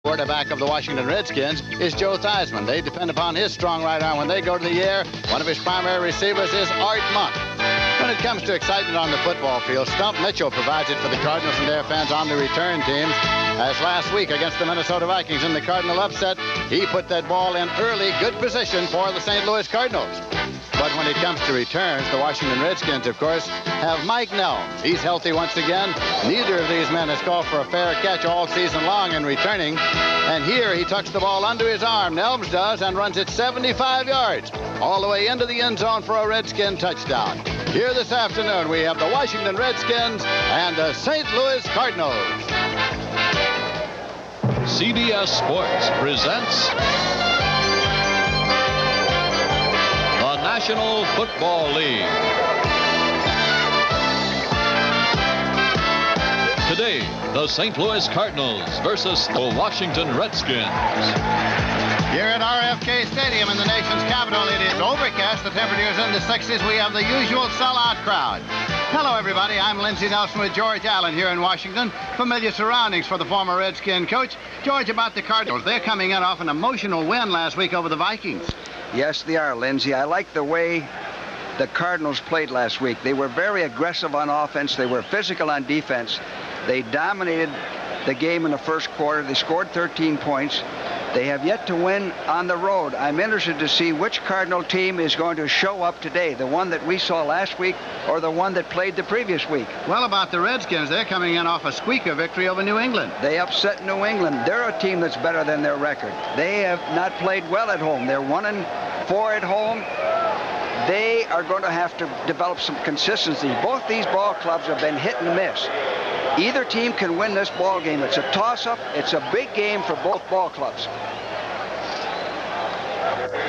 Quarterback of the Washington Redskins is Joe Theismann. They depend upon his strong right arm when they go to the air. One of his primary receivers is Art Monk. When it comes to excitement on the football field, Stump Mitchell provides it for the Cardinals and their fans on the return teams. As last week against the Minnesota Vikings in the Cardinal upset, he put that ball in early, good position for the St. Louis Cardinals. But when it comes to returns, the Washington Redskins, of course, have Mike Nelms. He's healthy once again. Neither of these men has called for a fair catch all season long in returning. And here he tucks the ball under his arm, Nelms does, and runs it 75 yards, all the way into the end zone for a Redskin touchdown. Here this afternoon, we have the Washington Redskins and the St. Louis Cardinals. CBS Sports presents the National Football League. Today, the St. Louis Cardinals versus the Washington Redskins. Here at RFK Stadium in the nation's capital, it is overcast. The temperature is in the 60s. We have the usual sellout crowd. Hello, everybody. I'm Lindsey Nelson with George Allen here in Washington. Familiar surroundings for the former Redskin coach. George, about the Cardinals. They're coming in off an emotional win last week over the Vikings. Yes, they are, Lindsey. I like the way the Cardinals played last week. They were very aggressive on offense. They were physical on defense. They dominated the game in the first quarter. They scored 13 points. They have yet to win on the road. I'm interested to see which Cardinal team is going to show up today, the one that we saw last week or the one that played the previous week. Well, about the Redskins, they're coming in off a squeaker victory over New England. They upset New England. They're a team that's better than their record. They have not played well at home. They're 1-4 at home. They are going to have to develop some consistency. Both these ball clubs have been hit and miss. Either team can win this ball game. It's a toss-up. It's a big game for both ball clubs.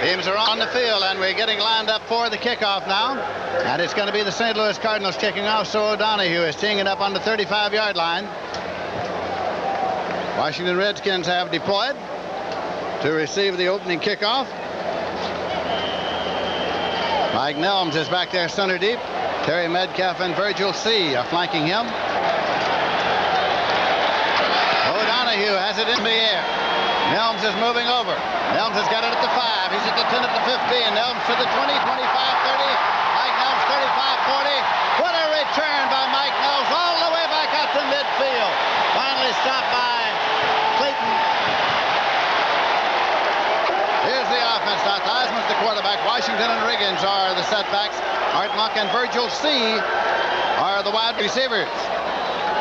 Teams are on the field, and we're getting lined up for the kickoff now. And it's going to be the St. Louis Cardinals kicking off, so O'Donohue is teeing it up on the 35-yard line. Washington Redskins have deployed to receive the opening kickoff. Mike Nelms is back there center deep. Terry Metcalf and Virgil C. are flanking him. O'Donohue has it in the air. Nelms is moving over. Nelms has got it at the 5. He's at the 10, at the 15. Nelms to the 20, 25, 30. Mike Nelms 35, 40. What a return by Mike Nelms all the way back out to midfield. Finally stopped by Clayton. Here's the offense. Now Theismann's the quarterback. Washington and Riggins are the setbacks. Art Monk and Virgil C. are the wide receivers.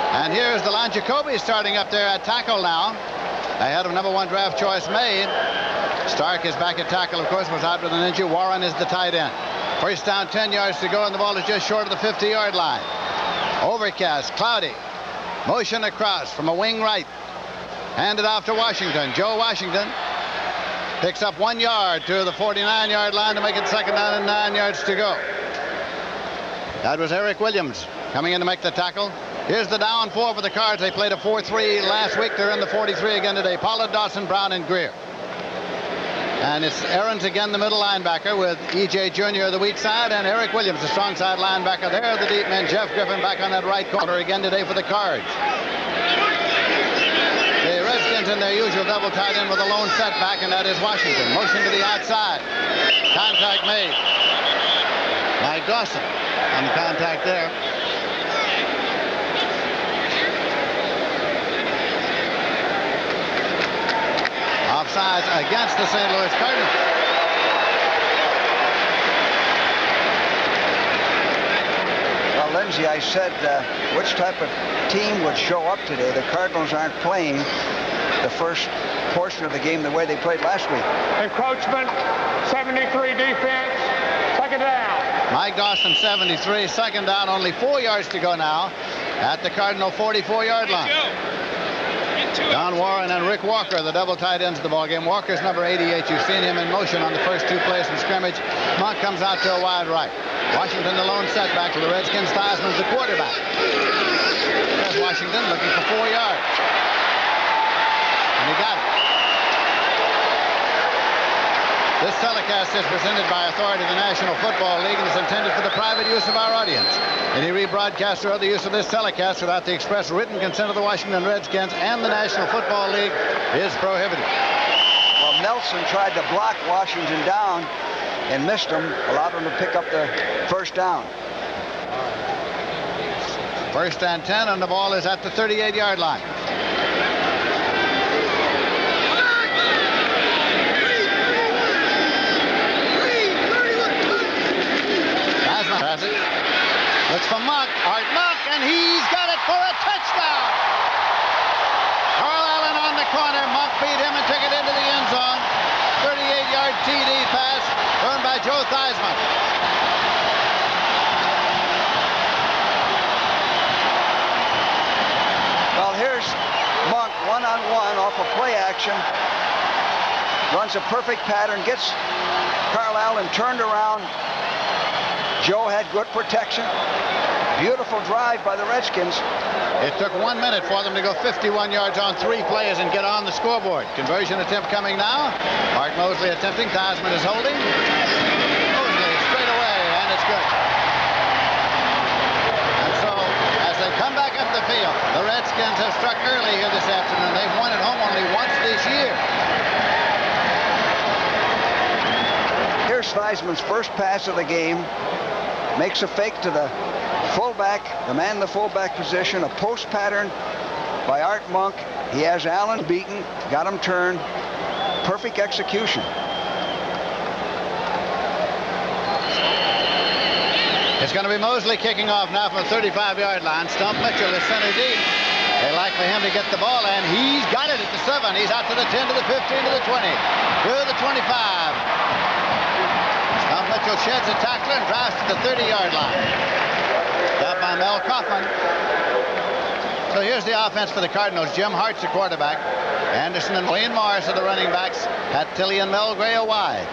And here's the line. Jacoby starting up there at tackle now, ahead of number 1 draft choice made. Stark is back at tackle, of course, was out with an injury. Warren is the tight end. First down, 10 yards to go, and the ball is just short of the 50-yard line. Overcast, cloudy. Motion across from a wing right. Handed off to Washington. Joe Washington picks up 1 yard to the 49-yard line to make it second down and 9 yards to go. That was Eric Williams coming in to make the tackle. Here's the down 4 for the Cards. They played a 4-3 last week. They're in the 43 again today. Pollard, Dawson, Brown, and Greer. And it's Aarons again, the middle linebacker, with E.J. Jr. the weak side, and Eric Williams, the strong side linebacker. There are the deep men. Jeff Griffin back on that right corner again today for the Cards. The Redskins in their usual double tight end with a lone setback, and that is Washington. Motion to the outside. Contact made. Mike Dawson on the contact there. Offsides against the St. Louis Cardinals. Well, Lindsey, I said which type of team would show up today. The Cardinals aren't playing the first portion of the game the way they played last week. Encroachment, 73 defense, second down. Mike Dawson, 73, second down, only 4 yards to go now at the Cardinal 44-yard line. Don Warren and Rick Walker, the double tight ends of the ballgame. Walker's number 88. You've seen him in motion on the first 2 plays from scrimmage. Monk comes out to a wide right. Washington the lone setback to the Redskins. Theismann's the quarterback. There's Washington looking for 4 yards. And he got it. This telecast is presented by authority of the National Football League and is intended for the private use of our audience. Any rebroadcast or other use of this telecast without the express written consent of the Washington Redskins and the National Football League is prohibited. Well, Nelson tried to block Washington down and missed him, allowed him to pick up the first down. 1st and 10, and the ball is at the 38-yard line. Passage. Looks for Monk. Art Monk, and he's got it for a touchdown. Carl Allen on the corner. Monk beat him and took it into the end zone. 38-yard TD pass thrown by Joe Theismann. Well, here's Monk one-on-one off a play action. Runs a perfect pattern, gets Carl Allen turned around. Joe had good protection. Beautiful drive by the Redskins. It took 1 minute for them to go 51 yards on 3 plays and get on the scoreboard. Conversion attempt coming now. Art Mosley attempting. Theismann is holding. Mosley straight away, and it's good. And so, as they come back up the field, the Redskins have struck early here this afternoon. They've won at home only once this year. Here's Theismann's first pass of the game. Makes a fake to the fullback, the man in the fullback position, a post pattern by Art Monk. He has Allen beaten, got him turned. Perfect execution. It's going to be Mosley kicking off now from the 35-yard line. Stump Mitchell is center deep. They like for him to get the ball, and he's got it at the 7. He's out to the 10, to the 15, to the 20, to the 25. Mitchell sheds a tackler and drives to the 30-yard line. Got by Mel Kaufman. So here's the offense for the Cardinals. Jim Hart's the quarterback. Anderson and Wayne Morris are the running backs. Pat Tilley and Mel Gray are wide.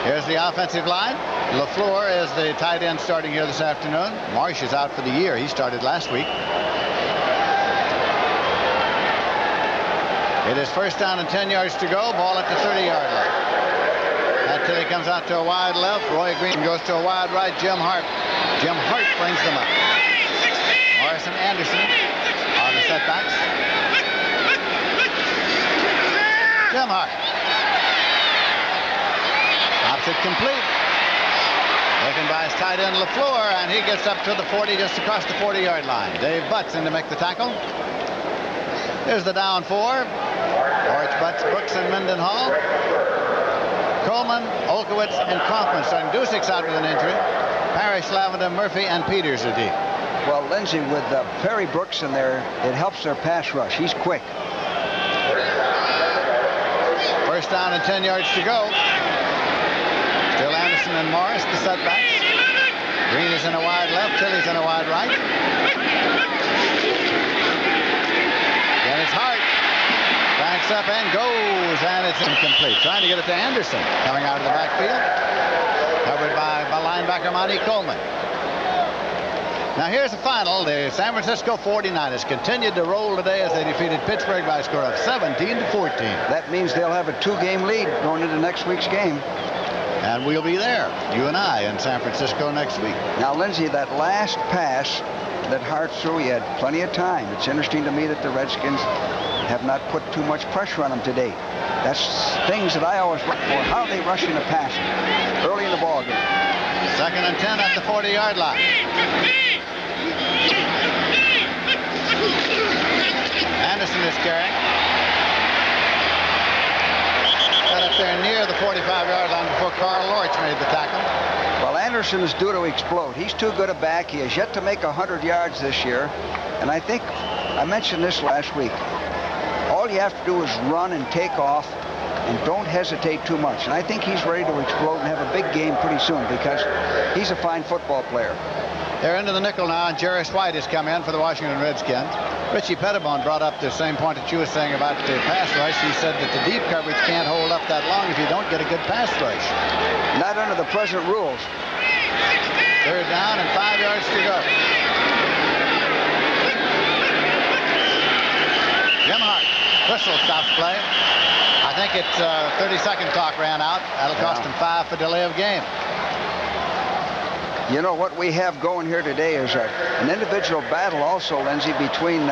Here's the offensive line. LaFleur is the tight end starting here this afternoon. Marsh is out for the year. He started last week. It is 1st down and 10 yards to go. Ball at the 30-yard line. Until he comes out to a wide left. Roy Green goes to a wide right. Jim Hart brings them up. Morris and Anderson are the setbacks. Jim Hart. Opposite complete. Taken by his tight end LaFleur, and he gets up to the 40, just across the 40-yard line. Dave Butts in to make the tackle. Here's the down 4. Orch, Butts, Brooks, and Mendenhall. Coleman, Olkowitz, and Kaufman starting. Dusick's out with an injury. Parrish, Lavender, Murphy, and Peters are deep. Well, Lindsay, with Perry Brooks in there, it helps their pass rush. He's quick. 1st down and 10 yards to go. Still Anderson and Morris, the setbacks. Green is in a wide left. Tilley's in a wide right. Then it's Hart. Backs up and goes, and it's incomplete. Trying to get it to Anderson, coming out of the backfield. Covered by linebacker Monty Coleman. Now here's the final. The San Francisco 49ers continued to roll today as they defeated Pittsburgh by a score of 17-14. That means they'll have a 2-game lead going into next week's game. And we'll be there, you and I, in San Francisco next week. Now, Lindsay, that last pass that Hart threw, he had plenty of time. It's interesting to me that the Redskins have not put too much pressure on him to date. That's things that I always look for. How are they rushing the passer early in the ball game? 2nd and 10 at the 40-yard line. Anderson is carrying. Got up there near the 45-yard line before Carl Lorch made the tackle. Well, Anderson is due to explode. He's too good a back. He has yet to make 100 yards this year. And I think I mentioned this last week. All you have to do is run and take off and don't hesitate too much. And I think he's ready to explode and have a big game pretty soon because he's a fine football player. They're into the nickel now, and Jerris White has come in for the Washington Redskins. Richie Pettibone brought up the same point that you were saying about the pass rush. He said that the deep coverage can't hold up that long if you don't get a good pass rush. Not under the present rules. 3rd down and 5 yards to go. Jim Hart. Whistle stops play. I think it's 30-second clock ran out. That'll cost him 5 for delay of game. You know what we have going here today is an individual battle also, Lindsey, between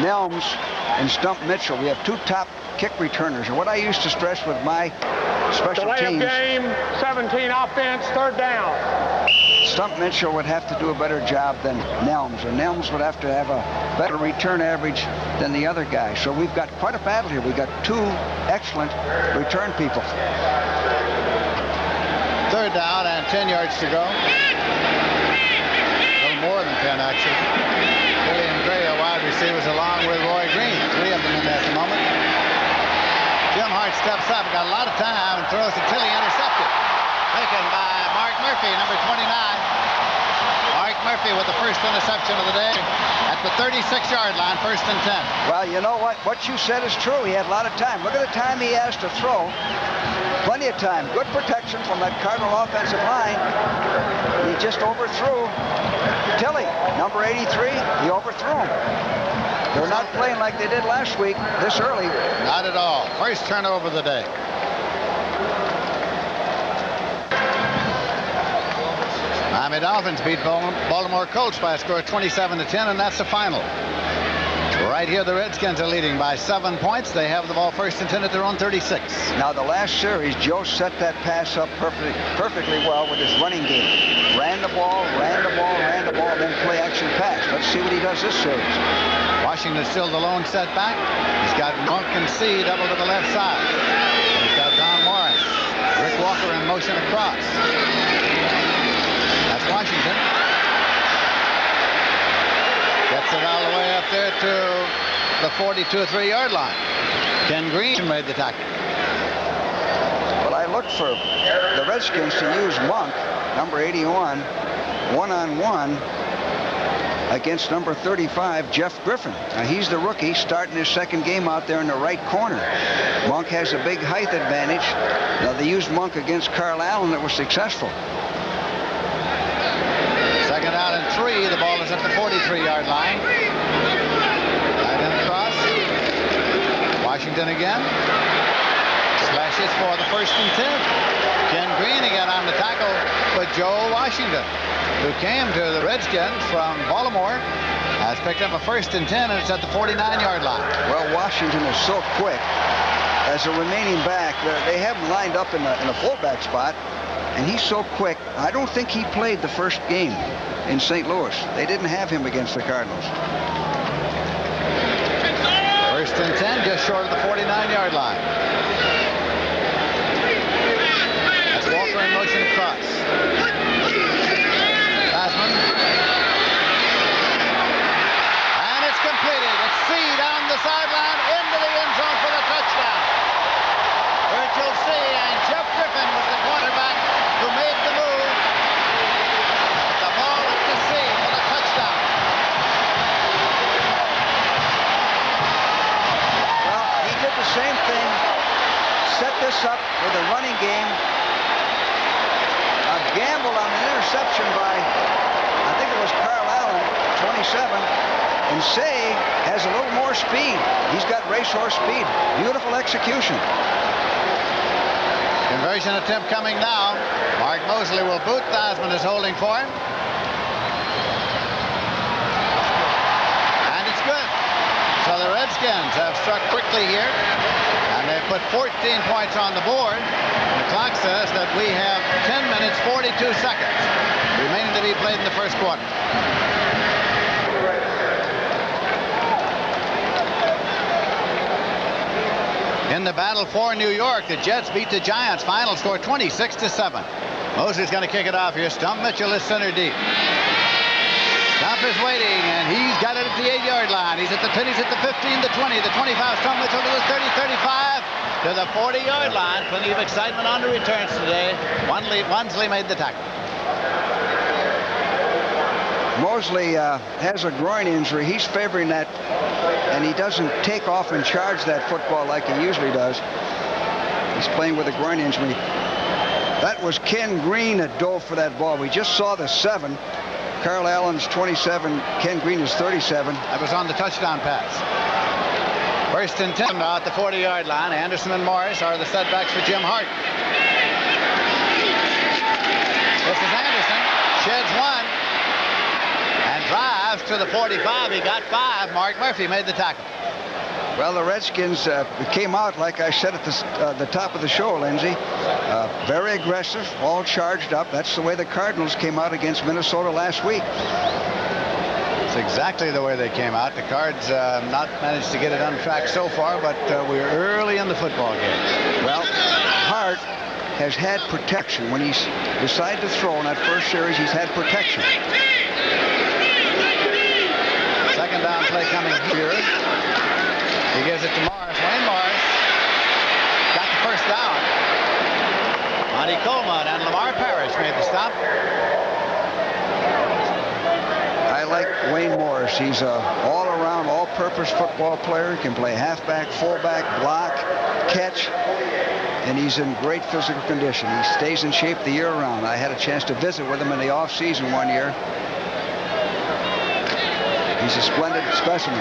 Nelms and Stump Mitchell. We have 2 top kick returners. And what I used to stress with my special Delay teams, of game, 17 offense, 3rd down. Stump Mitchell would have to do a better job than Nelms, or Nelms would have to have a better return average than the other guy. So we've got quite a battle here. We've got 2 excellent return people. 3rd down and 10 yards to go. A little more than 10, actually. William Gray, a wide receivers, along with Roy Green. 3 of them in there at the moment. Jim Hart steps up, got a lot of time, and throws to Tilly, intercepted. Taken by Mark Murphy, number 29. Mark Murphy with the first interception of the day at the 36-yard line, 1st and 10. Well, you know what? What you said is true. He had a lot of time. Look at the time he has to throw. Plenty of time. Good protection from that Cardinal offensive line. He just overthrew Tilly, number 83. He overthrew him. They're not playing like they did last week this early. Not at all. First turnover of the day. Miami Dolphins beat Baltimore Colts by a score of 27-10, and that's the final. Right here, the Redskins are leading by 7 points. They have the ball 1st and 10 at their own 36. Now, the last series, Joe set that pass up perfectly well with his running game. Ran the ball, then play action pass. Let's see what he does this series. Washington still the lone setback. He's got Monk and C double to the left side. He's got Don Morris. Rick Walker in motion across. That's Washington. Gets it all the way up there to the 42 or 3-yard line. Ken Green made the tackle. Well, I looked for the Redskins to use Monk, number 81, one-on-one against number 35, Jeff Griffin. Now, he's the rookie starting his 2nd game out there in the right corner. Monk has a big height advantage. Now, they used Monk against Carl Allen. It was successful. 2nd down and 3. The ball is at the 43-yard line. Right in across. Washington again. Slashes for the 1st and 10. Ken Green again on the tackle with Joe Washington, who came to the Redskins from Baltimore, has picked up a 1st and 10, and it's at the 49-yard line. Well, Washington is so quick. As a remaining back, they have him lined up in a fullback spot, and he's so quick. I don't think he played the 1st game in St. Louis. They didn't have him against the Cardinals. 1st and 10, just short of the 49-yard line. That's Walker in motion across. Tasman. And it's completed. It's C down the sideline into the end zone for the touchdown. Virgil C. and Jeff Griffin was the quarterback who made the move. The ball went to C for the touchdown. Well, he did the same thing. Set this up with a running game. A gamble on an interception by, I think it was Carl Allen, 27. And Say has a little more speed. He's got racehorse speed. Beautiful execution. Conversion attempt coming now. Mark Mosley will boot. Theismann is holding for him. And it's good. So the Redskins have struck quickly here. And they've put 14 points on the board. And the clock says that we have 10 minutes, 42 seconds remaining to be played in the 1st quarter. In the battle for New York, the Jets beat the Giants. Final score 26-7. Mosley's going to kick it off here. Stump Mitchell is center deep. Stump is waiting, and he's got it at the 8-yard line. He's at the 10, he's at the 15, the 20, the 25. Stump Mitchell to the 30, 35, to the 40-yard line. Plenty of excitement on the returns today. Wansley made the tackle. Mosley has a groin injury. He's favoring that, and he doesn't take off and charge that football like he usually does. He's playing with a groin injury. That was Ken Green that dove for that ball. We just saw the 7. Carl Allen's 27. Ken Green is 37. That was on the touchdown pass. First and 10 now at the 40-yard line. Anderson and Morris are the setbacks for Jim Hart. This is Anderson. Sheds one. And drives to the 45. He got 5. Mark Murphy made the tackle. Well, the Redskins came out, like I said at the top of the show, Lindsay, very aggressive, all charged up. That's the way the Cardinals came out against Minnesota last week. It's exactly the way they came out. The Cards not managed to get it on track so far, but we're early in the football game. Well, Hart has had protection. When he's decided to throw in that first series, he's had protection. Second down play coming here. He gives it to Morris. Wayne Morris got the first down. Monty Coleman and Lamar Parrish made the stop. I like Wayne Morris. He's a all-around, all-purpose football player. He can play halfback, fullback, block, catch, and he's in great physical condition. He stays in shape the year round. I had a chance to visit with him in the off-season one year. He's a splendid specimen.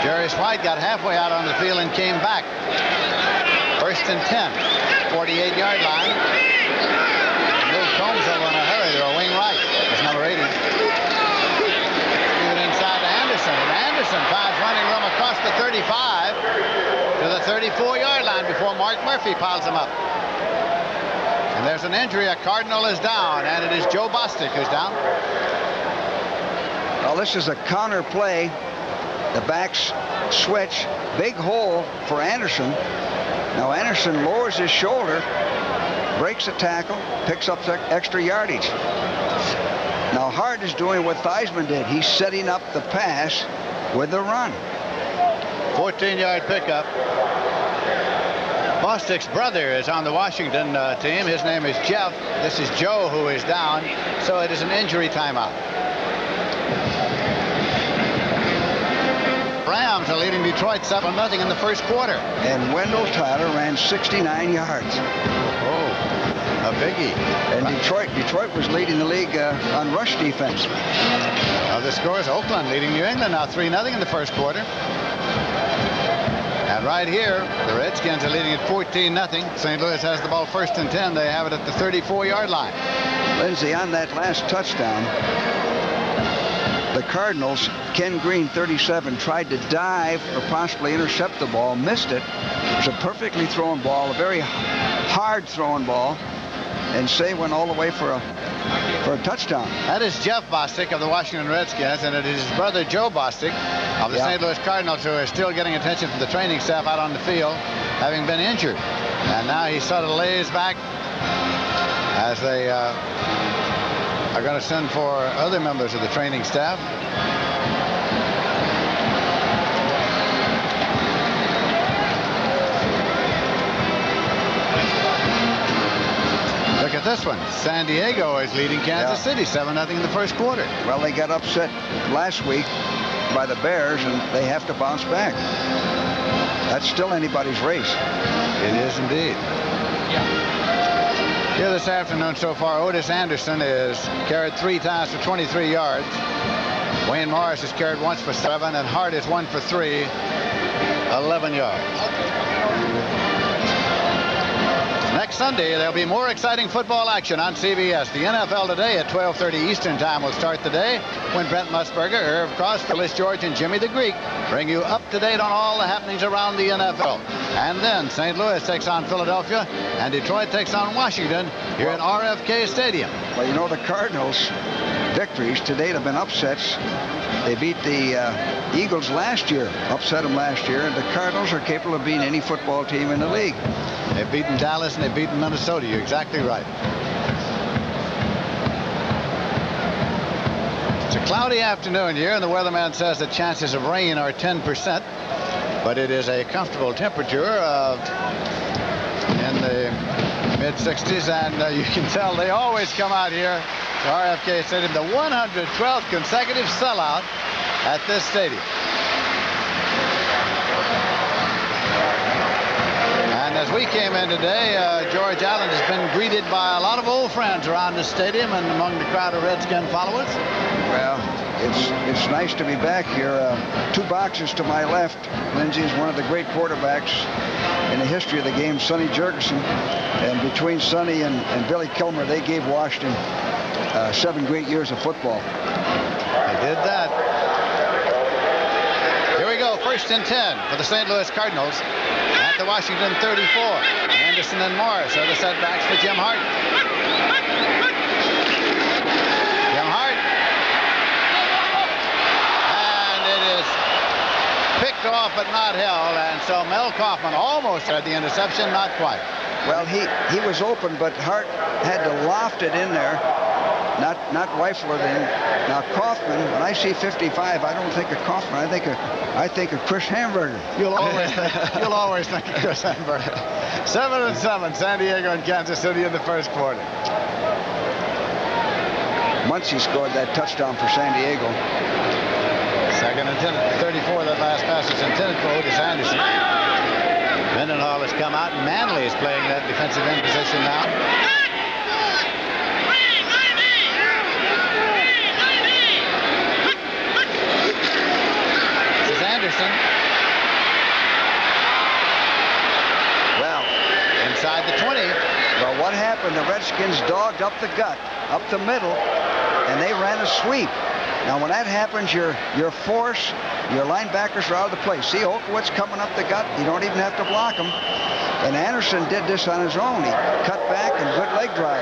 Jarius White got halfway out on the field and came back. First and 10, 48-yard line. Move Combs over in a hurry. They're a wing right. That's number 80. Give it inside to Anderson. And Anderson finds running room across the 35 to the 34-yard line before Mark Murphy piles him up. And there's an injury. A Cardinal is down, and it is Joe Bostic who's down. Well, this is a counter play. The backs switch. Big hole for Anderson. Now Anderson lowers his shoulder, breaks a tackle, picks up extra yardage. Now Hart is doing what Theismann did. He's setting up the pass with the run. 14-yard pickup. Bostic's brother is on the Washington team. His name is Jeff. This is Joe who is down. So it is an injury timeout. Rams are leading Detroit 7-0 in the first quarter. And Wendell Tyler ran 69 yards. Oh, a biggie. And Detroit was leading the league on rush defense. Now the score is Oakland leading New England now 3-0 in the first quarter. And right here, the Redskins are leading at 14-0. St. Louis has the ball first and 10. They have it at the 34-yard line. Lindsay, on that last touchdown, the Cardinals, Ken Green, 37, tried to dive or possibly intercept the ball, missed it. It was a perfectly thrown ball, a very hard thrown ball, and Say went all the way for a touchdown. That is Jeff Bostic of the Washington Redskins, and it is his brother Joe Bostic of the St. Louis Cardinals, who is still getting attention from the training staff out on the field, having been injured. And now he sort of lays back as they are going to send for other members of the training staff. Look at this one. San Diego is leading Kansas City 7-0 in the first quarter. Well, they got upset last week by the Bears, and they have to bounce back. That's still anybody's race. It is indeed. Here this afternoon so far, Otis Anderson is carried 3 times for 23 yards. Wayne Morris has carried once for 7, and Hart is 1 for 3, 11 yards. Next Sunday, there'll be more exciting football action on CBS. The NFL Today at 12:30 Eastern Time will start the day when Brent Musburger, Irv Cross, Phyllis George, and Jimmy the Greek bring you up to date on all the happenings around the NFL. And then St. Louis takes on Philadelphia, and Detroit takes on Washington here at RFK Stadium. Well, you know, the Cardinals' victories to date have been upsets. They beat the Eagles last year, upset them last year, and the Cardinals are capable of beating any football team in the league. They've beaten Dallas and they've beaten Minnesota. You're exactly right. It's a cloudy afternoon here, and the weatherman says the chances of rain are 10%, but it is a comfortable temperature in the mid-60s, and you can tell they always come out here to RFK Stadium, the 112th consecutive sellout at this stadium. And as we came in today, George Allen has been greeted by a lot of old friends around the stadium and among the crowd of Redskin followers. Well, It's nice to be back here. 2 boxes to my left, Lindsay is one of the great quarterbacks in the history of the game, Sonny Jurgensen. And between Sonny and Billy Kilmer, they gave Washington 7 great years of football. They did that. Here we go, 1st and 10 for the St. Louis Cardinals at the Washington 34. Anderson and Morris are the setbacks for Jim Hart. Jim Hart. And it is picked off but not held. And so Mel Kaufman almost had the interception, not quite. Well, he was open, but Hart had to loft it in there, not rifle it in. Now Kaufman, when I see 55, I don't think of Kaufman. I think of Chris Hamburger. You'll always think of Chris Hamburger. 7-7, San Diego and Kansas City in the first quarter. Muncie scored that touchdown for San Diego. 2nd and 10 at the 34. That last pass is intended for Otis Anderson. Mendenhall has come out, and Manley is playing that defensive end position now. This is Anderson. Well, inside the 20. Well, what happened? The Redskins dogged up the gut, up the middle, and they ran a sweep. Now, when that happens, your force, your linebackers are out of the place. See, Olkowitz coming up the gut. You don't even have to block him. And Anderson did this on his own. He cut back and good leg drive.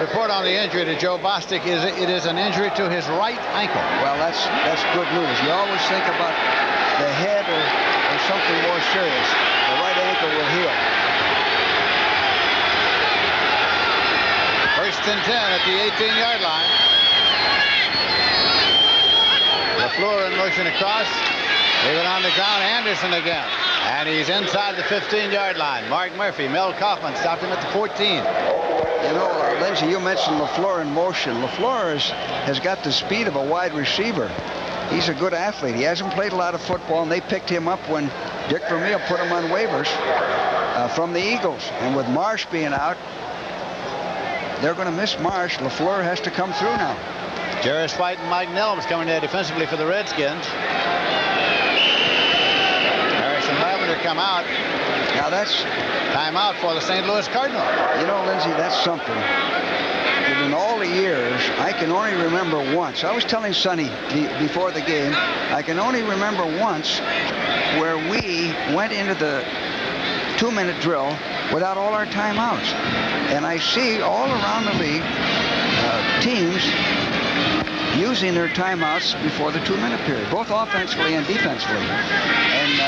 Report on the injury to Joe Bostic is it is an injury to his right ankle. Well, that's good news. You always think about the head or something more serious. The right ankle will heal. 1st and 10 at the 18-yard line. LaFleur in motion across. Leave it on the ground. Anderson again. And he's inside the 15-yard line. Mark Murphy, Mel Kaufman stopped him at the 14. You know, Lindsay, you mentioned LaFleur in motion. LaFleur has got the speed of a wide receiver. He's a good athlete. He hasn't played a lot of football, and they picked him up when Dick Vermeil put him on waivers from the Eagles. And with Marsh being out, they're going to miss Marsh. LaFleur has to come through now. Jarris White and Mike Nelms coming there defensively for the Redskins. Harris and Lavender come out. Now that's timeout for the St. Louis Cardinals. You know, Lindsay, that's something. And in all the years, I can only remember once. I was telling Sonny before the game, I can only remember once where we went into the 2-minute drill without all our timeouts. And I see all around the league teams using their timeouts before the 2-minute period, both offensively and defensively. And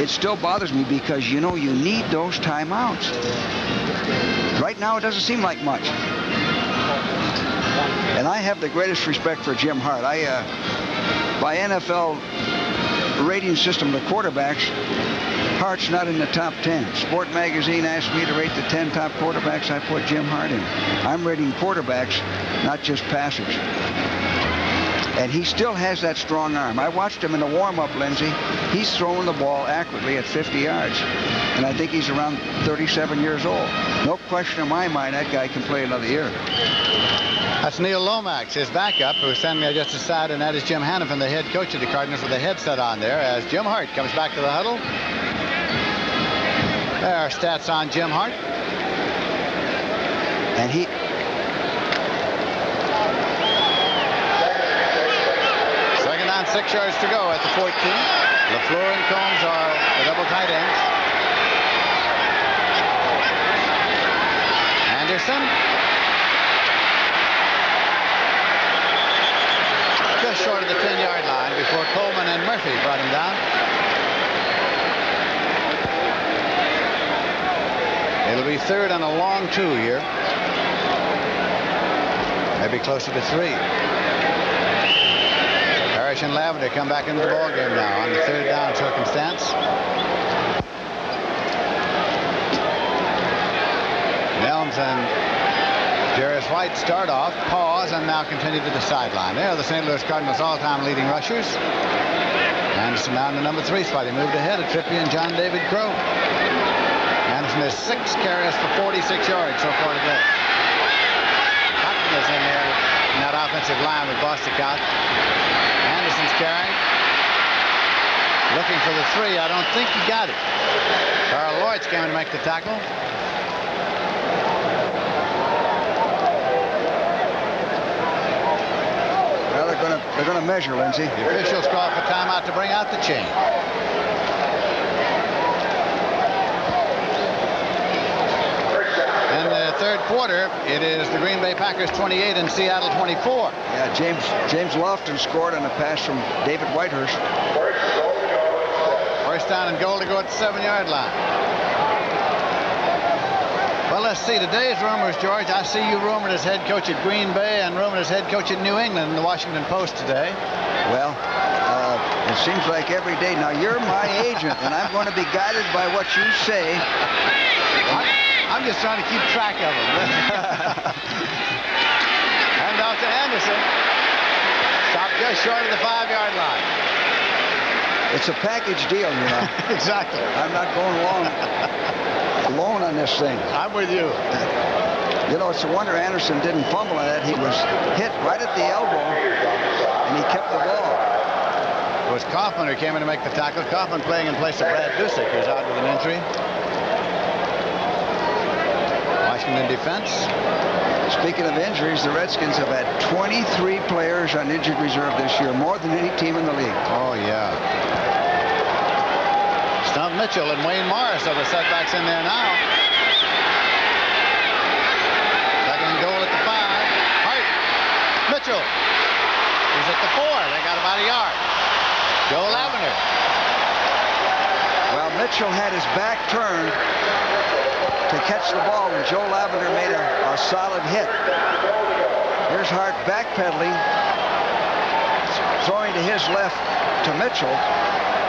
it still bothers me because, you know, you need those timeouts. Right now, it doesn't seem like much. And I have the greatest respect for Jim Hart. By NFL rating system of the quarterbacks, Hart's not in the top 10. Sport Magazine asked me to rate the 10 top quarterbacks. I put Jim Hart in. I'm rating quarterbacks, not just passers. And he still has that strong arm. I watched him in the warm-up, Lindsay. He's throwing the ball accurately at 50 yards. And I think he's around 37 years old. No question in my mind that guy can play another year. That's Neil Lomax, his backup, who's standing there just aside, and that is Jim Hannafin, the head coach of the Cardinals, with a headset on there as Jim Hart comes back to the huddle. There are stats on Jim Hart. And he... Second down, 6 yards to go at the 14. LaFleur and Combs are the double tight ends. Anderson. Just short of the 10-yard line before Coleman and Murphy brought him down. It'll be third on a long 2 here. Maybe closer to 3. Parrish and Lavender come back into the ballgame now on the third down circumstance. Nelms and Jarris White start off, pause, and now continue to the sideline. They are the St. Louis Cardinals' all-time leading rushers. Anderson down to number 3 spot. He moved ahead of Trippier and John David Crow. Anderson has 6 carries for 46 yards so far today. Cotton is in there, not offensive line with Bosticott. Anderson's carrying. Looking for the 3. I don't think he got it. Carl Lloyd's came in to make the tackle. Well, they're gonna measure, Lindsay. The officials call for timeout to bring out the chain. In the third quarter, it is the Green Bay Packers 28 and Seattle 24. Yeah, James Lofton scored on a pass from David Whitehurst. First down and goal to go at the 7-yard line. Well, let's see. Today's rumors, George. I see you rumored as head coach at Green Bay and rumored as head coach at New England in the Washington Post today. Well, it seems like every day. Now, you're my agent, and I'm going to be guided by what you say. I'm just trying to keep track of them. Hand off to Anderson. Stopped just short of the 5-yard line. It's a package deal, you know. Exactly. I'm not going alone on this thing. I'm with you. You know, it's a wonder Anderson didn't fumble on that. He was hit right at the elbow, and he kept the ball. It was Kaufman who came in to make the tackle. Kaufman playing in place of Brad Dusick, who's out with an injury. Washington defense. Speaking of injuries, the Redskins have had 23 players on injured reserve this year, more than any team in the league. Oh, yeah. Stump Mitchell and Wayne Morris are the setbacks in there now. Second and goal at the 5. Hart. Mitchell. He's at the 4. They got about a yard. Joe Lavender. Well, Mitchell had his back turned to catch the ball when Joe Lavender made a solid hit. Here's Hart backpedaling, throwing to his left to Mitchell,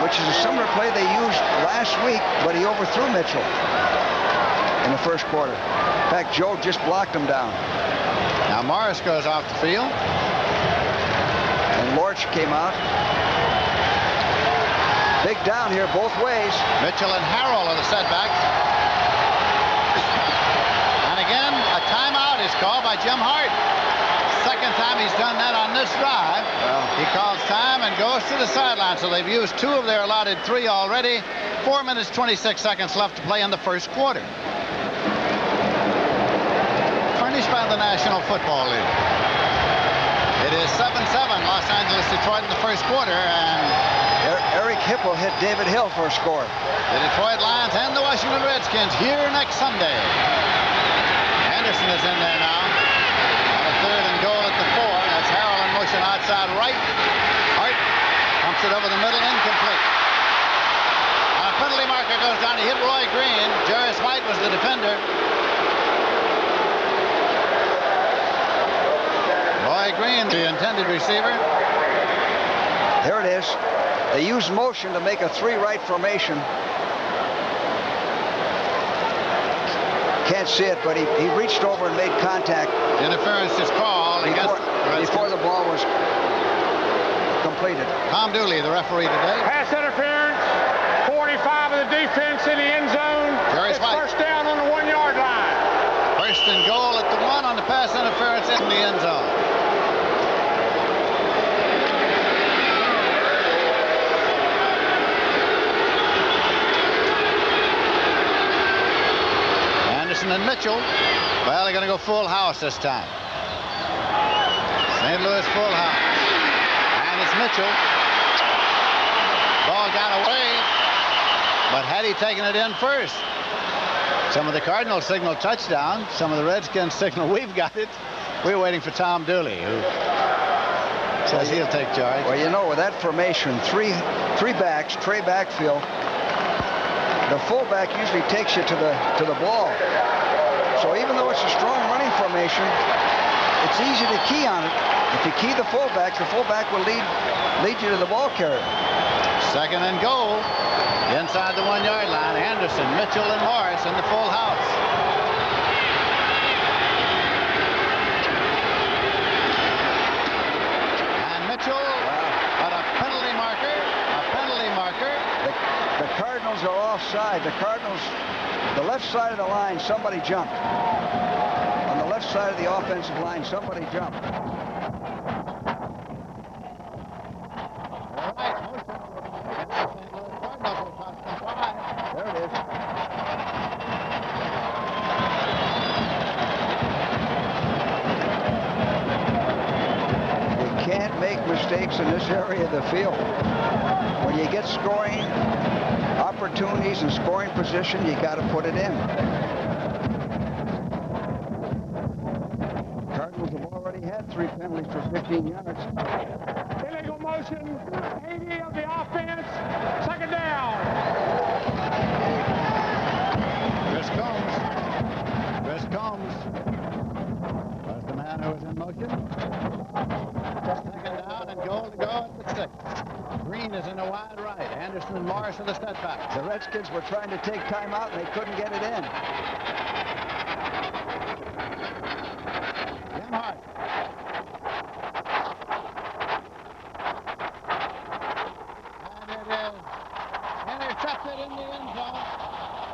which is a similar play they used last week, but he overthrew Mitchell in the first quarter. In fact, Joe just blocked him down. Now Morris goes off the field. And Lorch came out. Big down here both ways. Mitchell and Harrell are the setbacks. And again, a timeout is called by Jim Hart. Second time he's done that on this drive. Well, he calls time and goes to the sideline. So they've used 2 of their allotted 3 already. 4 minutes, 26 seconds left to play in the first quarter. Furnished by the National Football League. It is 7-7, Los Angeles, Detroit in the first quarter, and Eric Hipple hit David Hill for a score. The Detroit Lions and the Washington Redskins here next Sunday. Anderson is in there now. On a third and goal at the 4. That's Harrell in motion outside right. Hart pumps it over the middle, incomplete. A penalty marker goes down. He hit Roy Green. Jarvis White was the defender. Roy Green, the intended receiver. Here it is. They use motion to make a 3-right formation. Can't see it, but he reached over and made contact. Interference is called before the ball was completed. Tom Dooley, the referee today. Pass interference. 45 of the defense in the end zone. Jarvis White. First down on the 1-yard line. First and goal at the 1 on the pass interference in the end zone. And Mitchell, well, they're going to go full house this time. St. Louis full house. And it's Mitchell. Ball got away, but had he taken it in first? Some of the Cardinals signal touchdown. Some of the Redskins signal we've got it. We're waiting for Tom Dooley, who says he'll take charge. Well, you know, with that formation, three backs, Trey backfield, the fullback usually takes you to the ball. So even though it's a strong running formation, it's easy to key on it. If you key the fullback will lead you to the ball carrier. Second and goal inside the 1-yard line. Anderson, Mitchell, and Morris in the full house. And Mitchell, but a penalty marker. The Cardinals are offside. The Cardinals, the left side of the line, somebody jumped. On the left side of the offensive line, somebody jumped. mistakes in this area of the field. When you get scoring opportunities and scoring position, you got to put it in. Cardinals have already had 3 penalties for 15 yards. Illegal motion, 80 of the offense, second down. Chris Combs was the man who was in motion. Second down and goal to go at the 6. Green is in a wide right. Anderson and Morris are the setbacks. The Redskins were trying to take time out and they couldn't get it in. Jim Hart. And it is intercepted in the end zone.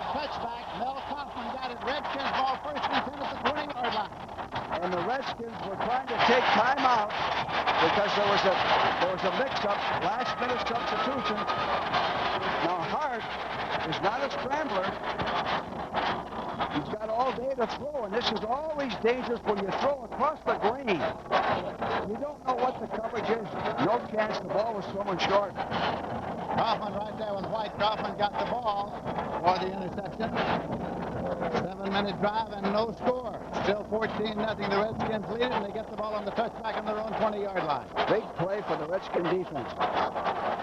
Touchback. Mel Kaufman got it. Redskins ball first and 10 at the 20-yard line. And the Redskins were trying to take time out because there was a mix-up, last-minute substitution. Now Hart is not a scrambler. He's got all day to throw, and this is always dangerous when you throw across the green. You don't know what the coverage is. No chance. The ball was thrown short. Kaufman right there with White. Kaufman got the ball for the interception. 7-minute drive and no score. Still 14-0. The Redskins lead it, and they get the ball on the touchback on their own 20-yard line. Big play for the Redskin defense.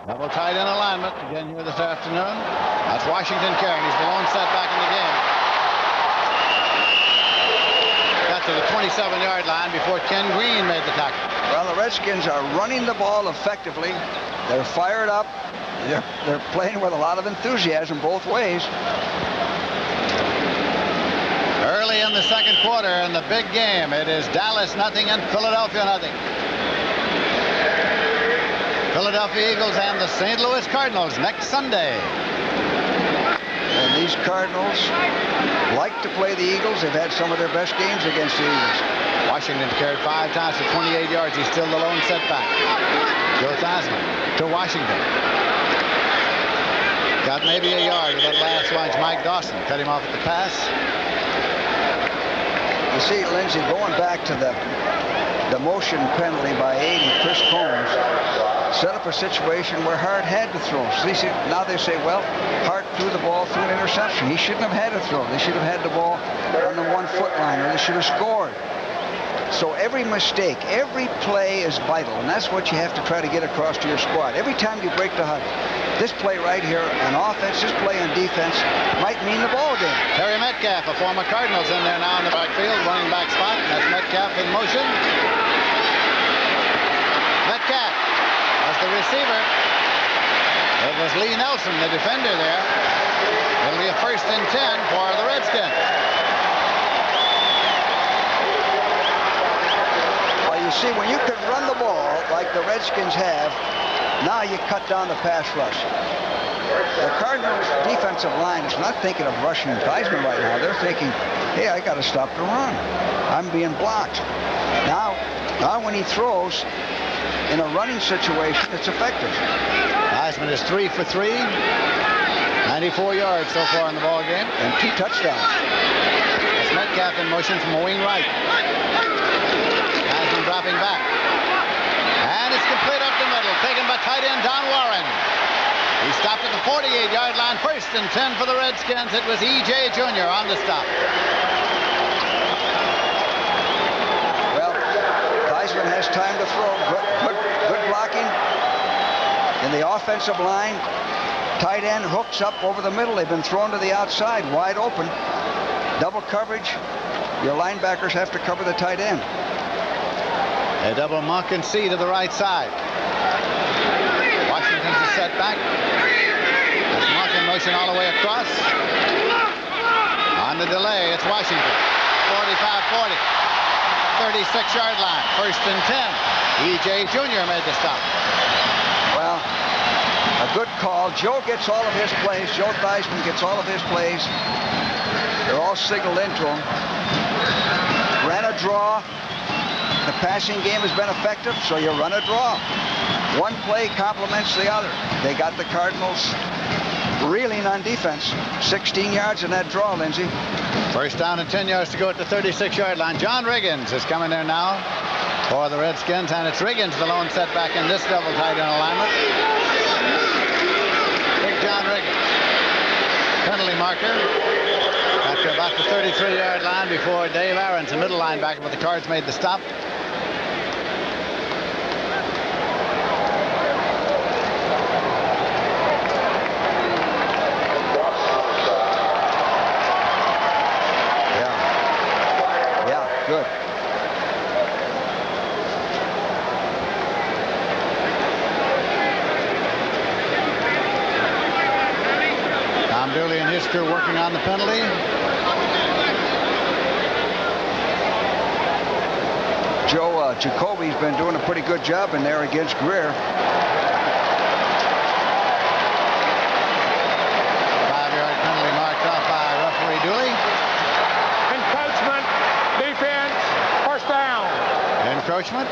Double tight end alignment again here this afternoon. That's Washington carrying. He's the lone setback in the game. Got to the 27-yard line before Ken Green made the tackle. Well, the Redskins are running the ball effectively. They're fired up. They're playing with a lot of enthusiasm both ways. Early in the second quarter in the big game, it is Dallas nothing and Philadelphia nothing. Philadelphia Eagles and the St. Louis Cardinals next Sunday. And these Cardinals like to play the Eagles. They've had some of their best games against the Eagles. Washington carried 5 times for 28 yards. He's still the lone setback. Joe Theismann to Washington. Got maybe a yard with that last one. Mike Dawson cut him off at the pass. You see, Lindsey, going back to the motion penalty by 80, Chris Combs set up a situation where Hart had to throw. So now they say, well, Hart threw the ball through an interception. He shouldn't have had to throw. They should have had the ball on the 1-foot line, or they should have scored. So every mistake, every play is vital, and that's what you have to try to get across to your squad. Every time you break the huddle, this play right here on offense, this play on defense might mean the ball game. Terry Metcalf, a former Cardinals, in there now in the backfield, running back spot. That's Metcalf in motion. Metcalf as the receiver. It was Lee Nelson, the defender there. It'll be a 1st and 10 for the Redskins. Well, you see, when you can run the ball like the Redskins have, now you cut down the pass rush. The Cardinals' defensive line is not thinking of rushing Theismann right now. They're thinking, hey, I got to stop the run. I'm being blocked. Now when he throws in a running situation, it's effective. Theismann is 3 for 3. 94 yards so far in the ball game. And 2 touchdowns. That's Metcalf in motion from a wing right. Theismann dropping back. And it's complete up the middle. Taken by tight end Don Warren. He stopped at the 48-yard line. 1st and 10 for the Redskins. It was E.J. Jr. on the stop. Well, Theismann has time to throw. Good blocking in the offensive line. Tight end hooks up over the middle. They've been thrown to the outside, wide open. Double coverage. Your linebackers have to cover the tight end. A double Monk and C to the right side. Washington's a setback. There's Monk in motion all the way across. On the delay, it's Washington. 45-40. 36-yard line. 1st and 10. E.J. Jr. made the stop. Well, a good call. Joe gets all of his plays. Joe Theismann gets all of his plays. They're all signaled into him. Ran a draw. The passing game has been effective, so you run a draw. One play complements the other. They got the Cardinals reeling on defense. 16 yards in that draw, Lindsey. 1st down and 10 yards to go at the 36-yard line. John Riggins is coming there now. for the Redskins, and it's Riggins, the lone setback in this double tight end alignment. Big John Riggins. Penalty marker after about the 33-yard line before Dave Aarons, the middle linebacker with the Cards, made the stop. Yeah, good. Dooley and his crew working on the penalty. Joe Jacoby's been doing a pretty good job in there against Greer. 5-yard penalty marked off by referee Dooley. Encroachment, defense, first down. Encroachment.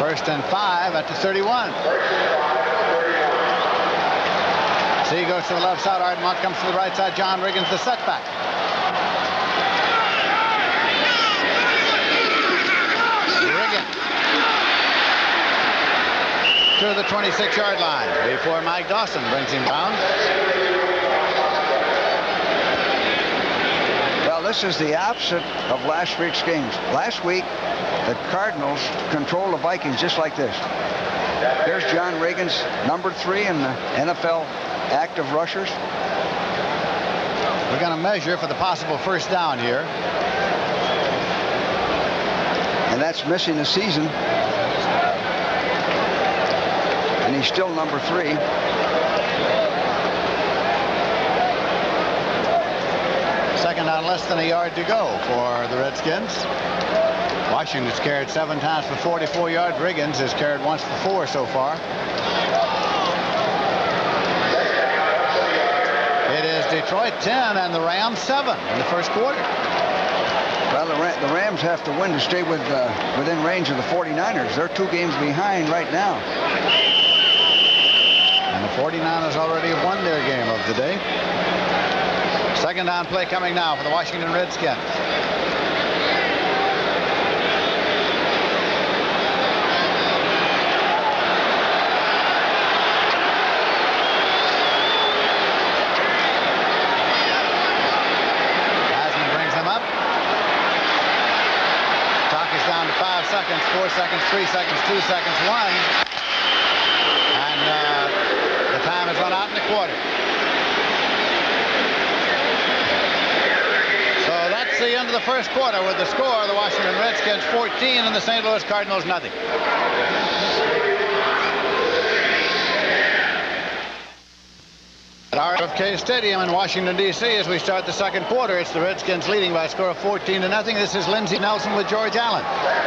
1st and 5 at the 31. C goes to the left side. Ardmont comes to the right side. John Riggins, the setback. Riggins to the 26-yard line before Mike Dawson brings him down. Well, this is the opposite of last week's games. Last week, the Cardinals controlled the Vikings just like this. There's John Riggins, number 3 in the NFL active rushers. We're going to measure for the possible first down here. And that's missing a season. And he's still number 3. Second down, less than a yard to go for the Redskins. Washington's carried 7 times for 44 yards. Riggins has carried once for 4 so far. It is Detroit 10 and the Rams 7 in the first quarter. Well, the Rams have to win to stay within range of the 49ers. They're 2 games behind right now. And the 49ers already have won their game of the day. Second down play coming now for the Washington Redskins. Down to 5 seconds, 4 seconds, 3 seconds, 2 seconds, 1. And the time has run out in the quarter. So that's the end of the first quarter with the score, the Washington Redskins 14 and the St. Louis Cardinals nothing. At RFK Stadium in Washington, D.C. as we start the second quarter. It's the Redskins leading by a score of 14-0. This is Lindsey Nelson with George Allen.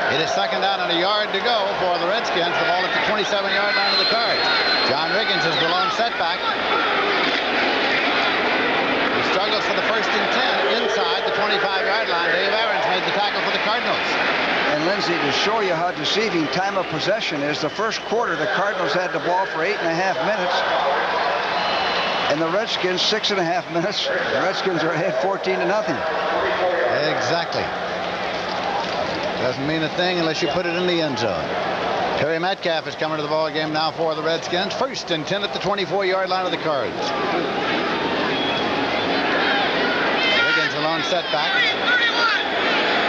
It is second down and a yard to go for the Redskins. The ball at the 27-yard line of the Cards. John Riggins is the lone setback. He struggles for the 1st and 10 inside the 25-yard line. Dave Aarons made the tackle for the Cardinals. And Lindsey, to show you how deceiving time of possession is, the first quarter the Cardinals had the ball for 8.5 minutes. And the Redskins 6.5 minutes. The Redskins are ahead 14-0. Exactly. Doesn't mean a thing unless you put it in the end zone. Terry Metcalf is coming to the ball game now for the Redskins. 1st and 10 at the 24-yard line of the Cards. Riggins a lone setback.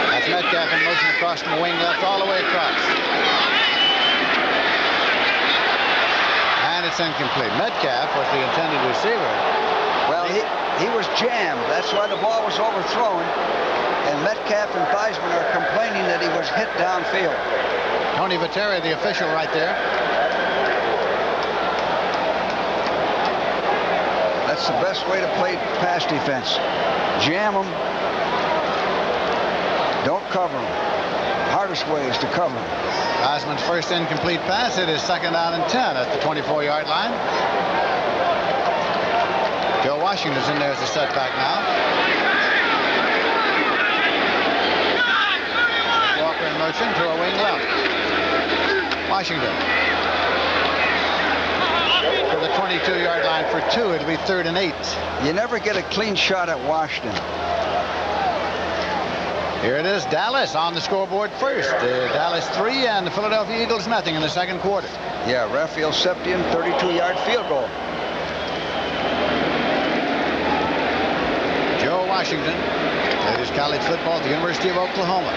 That's Metcalf in motion across from the wing left all the way across. And it's incomplete. Metcalf was the intended receiver. Well, he was jammed. That's why the ball was overthrown. And Metcalf and Theismann are complaining that he was hit downfield. Tony Viteri, the official right there. That's the best way to play pass defense. Jam them. Don't cover them. Hardest way is to cover them. Theismann's first incomplete pass. It is second down and 10 at the 24-yard line. Joe Washington's in there as a setback now. Walker in motion to a wing left. Washington to the 22-yard line for 2. It'll be 3rd and 8. You never get a clean shot at Washington. Here it is, Dallas on the scoreboard first. Dallas 3 and the Philadelphia Eagles nothing in the second quarter. Yeah, Raphael Septian, 32-yard field goal. Joe Washington played his college football at the University of Oklahoma.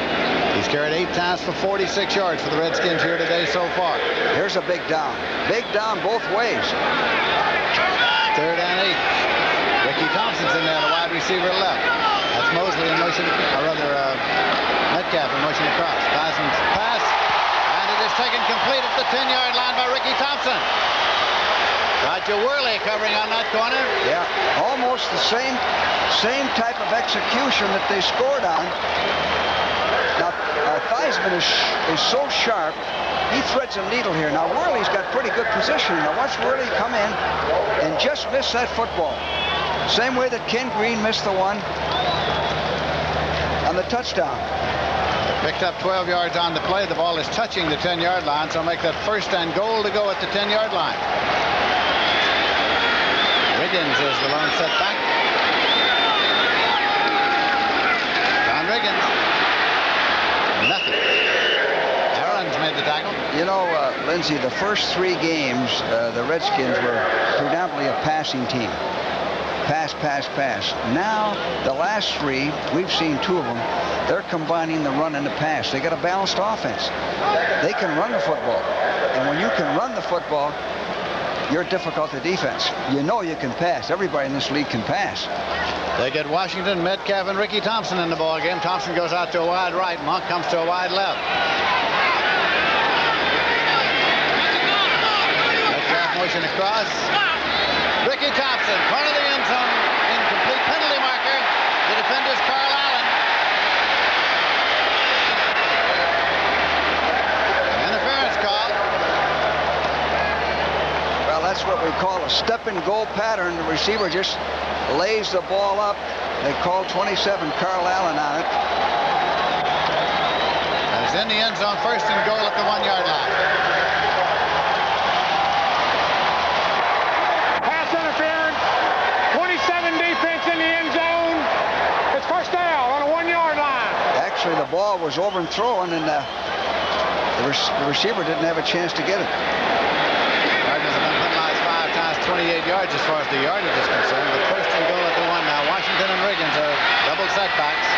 He's carried 8 times for 46 yards for the Redskins here today so far. Here's a big down. Big down both ways. 3rd and 8. Ricky Thompson's in there, the wide receiver left. That's Mosley in motion, or rather Metcalf in motion across. Thompson's pass, and it is taken complete at the 10-yard line by Ricky Thompson. Roger Worley covering on that corner. Yeah, almost the same type of execution that they scored on. Now, Theismann is so sharp, he threads a needle here. Now, Worley's got pretty good positioning. Now, watch Worley come in and just miss that football. Same way that Ken Green missed the one on the touchdown. Picked up 12 yards on the play. The ball is touching the 10-yard line, so make that 1st and goal to go at the 10-yard line. Riggins is the lone setback. John Riggins. Nothing. Aaron's made the tackle. You know, Lindsay, the first 3 games, the Redskins were predominantly a passing team. Pass, pass, pass. Now, the last 3, we've seen 2 of them. They're combining the run and the pass. They got a balanced offense. They can run the football. And when you can run the football, you're difficult to defense. You know you can pass. Everybody in this league can pass. They get Washington, Metcalf, and Ricky Thompson in the ball game. Thompson goes out to a wide right. Monk comes to a wide left. Metcalf motion across. Ricky Thompson, front of the end zone, incomplete, penalty marker. The defender's Carl Allen. Interference call. Well, that's what we call a step-and-go pattern. The receiver just lays the ball up. They call 27 Carl Allen on it. And it's in the end zone, 1st and goal at the 1-yard line. Pass interference. 27 defense in the end zone. It's 1st down on a 1-yard line. Actually, the ball was overthrown, and the receiver didn't have a chance to get it. Cardinals have been penalized 5 times, 28 yards as far as the yardage is concerned. But 1st and goal at the 1 now. Washington and Riggins are double setbacks.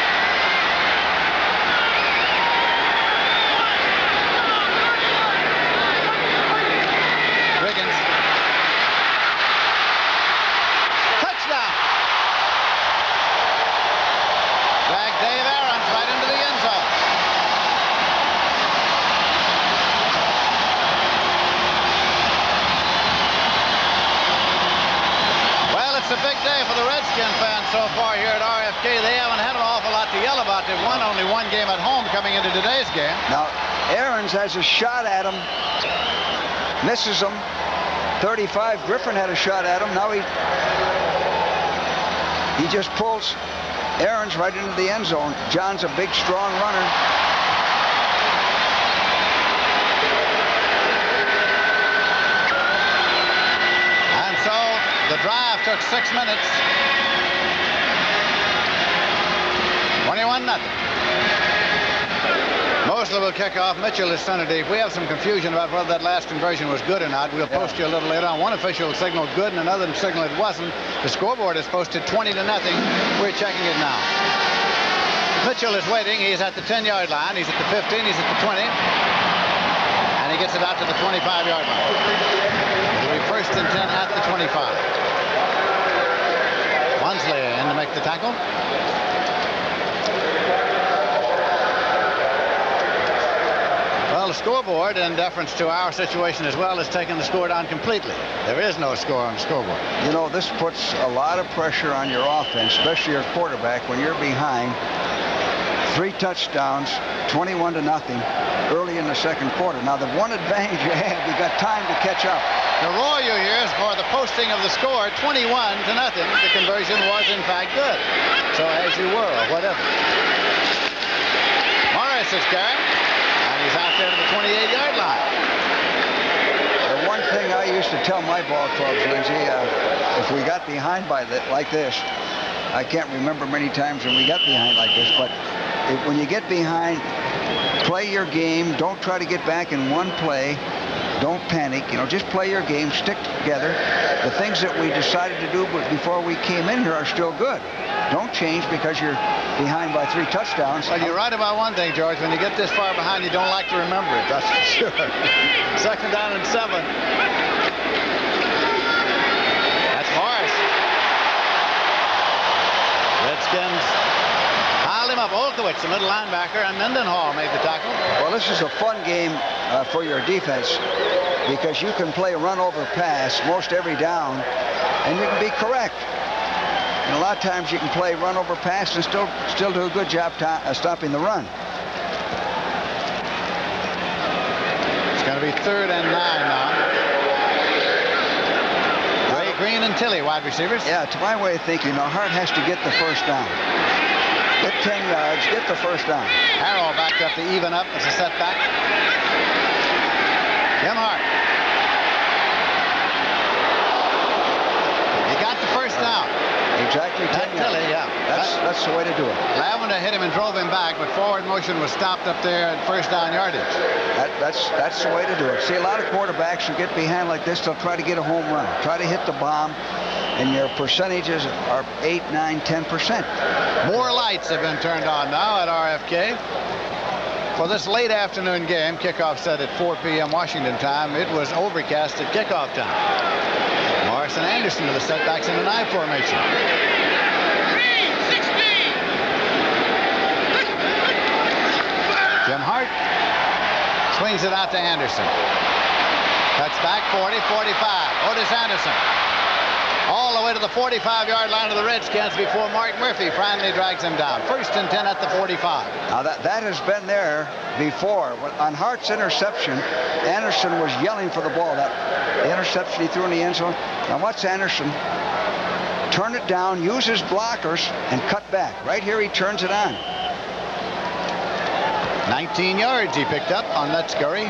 Riggins. Touchdown. Drag Dave Aarons right into the end zone. Well, it's a big day for the Redskins fans so far here at RFK. They haven't had an awful lot to yell about. They've won only 1 game at home coming into today's game. Now, Aarons has a shot at him. Misses him. 35. Griffin had a shot at him. Now he just pulls Aarons right into the end zone. John's a big, strong runner. And so the drive took 6 minutes. 21-0. Mosley will kick off. Mitchell is center deep. We have some confusion about whether that last conversion was good or not. We'll post you a little later on. One official signaled good and another signaled it wasn't. The scoreboard is posted 20-0. We're checking it now. Mitchell is waiting. He's at the 10-yard line. He's at the 15. He's at the 20. And he gets it out to the 25-yard line. It'll be 1st and 10 at the 25. Wansley in to make the tackle. Well, the scoreboard, in deference to our situation as well, has taken the score down completely. There is no score on the scoreboard. You know, this puts a lot of pressure on your offense, especially your quarterback, when you're behind. 3 touchdowns, 21-0, early in the second quarter. Now, the one advantage you have, you got time to catch up. The roar you hear is for the posting of the score, 21-0. The conversion was, in fact, good. So, as you were, or whatever. Morris is carrying. He's out there to the 28-yard line. The one thing I used to tell my ball clubs, Lindsay, if we got behind like this, I can't remember many times when we got behind like this, but when you get behind, play your game. Don't try to get back in one play. Don't panic. Just play your game. Stick together. The things that we decided to do before we came in here are still good. Don't change because you're behind by 3 touchdowns. Well, you're right about one thing, George. When you get this far behind, you don't like to remember it. That's for sure. 2nd down and 7. That's Morris. Redskins piled him up. Olkowitz, the middle linebacker, and Mendenhall made the tackle. Well, this is a fun game for your defense because you can play run over pass most every down, and you can be correct. And a lot of times you can play run over pass and still do a good job stopping the run. It's going to be 3rd and 9 now. Ray, Green, and Tilley, wide receivers. Yeah, to my way of thinking, Hart has to get the first down. Get 10 yards, get the first down. Harrell backed up to even up as a setback. Jim Hart. He got the first down. Exactly 10 yards. Tilley, yeah. That's the way to do it. Lavender hit him and drove him back, but forward motion was stopped up there at first down yardage. That's the way to do it. See, a lot of quarterbacks who get behind like this, they'll try to get a home run, try to hit the bomb, and your percentages are 8, 9, 10%. More lights have been turned on now at RFK. For this late afternoon game, kickoff set at 4 p.m. Washington time. It was overcast at kickoff time. Morris and Anderson to the setbacks in an I formation. Jim Hart swings it out to Anderson. Cuts back 40, 45. Otis Anderson. All the way to the 45-yard line of the Redskins before Mark Murphy finally drags him down. 1st and 10 at the 45. Now that has been there before. On Hart's interception, Anderson was yelling for the ball. That interception he threw in the end zone. Now watch Anderson turn it down, use his blockers, and cut back. Right here he turns it on. 19 yards he picked up on that scurry.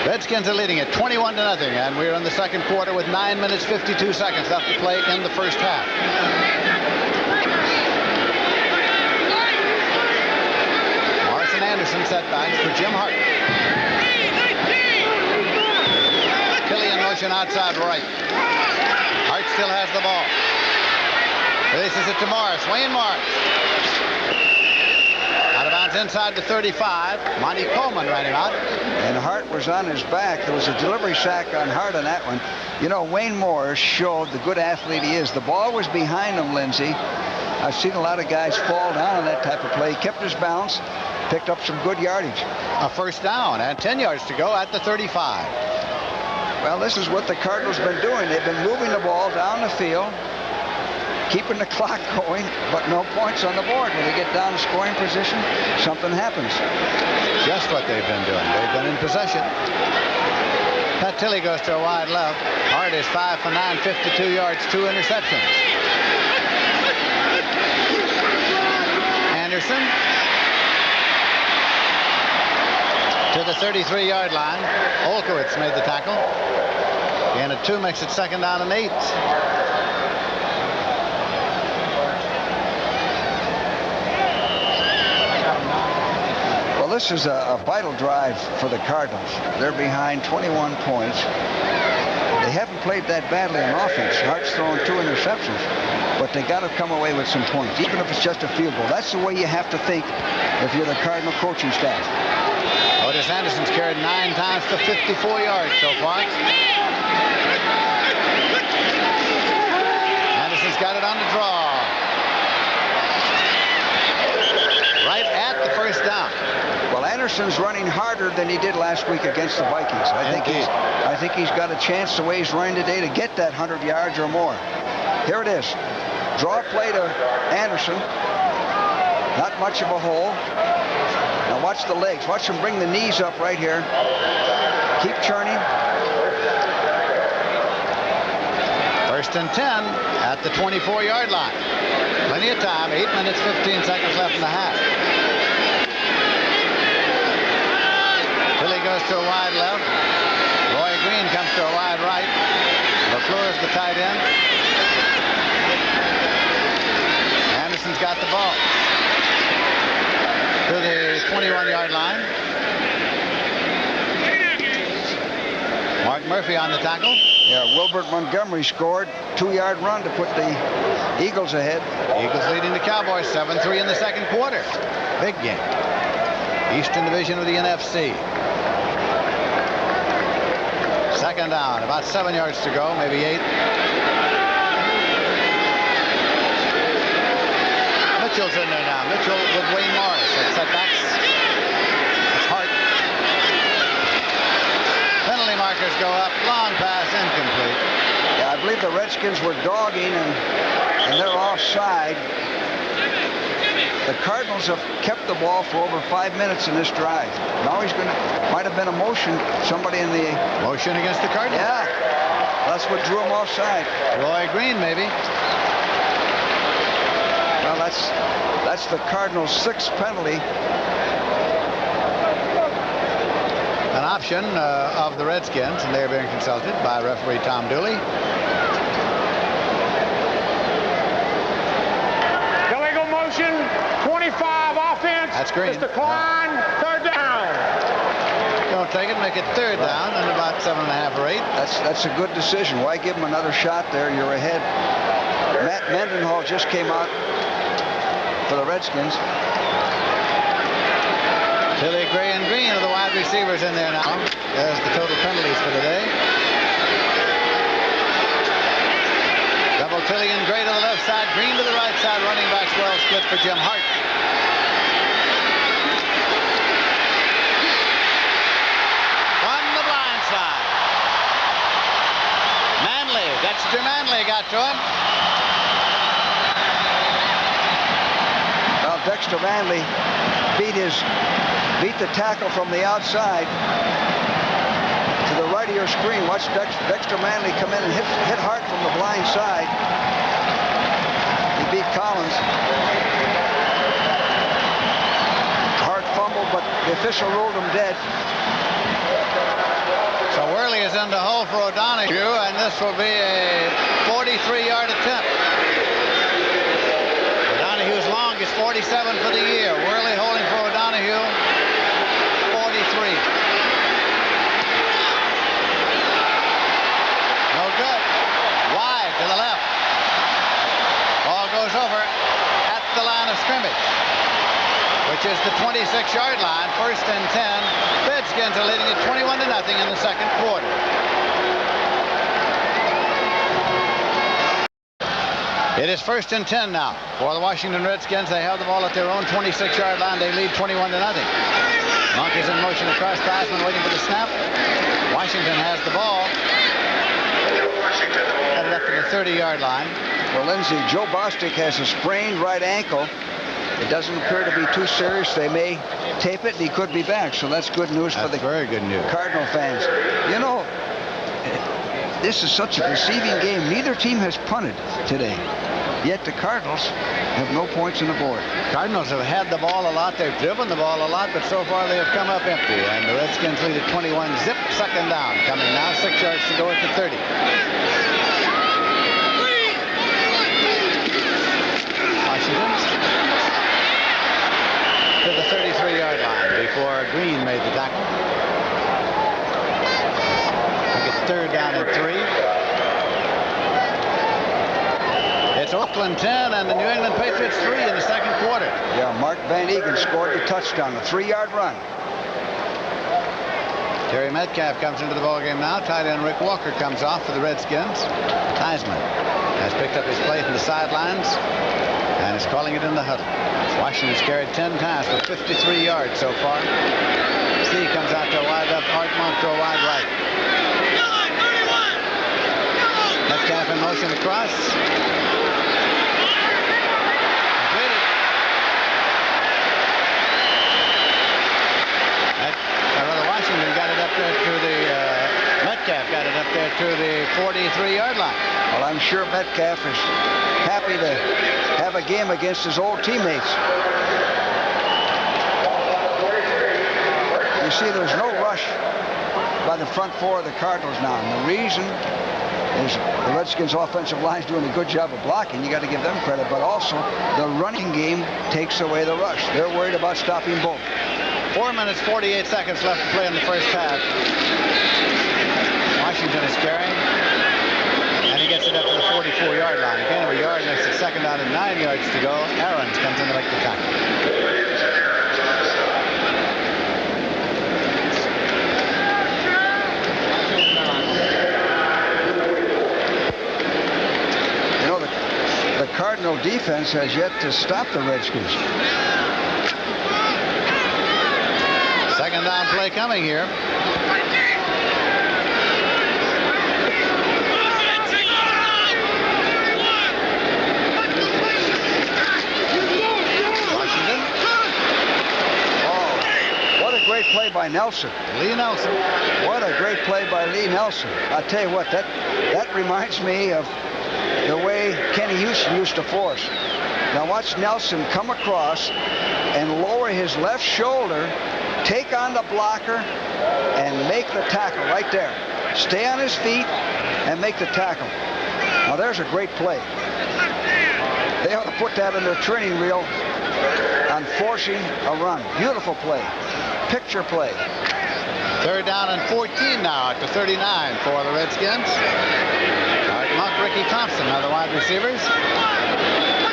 Redskins are leading it 21-0, and we're in the 2nd quarter with 9 minutes 52 seconds left to play in the 1st half. Morris and Anderson setbacks for Jim Hart. Tilley in motion outside right. Hart still has the ball. Releases it to Morris. Wayne Morris. Out of bounds inside the 35. Monty Coleman ran him out. And Hart was on his back. There was a delivery sack on Hart on that one. Wayne Morris showed the good athlete he is. The ball was behind him, Lindsey. I've seen a lot of guys fall down on that type of play. He kept his balance, picked up some good yardage. A 1st down and 10 yards to go at the 35. Well, this is what the Cardinals have been doing. They've been moving the ball down the field, keeping the clock going, but no points on the board. When they get down to scoring position, something happens. Just what they've been doing. They've been in possession. Pat Tilley goes to a wide left. Hart is 5 for 9, 52 yards, 2 interceptions. Anderson to the 33-yard line. Olkowitz made the tackle. And a 2 makes it 2nd down and 8. This is a vital drive for the Cardinals. They're behind 21 points. They haven't played that badly on offense. Hart's thrown 2 interceptions, but they got to come away with some points, even if it's just a field goal. That's the way you have to think if you're the Cardinal coaching staff. Otis Anderson's carried 9 times for 54 yards so far. Anderson's got it on the draw. Right at the 1st down. Well, Anderson's running harder than he did last week against the Vikings. I think he's got a chance the way he's running today to get that 100 yards or more. Here it is. Draw play to Anderson. Not much of a hole. Now watch the legs. Watch him bring the knees up right here. Keep churning. 1st and 10 at the 24-yard line. Plenty of time. 8 minutes, 15 seconds left in the half. Tilley goes to a wide left. Roy Green comes to a wide right. LaFleur's the tight end. Anderson Washington's got the ball to the 21-yard line. Mark Murphy on the tackle. Yeah, Wilbert Montgomery scored. 2-yard run to put the Eagles ahead. Eagles leading the Cowboys 7-3 in the second quarter. Big game. Eastern Division of the NFC. Second down, about 7 yards to go, maybe 8. Mitchell's in there now. Mitchell with Wayne Morris at setbacks. It's Hart. Penalty markers go up. Long pass, incomplete. Yeah, I believe the Redskins were dogging, and they're offside. The Cardinals have kept the ball for over 5 minutes in this drive. Now he's going to, might have been a motion, somebody in the... Motion against the Cardinals? Yeah, that's what drew him offside. Roy Green, maybe. Well, that's the Cardinals' 6th penalty. An option of the Redskins, and they're being consulted by referee Tom Dooley. Illegal motion, 25 offense. That's Green. It's decline, 3rd down. Don't take it, make it 3rd down and about 7.5 or 8. That's a good decision. Why give him another shot there? You're ahead. Matt Mendenhall just came out for the Redskins. Tilly, Gray, and Green are the wide receivers in there now. There's the total penalties for the day. Double Tilly and Gray to the left side, Green to the right side. Running backs well split for Jim Hart. On the blind side. Manley, Dexter Manley got to him. Well, Dexter Manley beat the tackle from the outside to the right of your screen. Watch Dexter Manley come in and hit Hart from the blind side. He beat Collins. Hart fumbled, but the official ruled him dead. So Worley is in the hole for O'Donoghue, and this will be a 43-yard attempt. O'Donoghue's longest 47 for the year. Worley holding for O'Donoghue. 43. No good. Wide to the left. Ball goes over at the line of scrimmage, which is the 26-yard line. 1st and 10. Redskins are leading it 21-0 in the second quarter. It is 1st and 10 now for the Washington Redskins. They have the ball at their own 26-yard line. They lead 21-0. Monkeys in motion across. Theismann waiting for the snap. Washington has the ball. Headed up to the 30-yard line. Well, Lindsay, Joe Bostic has a sprained right ankle. It doesn't appear to be too serious. They may tape it, and he could be back. So that's good news for the very good news. Cardinal fans. You know, this is such a deceiving game. Neither team has punted today. Yet the Cardinals have no points on the board. Cardinals have had the ball a lot. They've driven the ball a lot, but so far they have come up empty. And the Redskins lead at 21. Zip, 2nd down. Coming now, 6 yards to go at the 30. Washington to the 33-yard line before Green made the tackle. Make it 3rd down and 3. It's Oakland 10 and the New England Patriots 3 in the second quarter. Yeah, Mark Van Egan scored the touchdown, a 3-yard run. Terry Metcalf comes into the ballgame now. Tight end Rick Walker comes off for the Redskins. Theismann has picked up his plate in the sidelines and is calling it in the huddle. Washington's carried 10 times for 53 yards so far. C comes out to a wide left. Art Monk to a wide right. Metcalf in motion across. Washington got it up there to the Metcalf got it up there to the 43-yard line. Well, I'm sure Metcalf is happy to have a game against his old teammates. You see, there's no rush by the front four of the Cardinals now, and the reason The Redskins' offensive line is doing a good job of blocking. You got to give them credit, but also the running game takes away the rush. They're worried about stopping both. 4 minutes, 48 seconds left to play in the first half. Washington is carrying, and he gets it up to the 44-yard line. Gain of a yard, makes it second down and 9 yards to go. Aarons comes in to make the tackle. The Cardinal defense has yet to stop the Redskins. Second down play coming here. Washington. Oh, what a great play by Nelson. Lee Nelson. What a great play by Lee Nelson. I'll tell you what, that reminds me of the way Kenny Houston used to force. Now watch Nelson come across and lower his left shoulder, take on the blocker, and make the tackle right there. Stay on his feet and make the tackle. Now there's a great play. They ought to put that in their training reel on forcing a run. Beautiful play. Picture play. Third down and 14 now at the 39 for the Redskins. Monk, Ricky Thompson are the wide receivers.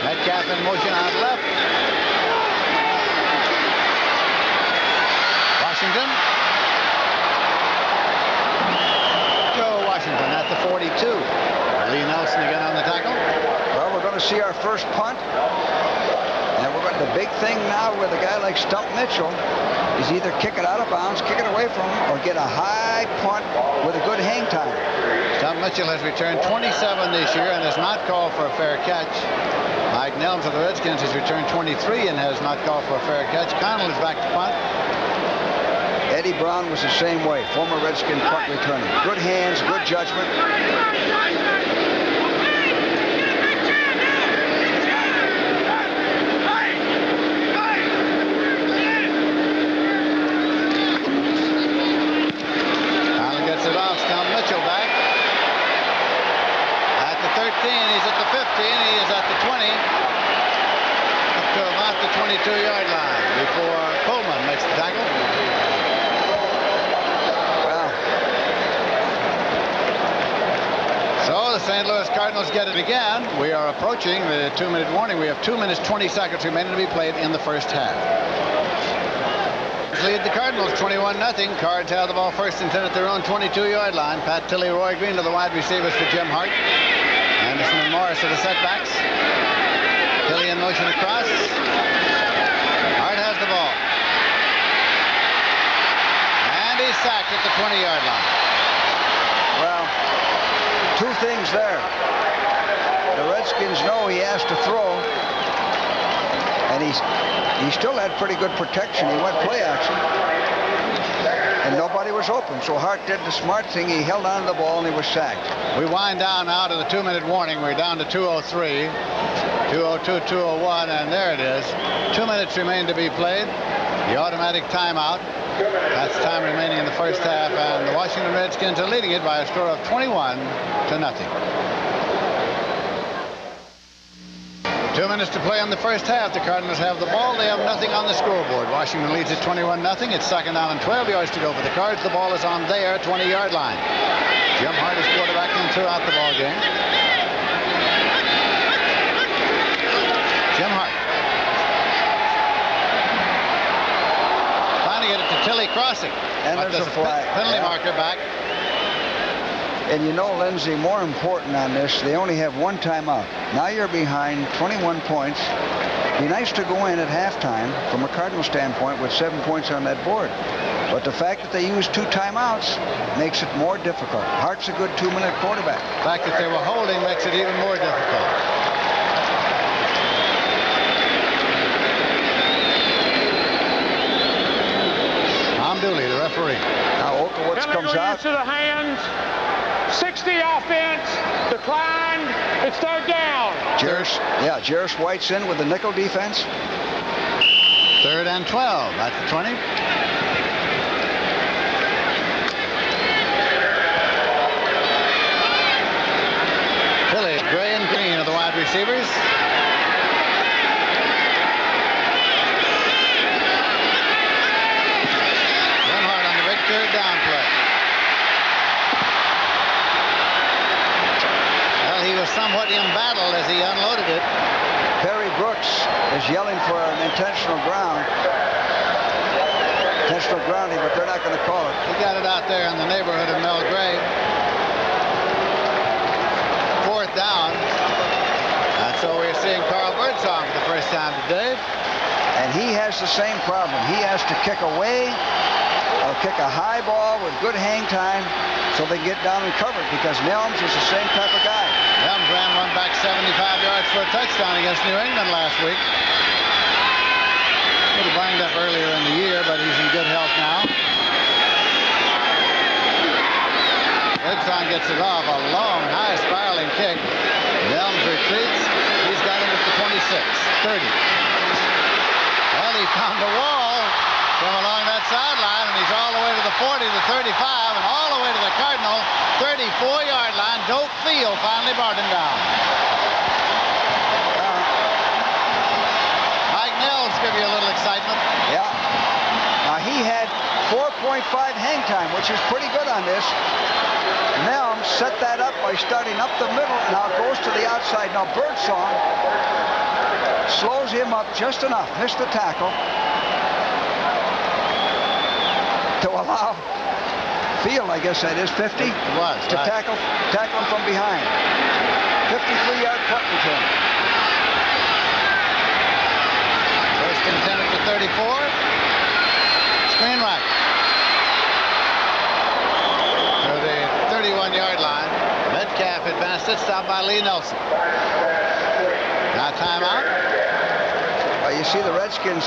Metcalf in motion on left. Washington. Joe Washington at the 42. Lee Nelson again on the tackle. Well, we're going to see our first punt. And we're going to, the big thing now with a guy like Stump Mitchell is either kick it out of bounds, kick it away from him, or get a high punt with a good hang time. Stump Mitchell has returned 27 this year and has not called for a fair catch. Mike Nelms of the Redskins has returned 23 and has not called for a fair catch. Connell is back to punt. Eddie Brown was the same way, former Redskin punt returner. Good hands, good judgment. Connell gets it off. Stump Mitchell back. At the 13, he's at the 15, he is at the 20. Up to about the 22-yard line before Coleman makes the tackle. So the St. Louis Cardinals get it again. We are approaching the 2-minute warning. We have 2 minutes, 20 seconds remaining to be played in the first half. Lead the Cardinals 21-0. Cards have the ball first and 10 at their own 22-yard line. Pat Tilley, Roy Green to the wide receivers for Jim Hart. Anderson and Morris to the setbacks. Tilley in motion across. Hart has the ball. And he's sacked at the 20-yard line. Well, two things there. The Redskins know he has to throw, and he still had pretty good protection. He went play action, and nobody was open. So Hart did the smart thing. He held on to the ball, and he was sacked. We wind down now to the 2-minute warning. We're down to 2:03, 2:02, 2:01, and there it is. 2 minutes remain to be played. The automatic timeout. That's time remaining in the first half, and the Washington Redskins are leading it by a score of 21-0. 2 minutes to play in the first half. The Cardinals have the ball. They have nothing on the scoreboard. Washington leads at 21-0. It's second down and 12 yards to go for the Cards. The ball is on their 20-yard line. Jim Hart is quarterbacking throughout the ball game. Jim Hart. Trying to get it to Tilley crossing. And there's a flag. Penalty marker back. And you know, Lindsay, more important on this, they only have one timeout. Now you're behind 21 points. Be nice to go in at halftime from a Cardinal standpoint with 7 points on that board. But the fact that they use 2 timeouts makes it more difficult. Hart's a good 2-minute quarterback. The fact that they were holding makes it even more difficult. Tom Dooley, the referee. Now Okowitz comes out. To the hands. 60 offense, declined, it's third down. Jerris White's in with the nickel defense. Third and 12 at the 20. receivers. Jim Hart on the big third down play. Well, he was somewhat embattled as he unloaded it. Perry Brooks is yelling for an intentional grounding, but they're not going to call it. He got it out there in the neighborhood of Mel Gray. Fourth down. And so we're seeing Carl Birdsong for the first time today. And he has the same problem. He has to kick away or kick a high ball with good hang time so they get down and cover it, because Nelms is the same type of guy. Nelms ran one back 75 yards for a touchdown against New England last week. A little banged up earlier in the year, but he's in good health now. Birdsong gets it off. A long, high spiraling kick. Nelms retreats. He's got him at the 26, 30. Well, he found the wall from along that sideline, and he's all the way to the 40, the 35, and all the way to the Cardinal 34-yard line. Doak Field finally brought him down. Mike Nels give you a little excitement. Yeah. Now he had 4.5 hang time, which is pretty good on this. Nelms set that up by starting up the middle. Now goes to the outside. Now Birdsong slows him up just enough. Missed the tackle to allow Field, I guess that is 50, It was, to right. tackle him from behind. 53-yard punt return. First and 10 at the 34. Screen right. To the 31-yard line. Metcalf advanced it, stopped by Lee Nelson. Now timeout. You see the Redskins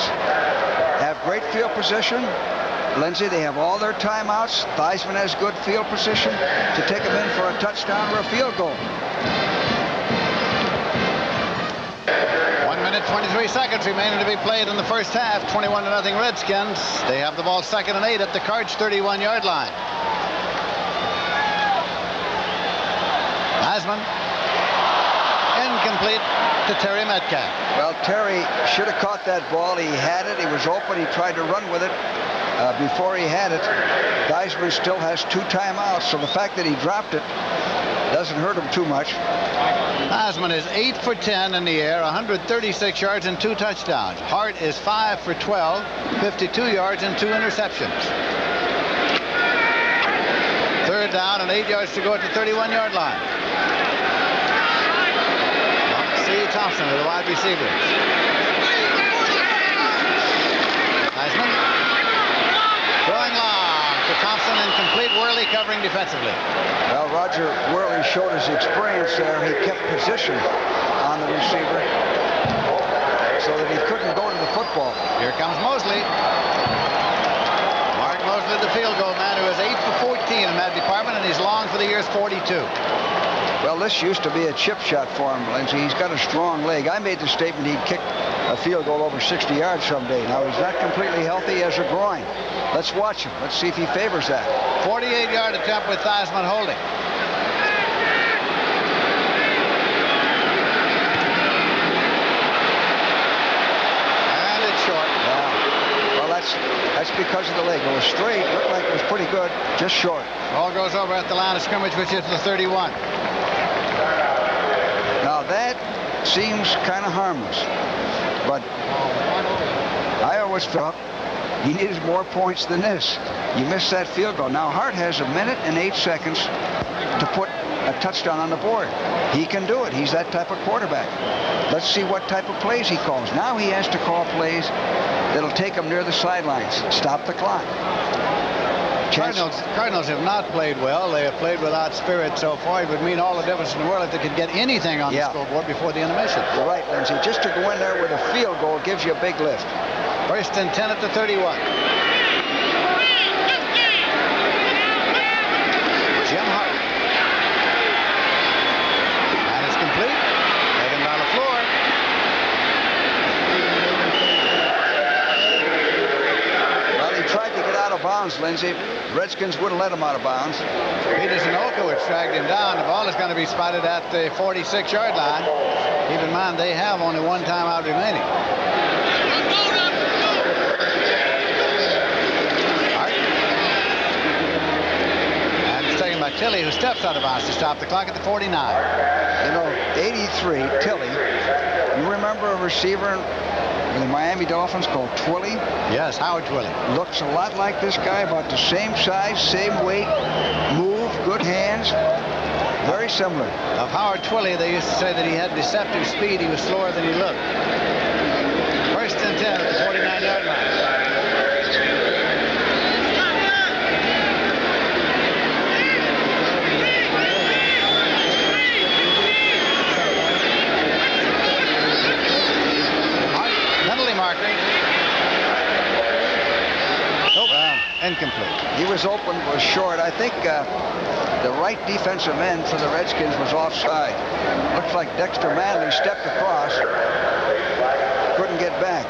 have great field position. Lindsay, they have all their timeouts. Theismann has good field position to take them in for a touchdown or a field goal. 1 minute, 23 seconds remaining to be played in the first half. 21-0 Redskins. They have the ball 2nd and 8 at the Cards 31-yard line. Theismann. Incomplete to Terry Metcalf. Well, Terry should have caught that ball. He had it. He was open. He tried to run with it. Before he had it, Theismann still has 2 timeouts, so the fact that he dropped it doesn't hurt him too much. Theismann is 8 for 10 in the air, 136 yards and 2 touchdowns. Hart is 5 for 12, 52 yards and 2 interceptions. 3rd down and 8 yards to go at the 31-yard line. C. Thompson with the wide receivers. Theismann. Throwing long to Thompson, incomplete. Worley covering defensively. Well, Roger Worley showed his experience there. He kept position on the receiver so that he couldn't go to the football. Here comes Mosley. Mark Mosley, the field goal man, who is 8 for 14 in that department, and he's long for the year's 42. Well, this used to be a chip shot for him, Lindsay. He's got a strong leg. I made the statement he'd kick a field goal over 60 yards someday. Now, he's not completely healthy. He has a groin. Let's watch him. Let's see if he favors that. 48-yard attempt with Theismann holding. And it's short. Yeah. Well, that's because of the leg. It was straight. Looked like it was pretty good. Just short. Ball goes over at the line of scrimmage, which is the 31. Now, that seems kind of harmless. But I always felt he needed more points than this. You missed that field goal. Now, Hart has 1 minute and 8 seconds to put a touchdown on the board. He can do it. He's that type of quarterback. Let's see what type of plays he calls. Now he has to call plays that'll take him near the sidelines. Stop the clock. Cardinals have not played well. They have played without spirit so far. It would mean all the difference in the world if they could get anything on the scoreboard before the intermission. You're right, Lindsay. Just to go in there with a field goal gives you a big lift. First and 10 at the 31. Jim Hart. And it's complete. Taken by LaFleur. Well, he tried to get out of bounds bounds, Lindsey. Redskins wouldn't let him out of bounds. Peterson Olkowicz dragged him down. The ball is going to be spotted at the 46-yard line. Keep in mind, they have only one timeout remaining. And it's taken by Tilley, who steps out of bounds to stop the clock at the 49. You know, 83, Tilley. You remember a receiver in the Miami Dolphins called Twilly? Yes, Howard Twilly. Looks a lot like this guy, about the same size, same weight, move, good hands. Very similar. Of Howard Twilly, they used to say that he had deceptive speed. He was slower than he looked. First and 10 at the 49-yard line. Penalty marker. Incomplete. He was open, was short. I think the right defensive end for the Redskins was offside. Looks like Dexter Manley stepped across. Couldn't get back.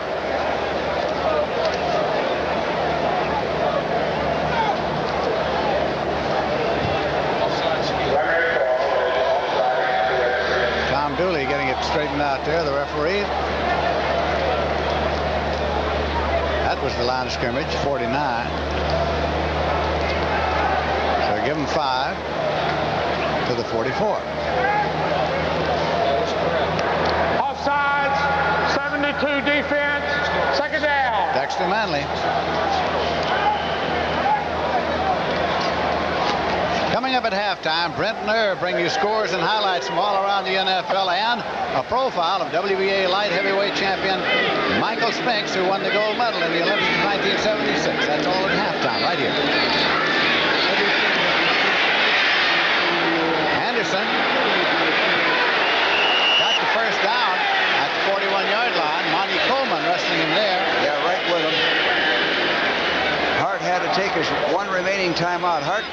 Tom Dooley getting it straightened out there, the referee. That was the line of scrimmage, 49. So give him 5 to the 44. Offsides, 72 defense, second down. Dexter Manley. Coming up at halftime, Brent Nerr bring you scores and highlights from all around the NFL and a profile of WBA light heavyweight champion Michael Spinks, who won the gold medal in the Olympics of 1976. That's all at halftime right here. Anderson got the first down at the 41-yard line. Monty Coleman wrestling him there. Yeah, right with him. Hart had to take his one remaining timeout. Hart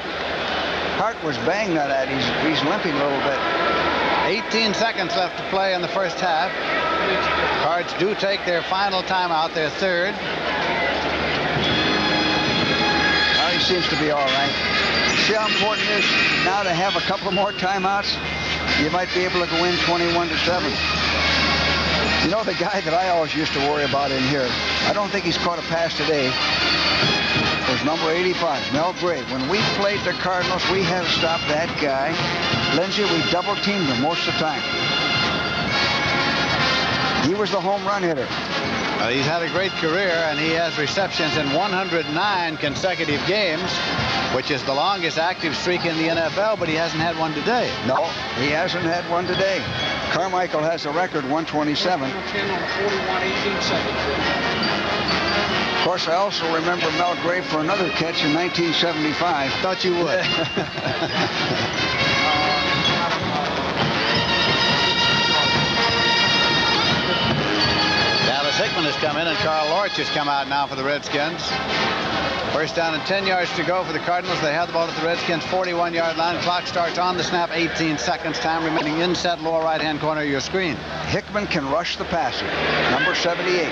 was banged on that. He's limping a little bit. 18 seconds left to play in the first half. Cards do take their final timeout, their third. Well, he seems to be all right. See how important it is now to have a couple more timeouts? You might be able to go in 21-7. You know, the guy that I always used to worry about in here, I don't think he's caught a pass today, was number 85, Mel Gray. When we played the Cardinals, we had to stop that guy. Lindsey, we double-teamed him most of the time. He was the home run hitter. He's had a great career, and he has receptions in 109 consecutive games, which is the longest active streak in the NFL, but he hasn't had one today. No, he hasn't had one today. Carmichael has a record, 127. Of course, I also remember Mel Gray for another catch in 1975. Thought you would. Dallas Hickman has come in, and Carl Lorch has come out now for the Redskins. First down and 10 yards to go for the Cardinals. They have the ball at the Redskins' 41-yard line. Clock starts on the snap, 18 seconds. Time remaining inset lower right-hand corner of your screen. Hickman can rush the passer. Number 78.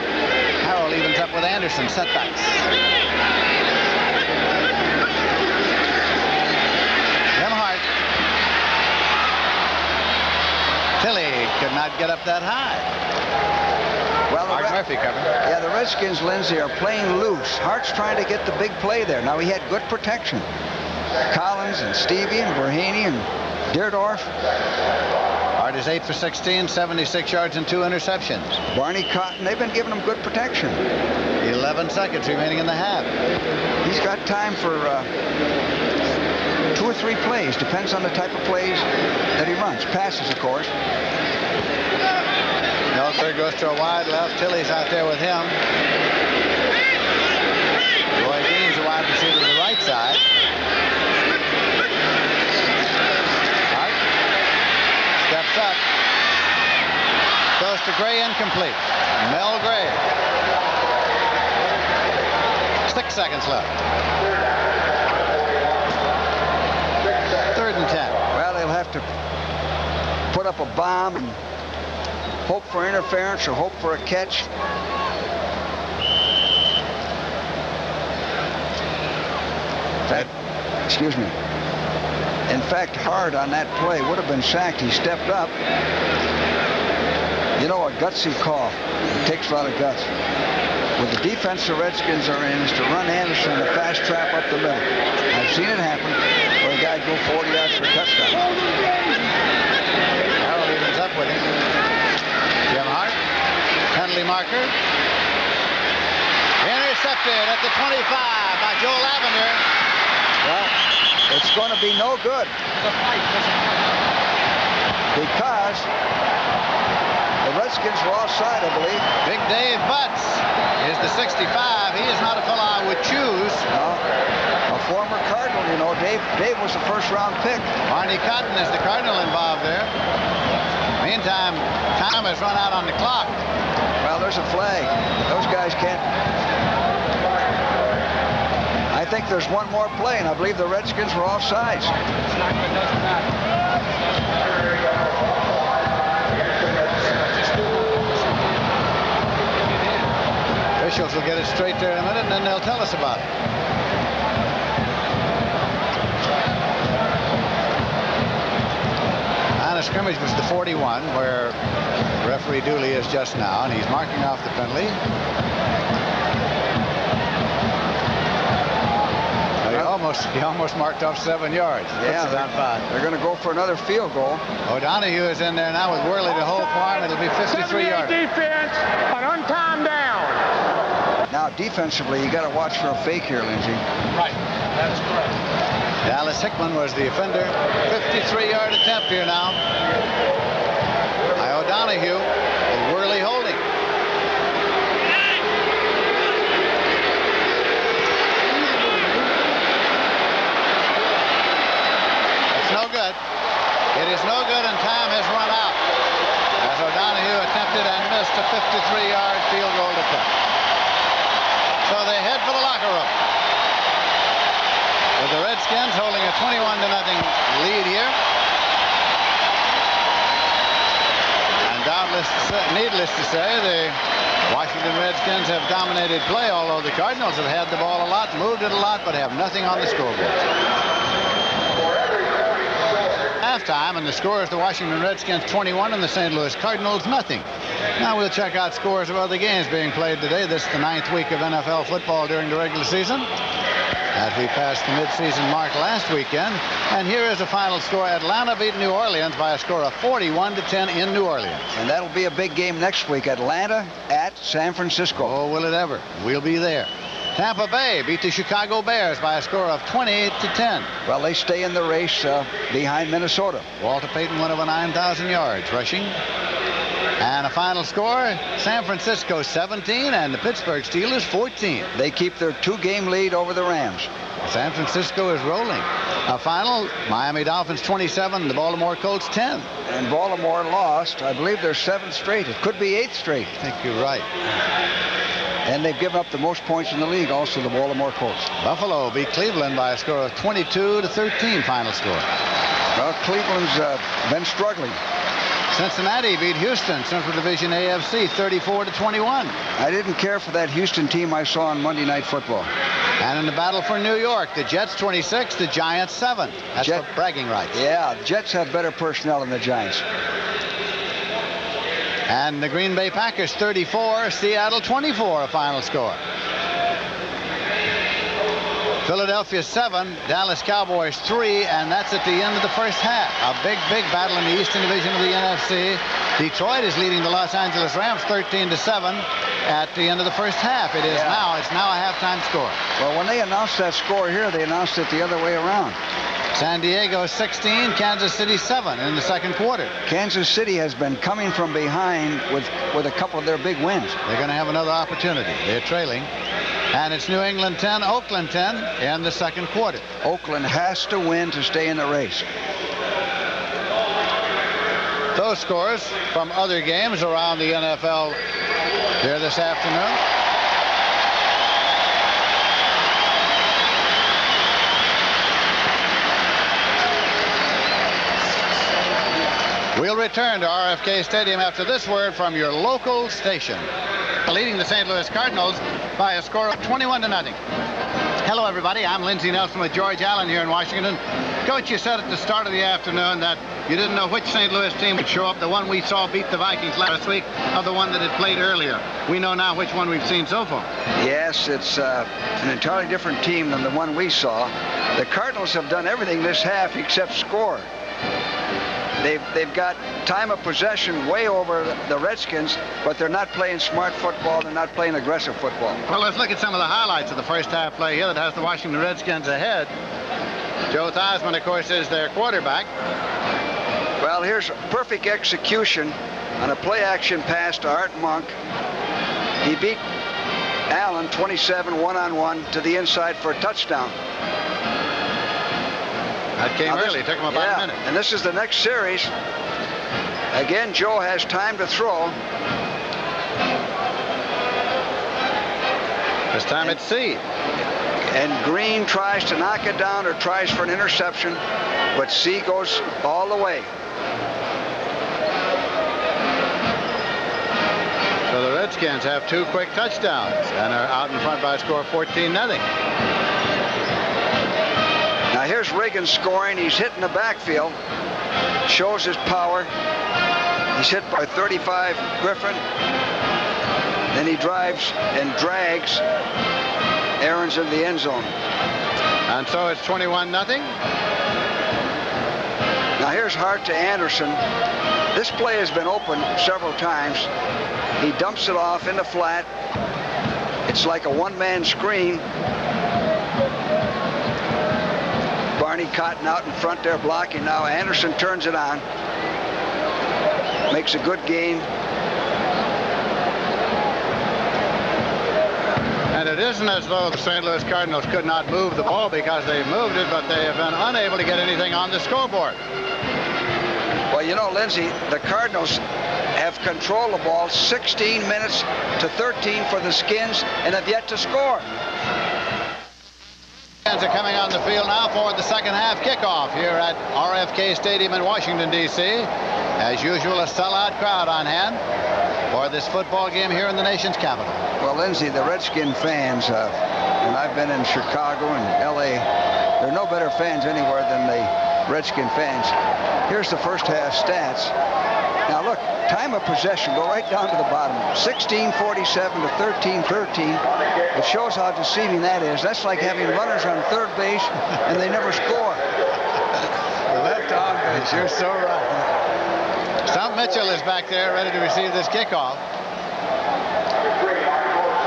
Harrell evens up with Anderson. Setbacks. Jim Hart. Tilley could not get up that high. Well, Art Murphy coming. Yeah, the Redskins, Lindsey, are playing loose. Hart's trying to get the big play there. Now, he had good protection. Collins and Stevie and Verhaney and Deerdorf. Hart is 8 for 16, 76 yards and 2 interceptions. Barney Cotton, they've been giving him good protection. 11 seconds remaining in the half. He's got time for 2 or 3 plays. Depends on the type of plays that he runs. Passes, of course. Milford goes to a wide left. Tilley's out there with him. Roy Dean's a wide receiver to the right side. Hart steps up. Goes to Gray, incomplete. Mel Gray. 6 seconds left. 3rd and 10. Well, they'll have to put up a bomb and hope for interference or hope for a catch. excuse me. In fact, Hard on that play would have been sacked. He stepped up. You know, a gutsy call. It takes a lot of guts. With the defense the Redskins are in is to run Anderson in a fast trap up the middle. I've seen it happen where a guy go 40 yards for a touchdown. Harold evens up with him. Jim Hart, penalty marker. Intercepted at the 25 by Joe Lavender. Well, it's going to be no good because the Redskins were offside, I believe. Big Dave Butts is the 65. He is not a fellow I would choose. No, a former Cardinal, you know. Dave was a first-round pick. Barney Cotton is the Cardinal involved there. Meantime, time has run out on the clock. Well, there's a flag. Those guys can't. I think there's one more play, and I believe the Redskins were offsides. Officials will get it straight there in a minute, and then they'll tell us about it. Line of scrimmage was the 41, where referee Dooley is just now, and he's marking off the penalty. He almost marked off 7 yards. Yeah, they're going to go for another field goal. O'Donohue is in there now with Worley to hold for him. It'll be 53 yards. Defense, an untimed down. Now, defensively, you got to watch for a fake here, Lindsey. Right, that's correct. Dallas Hickman was the offender. 53-yard attempt here now by O'Donohue with Worley holding. No good. It is no good, and time has run out as O'Donohue attempted and missed a 53-yard field goal attempt. So they head for the locker room with the Redskins holding a 21-0 lead here. And needless to say, the Washington Redskins have dominated play, although the Cardinals have had the ball a lot, moved it a lot, but have nothing on the scoreboard. Halftime, and the score is the Washington Redskins 21 and the St. Louis Cardinals nothing. Now we'll check out scores of other games being played today. This is the 9th week of NFL football during the regular season, as we passed the midseason mark last weekend. And here is the final score. Atlanta beat New Orleans by a score of 41-10 in New Orleans. And that'll be a big game next week. Atlanta at San Francisco. Oh, will it ever? We'll be there. Tampa Bay beat the Chicago Bears by a score of 28-10. Well, they stay in the race behind Minnesota. Walter Payton went over 9,000 yards rushing. And a final score, San Francisco 17 and the Pittsburgh Steelers 14. They keep their 2-game lead over the Rams. San Francisco is rolling. A final, Miami Dolphins 27, the Baltimore Colts 10. And Baltimore lost, I believe, their 7th straight. It could be 8th straight. I think you're right. And they've given up the most points in the league, also the Baltimore Colts. Buffalo beat Cleveland by a score of 22-13 final score. Well, Cleveland's been struggling. Cincinnati beat Houston, Central Division AFC, 34-21. I didn't care for that Houston team I saw on Monday Night Football. And in the battle for New York, the Jets 26, the Giants 7. That's for bragging rights. Yeah, the Jets have better personnel than the Giants. And the Green Bay Packers 34, Seattle 24, a final score. Philadelphia 7, Dallas Cowboys 3, and that's at the end of the first half. A big battle in the Eastern Division of the NFC. Detroit is leading the Los Angeles Rams 13-7 at the end of the first half. It's now a halftime score. Well, when they announced that score here, they announced it the other way around. San Diego 16, Kansas City 7 in the second quarter. Kansas City has been coming from behind with a couple of their big wins. They're going to have another opportunity. They're trailing. And it's New England 10, Oakland 10 in the second quarter. Oakland has to win to stay in the race. Those scores from other games around the NFL here this afternoon. We'll return to RFK Stadium after this word from your local station. Leading the St. Louis Cardinals by a score of 21-0. Hello, everybody. I'm Lindsey Nelson with George Allen here in Washington. Coach, you said at the start of the afternoon that you didn't know which St. Louis team would show up, the one we saw beat the Vikings last week or the one that had played earlier. We know now which one we've seen so far. Yes, it's an entirely different team than the one we saw. The Cardinals have done everything this half except score. They've got time of possession way over the Redskins, but they're not playing smart football. They're not playing aggressive football. Well, let's look at some of the highlights of the first half play here that has the Washington Redskins ahead. Joe Theismann, of course, is their quarterback. Well, here's perfect execution on a play-action pass to Art Monk. He beat Allen 27 one-on-one to the inside for a touchdown. That came early. It took him about a minute. And this is the next series. Again, Joe has time to throw. This time it's C. And Green tries to knock it down or tries for an interception, but C goes all the way. So the Redskins have 2 quick touchdowns and are out in front by a score of 14-0. Now here's Riggins scoring. He's hitting the backfield. Shows his power. He's hit by 35 Griffin. Then he drives and drags Aarons in the end zone. And so it's 21-0. Now here's Hart to Anderson. This play has been open several times. He dumps it off in the flat. It's like a one-man screen. Barney Cotton out in front there blocking now. Anderson turns it on. Makes a good gain. And it isn't as though the St. Louis Cardinals could not move the ball because they moved it, but they have been unable to get anything on the scoreboard. Well, you know, Lindsey, the Cardinals have controlled the ball 16 minutes to 13 for the Skins and have yet to score. Fans are coming on the field now for the second half kickoff here at RFK Stadium in Washington, D.C. As usual, a sellout crowd on hand for this football game here in the nation's capital. Well, Lindsey, the Redskin fans, and I've been in Chicago and L.A., there are no better fans anywhere than the Redskin fans. Here's the first half stats. Now, look, time of possession, go right down to the bottom. 16:47 to 13:13. It shows how deceiving that is. That's like having runners on third base and they never score. Left on base, you're so right. Stump Mitchell is back there ready to receive this kickoff.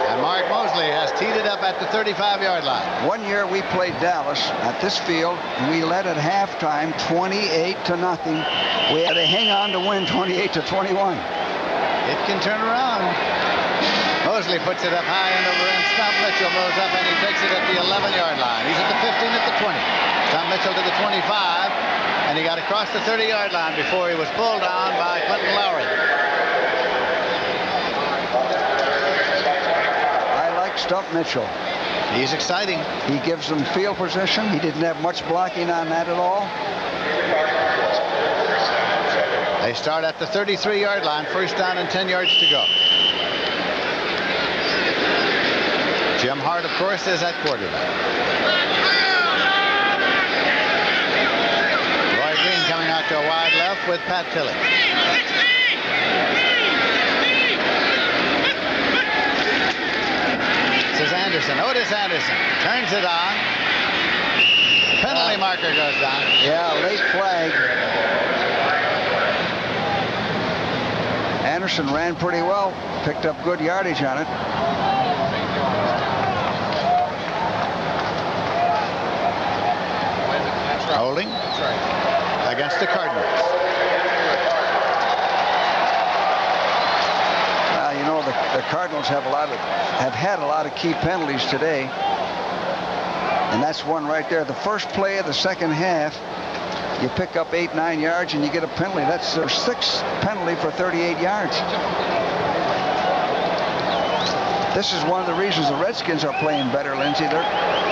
And Mark Mosley has teed it up at the 35-yard line. One year we played Dallas at this field, and we led at halftime 28-0. We had to hang on to win 28-21. It can turn around. Mosley puts it up high and over in. Stump Mitchell moves up and he takes it at the 11-yard line. He's at the 15, at the 20. Stump Mitchell to the 25, and he got across the 30-yard line before he was pulled down by Clinton Lowry. I like Stump Mitchell. He's exciting. He gives them field position. He didn't have much blocking on that at all. They start at the 33-yard line, first down and 10 yards to go. Jim Hart, of course, is at quarterback. Roy Green coming out to a wide left with Pat Tilley. This is Anderson. Otis Anderson turns it on. Penalty marker goes down. Yeah, late flag. Anderson ran pretty well, picked up good yardage on it. Holding against the Cardinals. You know, the Cardinals have had a lot of key penalties today, and that's one right there. The first play of the second half, you pick up 8-9 yards and you get a penalty. That's their 6th penalty for 38 yards. This is one of the reasons the Redskins are playing better, Lindsey. They're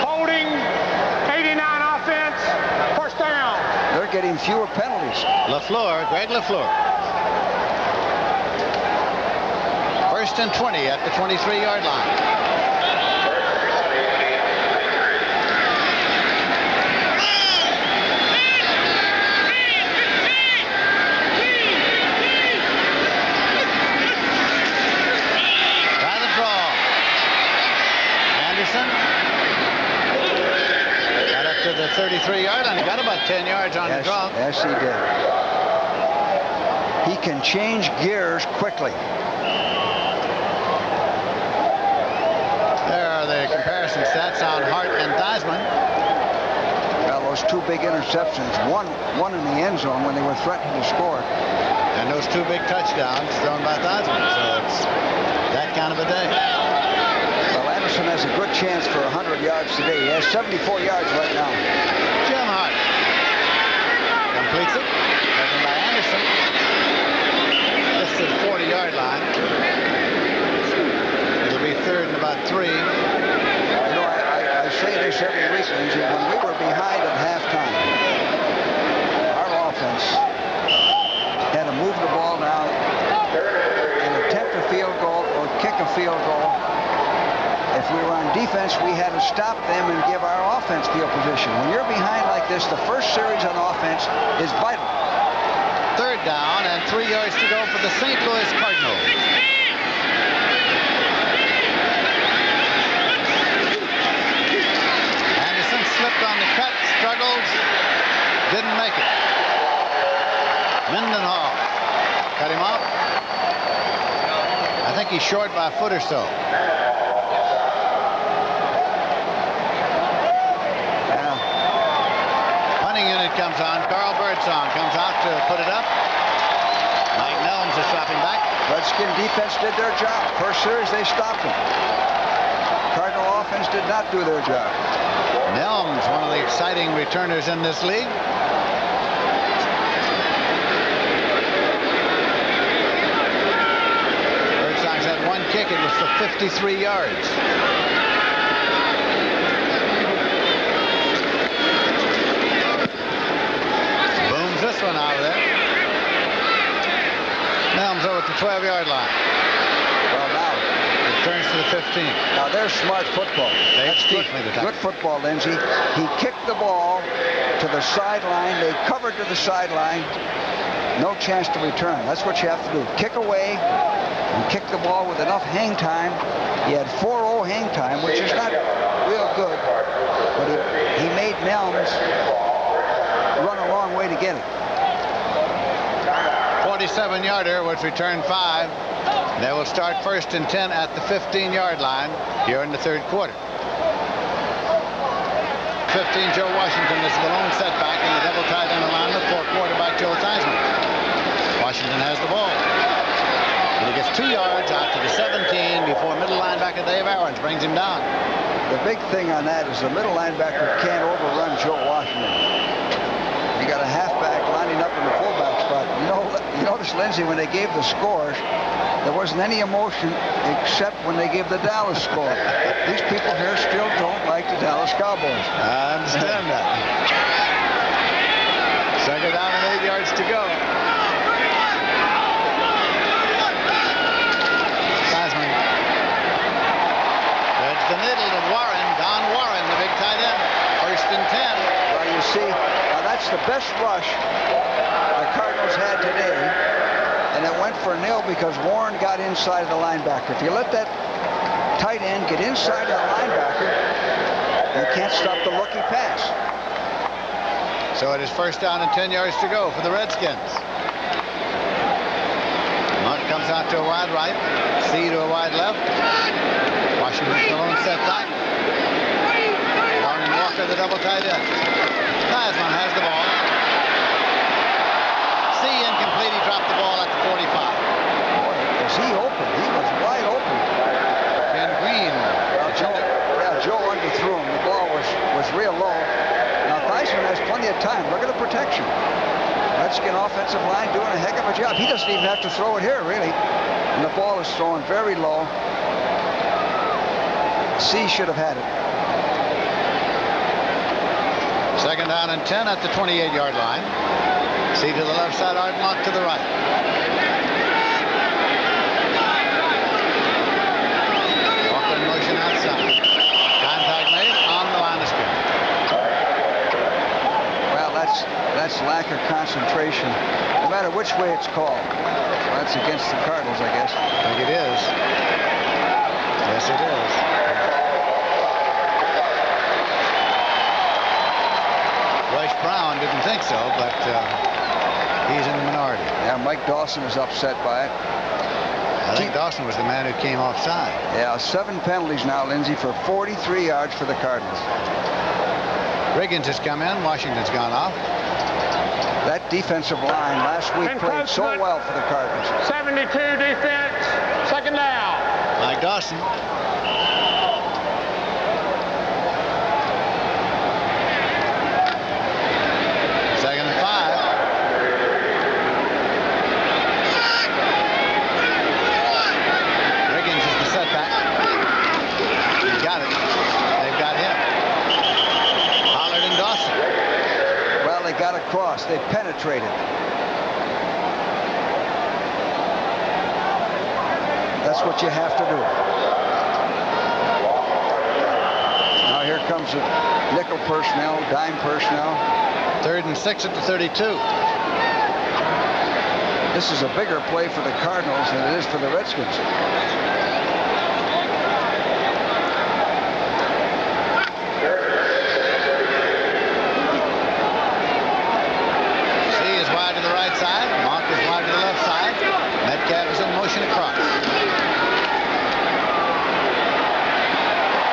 Holding, 89 offense, first down. They're getting fewer penalties. Greg LaFleur. First and 20 at the 23-yard line. 33-yard line. He got about 10 yards on the draw. Yes, he did. He can change gears quickly. There are the comparison stats on Hart and Theismann. Well, those two big interceptions, one in the end zone when they were threatening to score. And those two big touchdowns thrown by Theismann. So it's that kind of a day. Well, Anderson has a good chance for 100 yards today. He has 74 yards right now. Jim Hart completes it. Taken by Anderson. This is the 40-yard line. It'll be third and about 3. You know, I say this every week, Lindsay. When we were behind at halftime, our offense had to move the ball down and attempt a field goal or kick a field goal. If we were on defense, we had to stop them and give our offense field position. When you're behind like this, the first series on offense is vital. Third down and 3 yards to go for the St. Louis Cardinals. Anderson slipped on the cut, struggled, didn't make it. Mendenhall cut him off. I think he's short by a foot or so. Comes on. Carl Birdsong comes out to put it up. Mike Nelms is dropping back. Redskin defense did their job. First series, they stopped them. Cardinal offense did not do their job. Nelms, one of the exciting returners in this league. Birdsong's had one kick. It was for 53 yards. This one out of there. Nelms over at the 12-yard line. Well, now it turns to the 15. Now there's smart football. That's good football, Lindsay. He kicked the ball to the sideline. They covered to the sideline. No chance to return. That's what you have to do. Kick away and kick the ball with enough hang time. He had 4-0 hang time, which is not real good. But he made Nelms run a long way to get it. 47-yarder was return 5. They will start first and 10 at the 15-yard line here in the third quarter. 15, Joe Washington. This is the lone setback in the double tight end alignment for quarterback Joe Theismann. Washington has the ball. And he gets 2 yards out to the 17 before middle linebacker Dave Aarons brings him down. The big thing on that is the middle linebacker can't overrun Joe Washington. You got a halfback lining up in the fullback spot. You notice, Lindsay, when they gave the scores, there wasn't any emotion except when they gave the Dallas score. These people here still don't like the Dallas Cowboys. I understand that. Second down and 8 yards to go. Theismann. There's the middle to Warren. Don Warren, the big tight end. First and 10. Well, you see, that's the best rush the Cardinals had today, and it went for nil because Warren got inside of the linebacker. If you let that tight end get inside of the linebacker, you can't stop the rookie pass. So it is first down and 10 yards to go for the Redskins. Munt comes out to a wide right, C to a wide left. Washington's the lone setback. Warren and Walker, the double tight end. Theismann has the ball. C incomplete. He dropped the ball at the 45. Boy, was he open? He was wide open. Ben Green. Joe underthrew him. The ball was real low. Now Theismann has plenty of time. Look at the protection. Redskin offensive line doing a heck of a job. He doesn't even have to throw it here, really. And the ball is thrown very low. C should have had it. Second down and 10 at the 28-yard line. C to the left side, Ardmont to the right. Walker in motion outside. Contact made on the line of scrimmage. Well, that's lack of concentration, no matter which way it's called. Well, that's against the Cardinals, I guess. I think it is. Yes, it is. Rush Brown didn't think so, but he's in the minority. Yeah, Mike Dawson is upset by it. I think Dawson was the man who came offside. Yeah, 7 penalties now, Lindsay, for 43 yards for the Cardinals. Riggins has come in. Washington's gone off. That defensive line last week played so well for the Cardinals. 72 defense, second down. Mike Dawson. Second and 5. Riggins is the setback. He's got it. They've got him. Pollard and Dawson. Well, they got across. They penetrated. That's what you have to do. Now here comes the nickel personnel, dime personnel. 3rd and 6 at the 32. This is a bigger play for the Cardinals than it is for the Redskins. C is wide to the right side. Monk is wide to the left side. Metcalf is in motion across.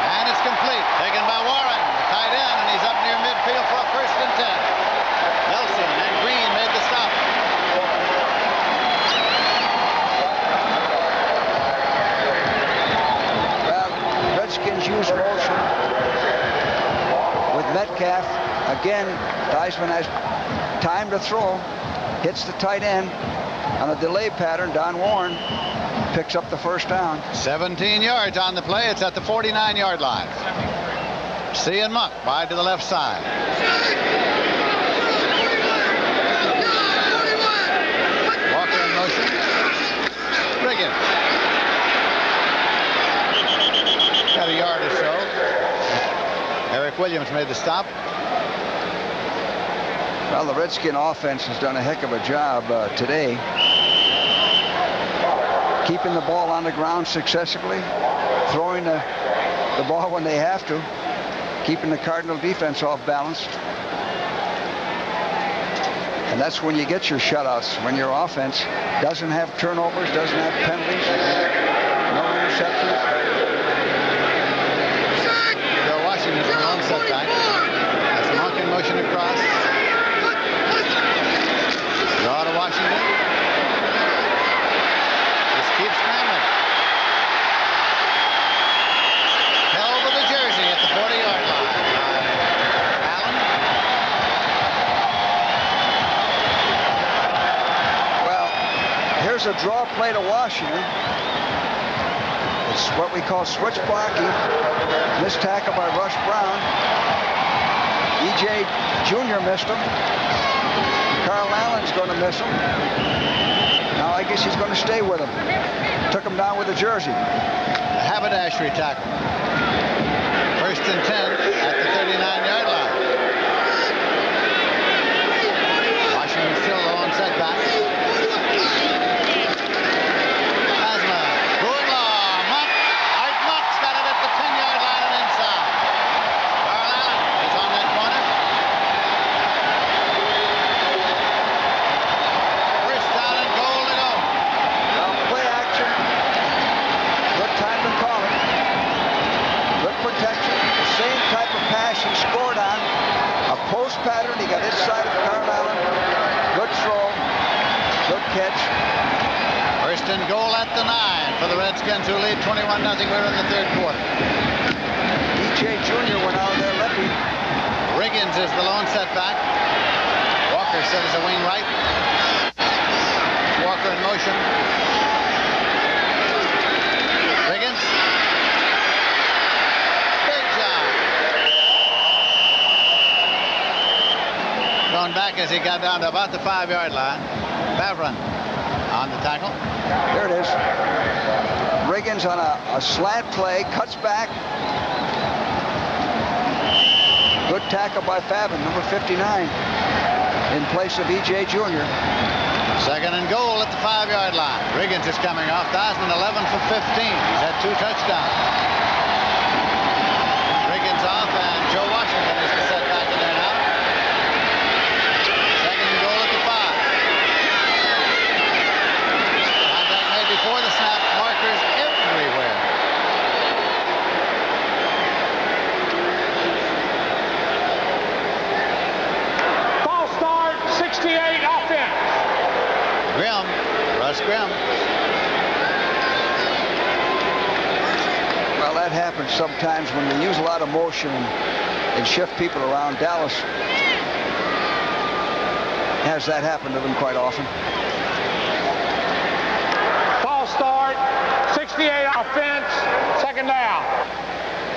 And it's complete. Taken by Warren. The tight end, and he's up near midfield for a 1st and 10. Nelson and Green made the stop. Well, Redskins use motion with Metcalf. Again, Theismann has time to throw. Hits the tight end on a delay pattern. Don Warren picks up the 1st down. 17 yards on the play. It's at the 49-yard line. C and Monk wide to the left side. Walker in motion. Riggins. Got a yard or so. Eric Williams made the stop. Well, the Redskin offense has done a heck of a job today. Keeping the ball on the ground successfully. Throwing the ball when they have to. Keeping the Cardinal defense off balance. And that's when you get your shutouts, when your offense doesn't have turnovers, doesn't have penalties, no interceptions. Bill Washington's the long setback. That's Monk in motion across. Draw to Washington. Just keeps scrambling. Held with the jersey at the 40-yard line. Allen. Well, here's a draw play to Washington. It's what we call switch blocking. Missed tackle by Rush Brown. E.J. Jr. missed him. Carl Allen's going to miss him. Now I guess he's going to stay with him. Took him down with the jersey. A haberdashery tackle. 1st and 10 at the 39-yard line. Washington still low on setback. Asma going long. Monk. Art Monk's got it at the 10-yard line and inside. Carl Allen is on that corner. 1st down and goal to go. Now play action. Good time to call it. Good protection. The same type of pass he scored on. A post pattern. He got inside of Carl Allen. Good throw. Good catch. 1st and goal at the 9 for the Redskins, who lead 21-0. We're in the 3rd quarter. E.J. Jr. went out there limping. Riggins is the lone setback. Walker set as a wing right. Walker in motion. Riggins. Big job. Going back as he got down to about the 5-yard line. Bavron on the tackle. There it is. Riggins on a slant play, cuts back. Good tackle by Favin, number 59, in place of E.J. Jr. 2nd and goal at the 5-yard line. Riggins is coming off. Theismann 11 for 15. He's had 2 touchdowns. Riggins off, and Joe Washington is the setback in there now. scrim. Well, that happens sometimes when they use a lot of motion and shift people around. Dallas has that happen to them quite often. False start, 68 offense, second down.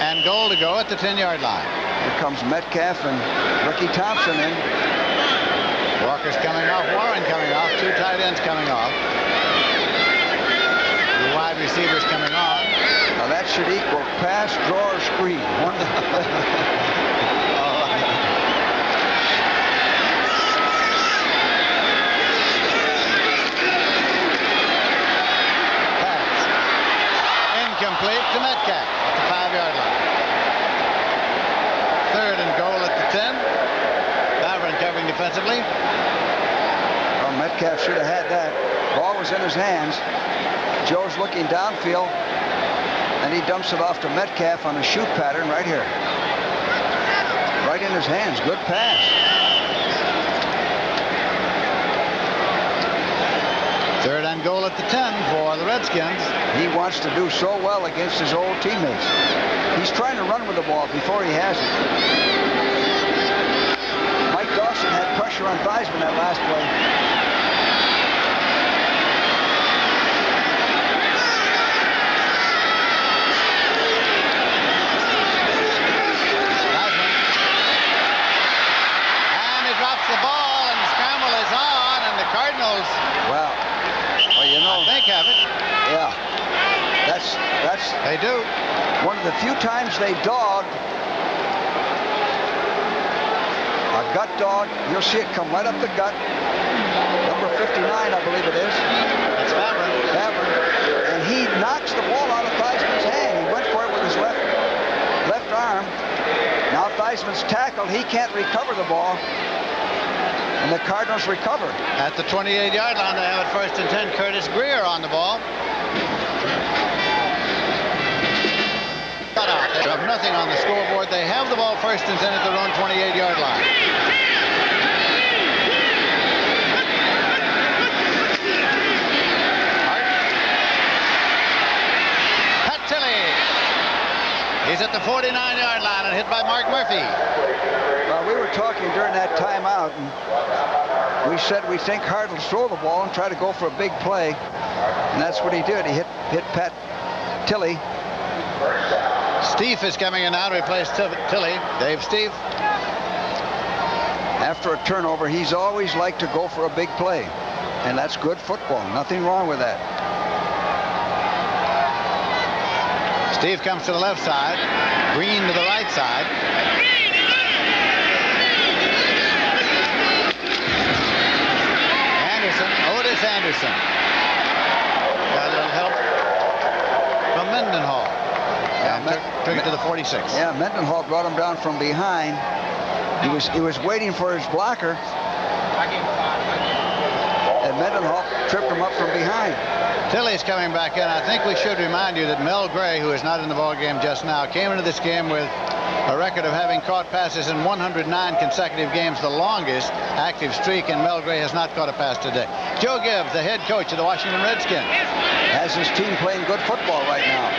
And goal to go at the 10-yard line. Here comes Metcalf and Ricky Thompson in. Walker's coming off, Warren coming off, 2 tight ends coming off. The wide receivers coming on. Now that should equal pass, draw, or screen. Incomplete to Metcalf at the 5-yard line. 3rd and goal at the 10. Bavron covering defensively. Well, Metcalf should have had that. Ball was in his hands. Joe's looking downfield, and he dumps it off to Metcalf on a shoot pattern right here. Right in his hands. Good pass. 3rd and goal at the 10 for the Redskins. He wants to do so well against his old teammates. He's trying to run with the ball before he has it. Mike Dawson had pressure on Theismann that last play. The ball, and the scramble is on, and the Cardinals, well, you know, I think have it. Yeah, that's they do. One of the few times they dogged a gut dog. You'll see it come right up the gut. Number 59, I believe it is. That's Bavron. And he knocks the ball out of Theismann's hand. He went for it with his left arm. Now Theismann's tackled. He can't recover the ball. And the Cardinals recover. At the 28-yard line, they have it 1st and 10. Curtis Greer on the ball. Cut out. They have nothing on the scoreboard. They have the ball 1st and 10 at their own 28-yard line. Pat Tilley. He's at the 49-yard line and hit by Mark Murphy. Well, we were talking during that timeout, and we said we think Hart will throw the ball and try to go for a big play, and that's what he did. He hit Pat Tilley. Steve is coming in now to replace Tilley. Dave Steve. After a turnover, he's always liked to go for a big play, and that's good football. Nothing wrong with that. Steve comes to the left side. Green to the right side. Otis Anderson. Got a little help from Mendenhall. Took it to the 46. Yeah, Mendenhall brought him down from behind. He was waiting for his blocker. And Mendenhall tripped him up from behind. Tilley's coming back in. I think we should remind you that Mel Gray, who is not in the ball game just now, came into this game with a record of having caught passes in 109 consecutive games, the longest active streak, and Mel Gray has not caught a pass today. Joe Gibbs, the head coach of the Washington Redskins, has his team playing good football right now.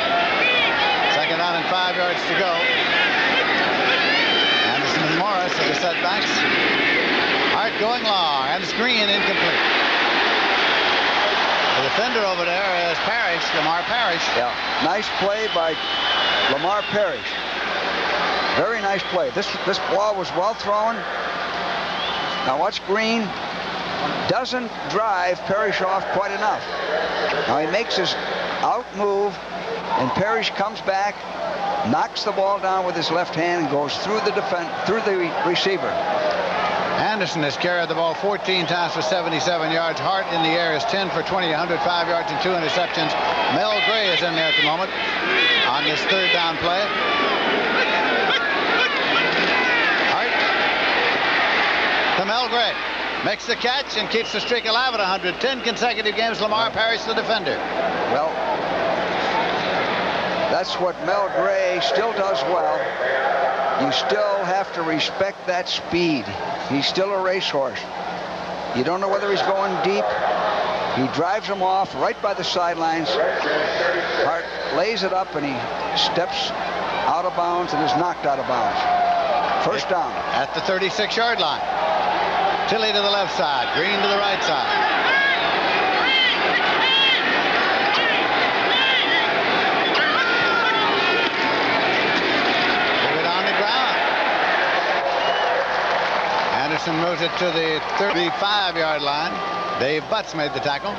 2nd down and 5 yards to go. Anderson and Morris are the setbacks. Hart going long, and screen incomplete. The defender over there is Parrish, Lamar Parrish. Yeah, nice play by Lamar Parrish. Very nice play. This ball was well thrown. Now watch Green. Doesn't drive Parrish off quite enough. Now he makes his out move, and Parrish comes back, knocks the ball down with his left hand, and goes through the receiver. Anderson has carried the ball 14 times for 77 yards. Hart in the air is 10 for 20, 105 yards and 2 interceptions. Mel Gray is in there at the moment on this 3rd down play. Hart to Mel Gray. Makes the catch and keeps the streak alive at 110 consecutive games. Lamar Parrish, the defender. Well, that's what Mel Gray still does well. You still have to respect that speed. He's still a racehorse. You don't know whether he's going deep He drives him off right by the sidelines. Hart lays it up, and he steps out of bounds and is knocked out of bounds. First down. At the 36-yard line. Tilley to the left side. Green to the right side. Anderson moves it to the 35-yard line. Dave Butts made the tackle.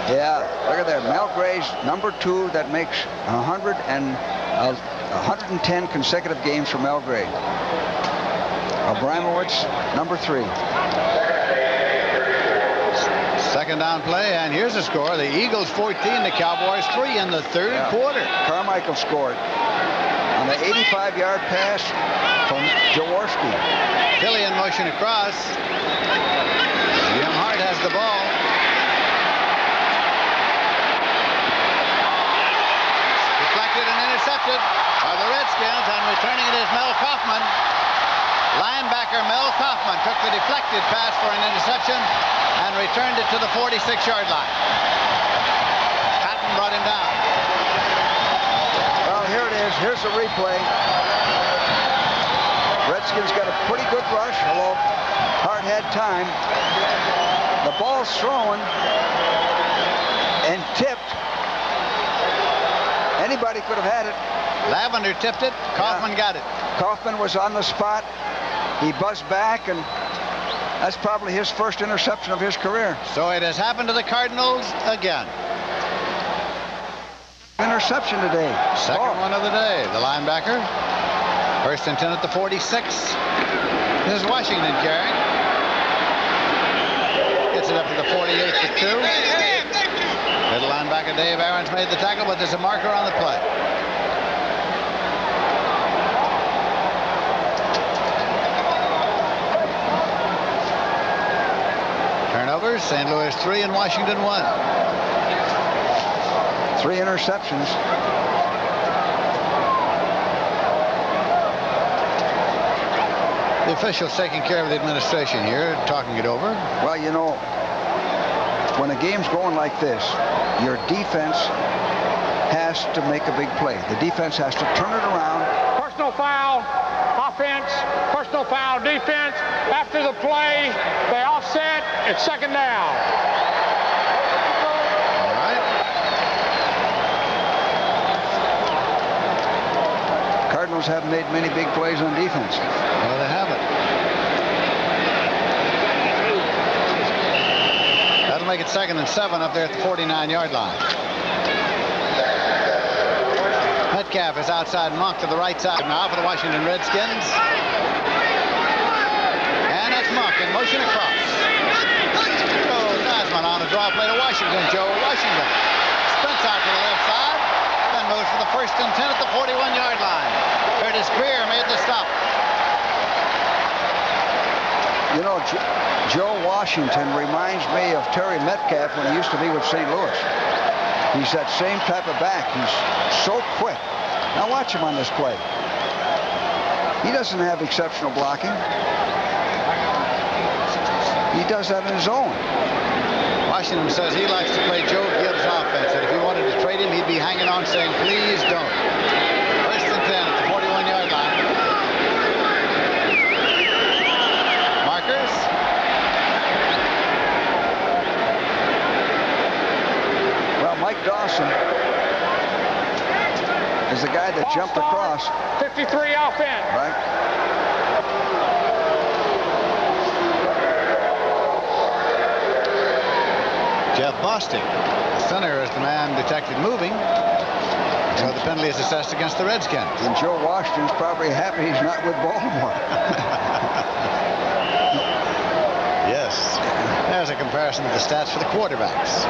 Yeah, look at there. Mel Gray's number 2. That makes 110 consecutive games for Mel Gray. Abramowitz, number 3. Second down play, and here's the score. The Eagles 14, the Cowboys 3 in the third quarter. Carmichael scored on the 85-yard pass from Jaworski. Tilley in motion across. Jim Hart has the ball. Deflected and intercepted by the Redskins, and returning it is Mel Kaufman. Linebacker Mel Kaufman took the deflected pass for an interception and returned it to the 46-yard line. Patton brought him down. Well, here it is. Here's the replay. Redskins got a pretty good rush, although Hart had time. The ball's thrown and tipped. Anybody could have had it. Lavender tipped it. Kaufman got it. Kaufman was on the spot. He buzzed back, and that's probably his first interception of his career. So it has happened to the Cardinals again. Interception today. Second one of the day. The linebacker. First and 10 at the 46. This is Washington carrying. Gets it up to the 48 to 2. Middle linebacker Dave Aarons made the tackle, but there's a marker on the play. Turnovers, St. Louis 3 and Washington 1. 3 interceptions. The officials taking care of the administration here, talking it over. Well, you know, when a game's going like this, your defense has to make a big play. The defense has to turn it around. Personal foul, offense, personal foul, defense. After the play, they offset. It's second down. All right. Cardinals haven't made many big plays on defense. No, they haven't. That'll make it second and 7 up there at the 49-yard line. Metcalf is outside Monk to the right side now for the Washington Redskins. And that's Monk in motion across. Joe Nasman on a draw play to Washington. Joe Washington sprints out to the left side, then moves for the first and 10 at the 41-yard line. Curtis Greer made the stop. You know, Joe Washington reminds me of Terry Metcalf when he used to be with St. Louis. He's that same type of back. He's so quick. Now watch him on this play. He doesn't have exceptional blocking. He does that on his own. Washington says he likes to play Joe Gibbs' offense, and if he wanted to trade him, he'd be hanging on saying, please don't. First and 10 at the 41-yard line. Markers. Well, Mike Dawson is the guy that jumped across. 53 offense. Right. Jeff Bostic, the center, is the man detected moving. So the penalty is assessed against the Redskins. And Joe Washington's probably happy he's not with Baltimore. Yes. There's a comparison of the stats for the quarterbacks.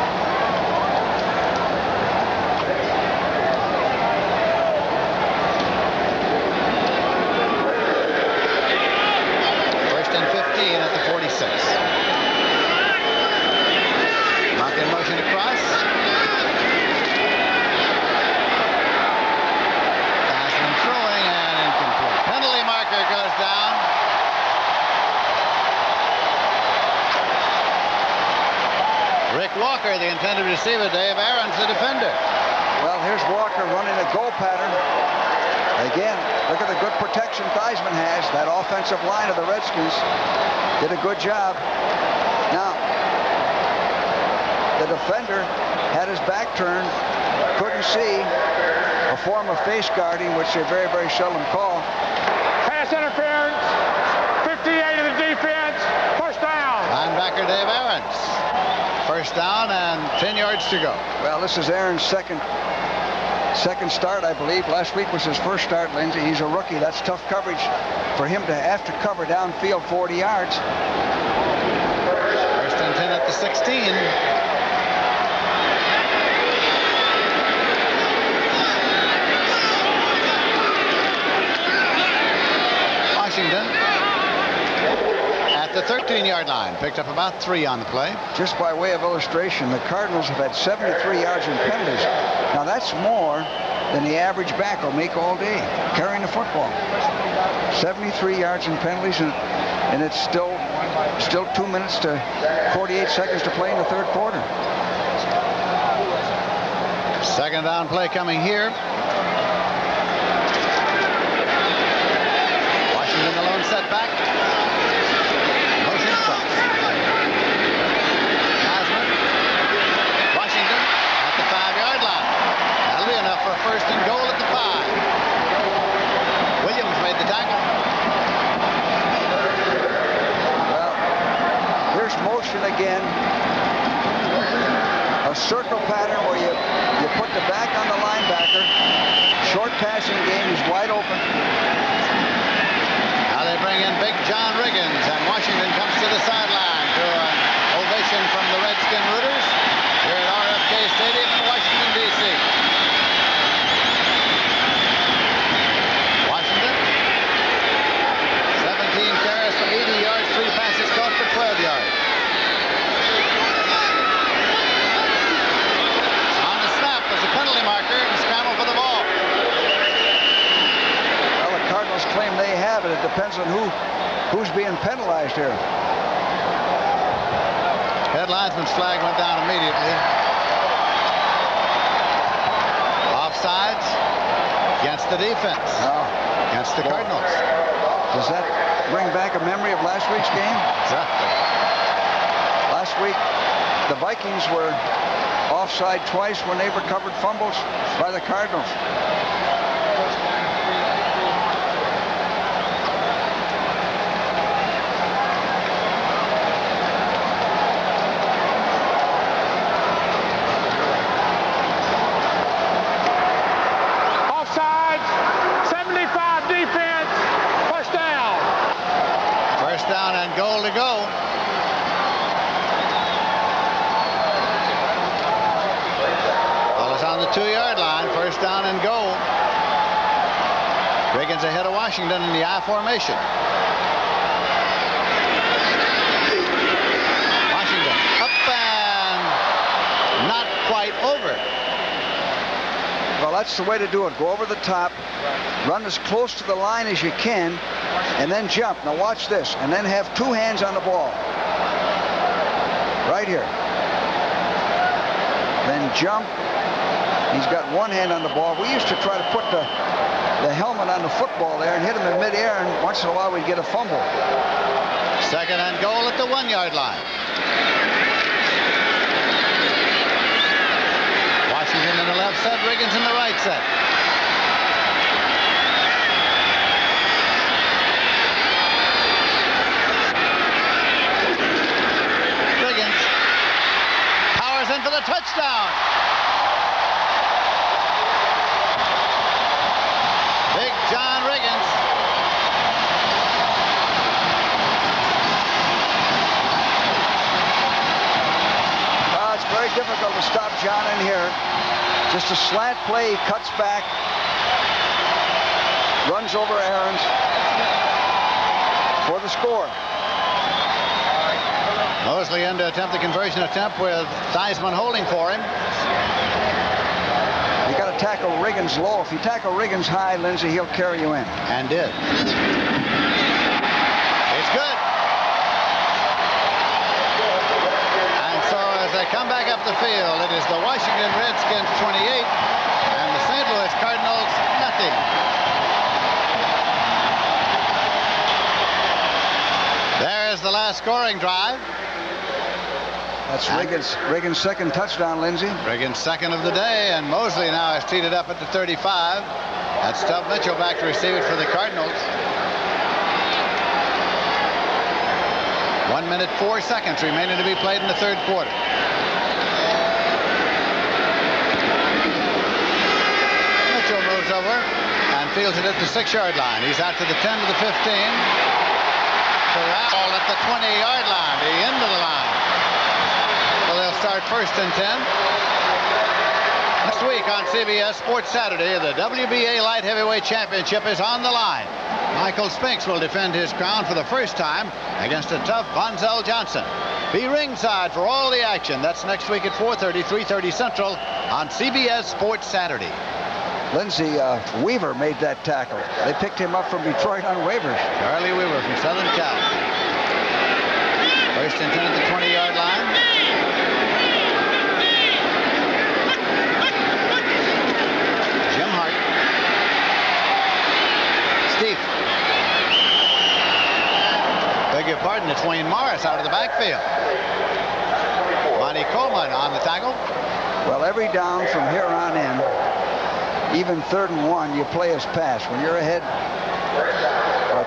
First and 15 at the 46. Monk in motion across. Passing, throwing, and incomplete. Penalty marker goes down. Rick Walker, the intended receiver. Dave Aarons, the defender. Well, here's Walker running a goal pattern. Again, look at the good protection Theismann has. That offensive line of the Redskins did a good job. Now, the defender had his back turned, couldn't see, a form of face guarding, which they very, very seldom call. Pass interference, 58 of the defense, first down. Linebacker Dave Aarons. First down and 10 yards to go. Well, this is Aaron's second start, I believe. Last week was his first start, Lindsay. He's a rookie. That's tough coverage for him to have to cover downfield 40 yards. First and 10 at the 16. Washington at the 13-yard line. Picked up about 3 on the play. Just by way of illustration, the Cardinals have had 73 yards in penalties. Now that's more than the average back will make all day carrying the football. 73 yards in penalties, and it's still 2 minutes to 48 seconds to play in the third quarter. Second down play coming here. Washington alone setback. Motion stops. Theismann. Washington at the 5-yard line. That'll be enough for a first and goal at the 5. Williams made the tackle. Well, here's motion again. A circle pattern where you put the back on the linebacker. Short passing game, he's wide open. Now they bring in Big John Riggins, and Washington comes to the sideline to an ovation from the Redskin Rooters here at RFK Stadium in Washington, D.C. Washington, 17 carries for 80 yards, 3 passes caught for 12 yards. On the snap was a penalty marker and scramble for the ball. Well, the Cardinals claim they have it. It depends on who's being penalized here. Head linesman's flag went down immediately. Offsides against the defense. Against the Cardinals. Does that bring back a memory of last week's game? Exactly. Last week, the Vikings were offside twice when they recovered fumbles by the Cardinals. Offsides, 75 defense, first down. First down and goal to go. Ball is on the 2-yard line. First down and goal. Riggins ahead of Washington in the I formation. Washington up and not quite over. Well, that's the way to do it. Go over the top, run as close to the line as you can, and then jump. Now watch this, and then have 2 hands on the ball. Right here. Then jump. He's got 1 hand on the ball. We used to try to put the helmet on the football there and hit him in midair, and once in a while we'd get a fumble. Second and goal at the 1-yard line. Washington in the left set, Riggins in the right set. Riggins powers in for the touchdown. Big John Riggins. It's very difficult to stop John in here. Just a slant play, he cuts back, runs over Aarons for the score. Mosley in to attempt the conversion attempt with Theismann holding for him. You got to tackle Riggins low. If you tackle Riggins high, Lindsay, he'll carry you in. And did. It's good. And so as they they come back up the field. It is the Washington Redskins 28 and the St. Louis Cardinals nothing. There's the last scoring drive. That's Riggins' second touchdown, Lindsey. Riggins' second of the day, and Mosley now is teed up at the 35. That's Stub Mitchell back to receive it for the Cardinals. 1 minute 4 seconds remaining to be played in the third quarter. Mitchell moves over and fields it at the 6-yard line. He's out to the 10 to the 15. Corral at the 20-yard line, the end of the line. So they'll start first and 10. Next week on CBS Sports Saturday, the WBA Light Heavyweight Championship is on the line. Michael Spinks will defend his crown for the first time against a tough Bonzel Johnson. Be ringside for all the action. That's next week at 4:30, 3:30 Central on CBS Sports Saturday. Lindsey, Weaver made that tackle. They picked him up from Detroit on waivers. Charlie Weaver from Southern Cal. First and 10 at the 20-yard line. Jim Hart. Steve. Beg your pardon, it's Wayne Morris out of the backfield. Monty Coleman on the tackle. Well, every down from here on in, even 3rd and 1, you play as pass. When you're ahead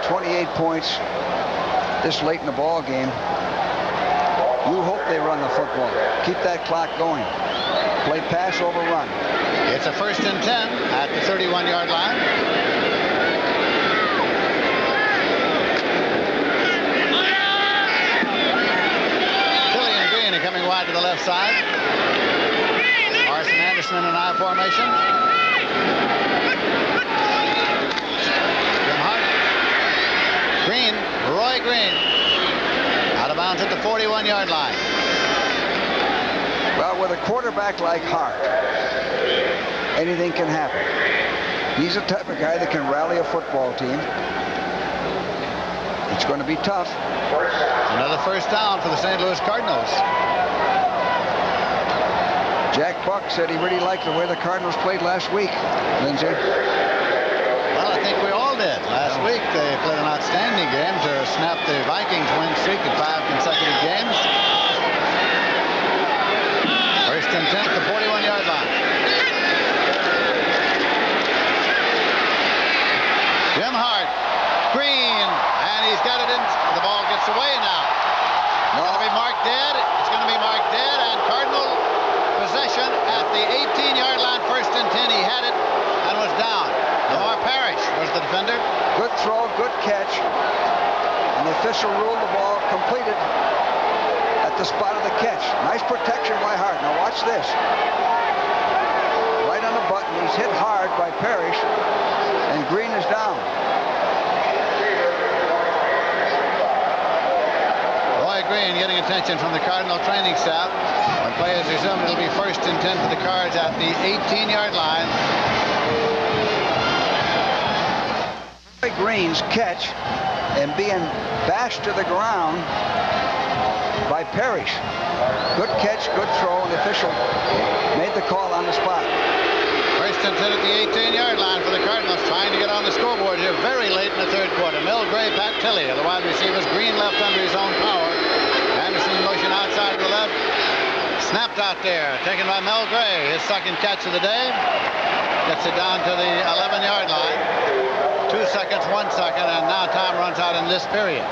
28 points this late in the ball game, you hope they run the football. Keep that clock going. Play pass over run. It's a first and 10 at the 31-yard line. Killian Green coming wide to the left side. Arson Anderson in an I formation. Jim Hart. Green, Roy Green. Out of bounds at the 41-yard line. Well, with a quarterback like Hart, anything can happen. He's the type of guy that can rally a football team. It's going to be tough. Another first down for the St. Louis Cardinals. Jack Buck said he really liked the way the Cardinals played last week, Lindsey. Well, I think we all did. Last week they played an outstanding game to snap the Vikings win streak at 5 consecutive games. First and 10 at the 41-yard line. Jim Hart, Green, and he's got it in. The ball gets away now. It's going to be marked dead. It's going to be marked dead, and Cardinal possession at the 18-yard line. First and 10. He had it and was down. Lamar Parrish was the defender. Good throw, good catch. And the official ruled the ball completed at the spot of the catch. Nice protection by Hart. Now watch this. Right on the button. He's hit hard by Parrish, and Green is down. Roy Green getting attention from the Cardinal training staff. When play is resumed, it'll be first and 10 for the Cards at the 18-yard line. Roy Green's catch and being bashed to the ground by Parrish. Good catch, good throw, and the official made the call on the spot. First and 10 at the 18-yard line for the Cardinals, trying to get on the scoreboard here very late in the third quarter. Mel Gray, Pat Tilley are the wide receivers. Green left under his own power. Anderson in motion outside to the left. Snapped out there, taken by Mel Gray. His second catch of the day. Gets it down to the 11-yard line. 2 seconds, 1 second, and now time runs out in this period.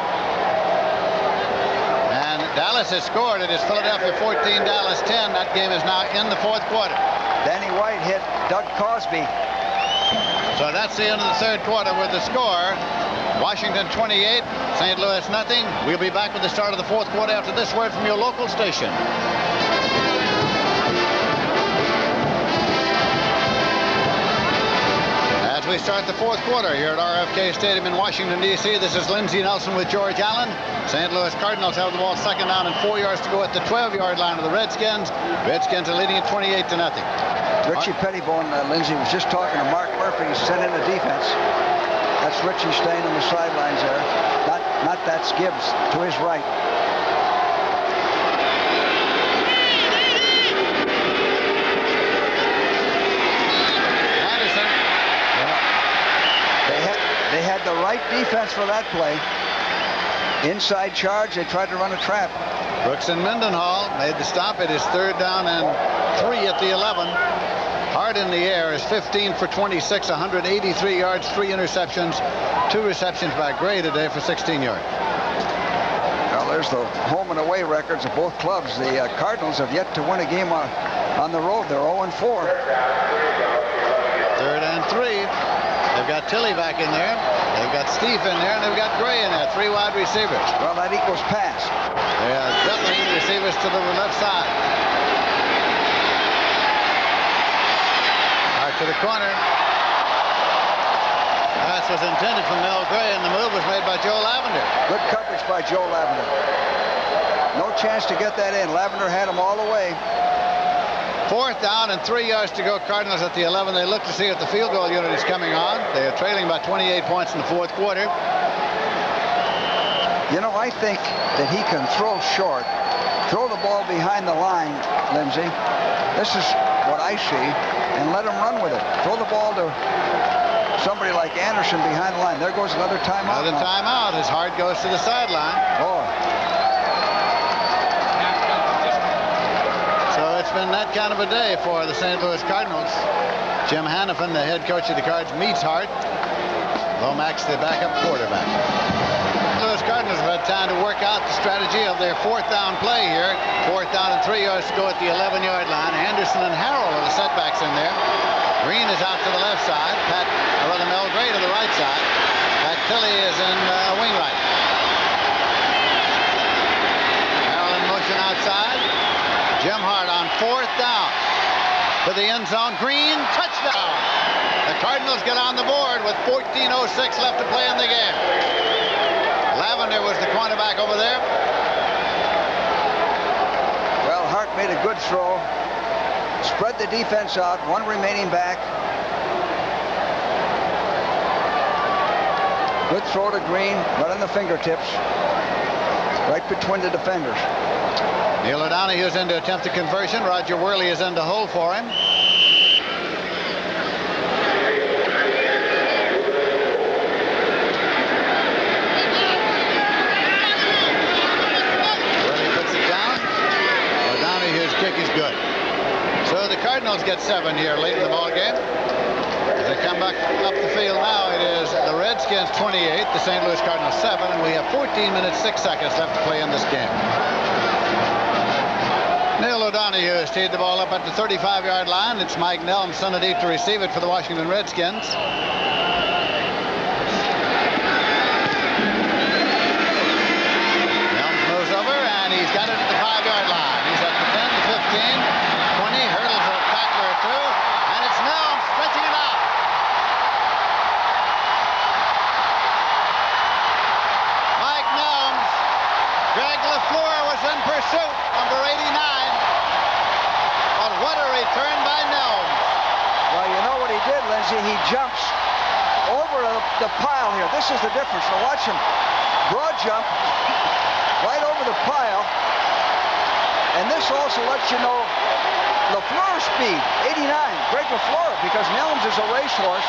And Dallas has scored. It is Philadelphia 14, Dallas 10. That game is now in the fourth quarter. Danny White hit Doug Cosby. So that's the end of the third quarter with the score. Washington 28, St. Louis nothing. We'll be back with the start of the fourth quarter after this word from your local station. As we start the fourth quarter here at RFK Stadium in Washington, D.C., this is Lindsey Nelson with George Allen. St. Louis Cardinals have the ball second down and 4 yards to go at the 12-yard line of the Redskins. Redskins are leading at 28-0. Richie Pettibone, Lindsey, was just talking to Mark Murphy. He sent in the defense. That's Richie staying on the sidelines there. Not that's Gibbs to his right. defense for that play. Inside charge, they tried to run a trap. Brooks and Mendenhall made the stop. It is 3rd down and 3 at the 11. Hard in the air is 15 for 26, 183 yards, 3 interceptions, 2 receptions by Gray today for 16 yards. Well, there's the home and away records of both clubs. The Cardinals have yet to win a game on the road. They're 0-4. 3rd and 3. They've got Tilley back in there. They've got Steve in there, and they've got Gray in there. 3 wide receivers. Well, that equals pass. They are definitely receivers to the left side. Out to the corner. Pass was intended for Mel Gray, and the move was made by Joe Lavender. Good coverage by Joe Lavender. No chance to get that in. Lavender had him all the way. 4th down and 3 yards to go. Cardinals at the 11. They look to see if the field goal unit is coming on. They are trailing by 28 points in the 4th quarter. You know, I think that he can throw short, throw the ball behind the line, Lindsay. This is what I see, and let him run with it. Throw the ball to somebody like Anderson behind the line. There goes another timeout. Another timeout. His heart goes to the sideline. Oh. So it's been that kind of a day for the St. Louis Cardinals. Jim Hannafin, the head coach of the Cards, meets Hart. Lomax, the backup quarterback. The Louis Cardinals have had time to work out the strategy of their 4th down play here. 4th down and 3 yards to go at the 11-yard line. Anderson and Harrell are the setbacks in there. Green is out to the left side. Mel Gray to the right side. Pat Tilley is in wing right. Harrell in motion outside. Jim Hart on 4th down to the end zone. Green, touchdown. The Cardinals get on the board with 14:06 left to play in the game. Lavender was the cornerback over there. Well, Hart made a good throw. Spread the defense out. 1 remaining back. Good throw to Green. Right on the fingertips. Right between the defenders. Neil O'Donohue is in to attempt a conversion. Roger Worley is in to hold for him. Worley puts it down. O'Donohue's kick is good. So the Cardinals get 7 here late in the ball game. As they come back up the field now, it is the Redskins 28, the St. Louis Cardinals 7, and we have 14 minutes, 6 seconds left to play in this game. Neil O'Donohue has teed the ball up at the 35-yard line. It's Mike Nelms sent it deep to receive it for the Washington Redskins. Nelms moves over, and he's got it at the 5-yard line. He's at the 10, the 15, 20, hurdles a tackler or two, and it's Nelms stretching it out. Mike Nelms. Greg LaFleur was in pursuit, number 89. But what a return by Nelms. Well, you know what he did, Lindsay? He jumps over the pile here. This is the difference. Now watch him. Broad jump right over the pile. And this also lets you know LaFleur's speed, 89. Greg LaFleur, because Nelms is a racehorse.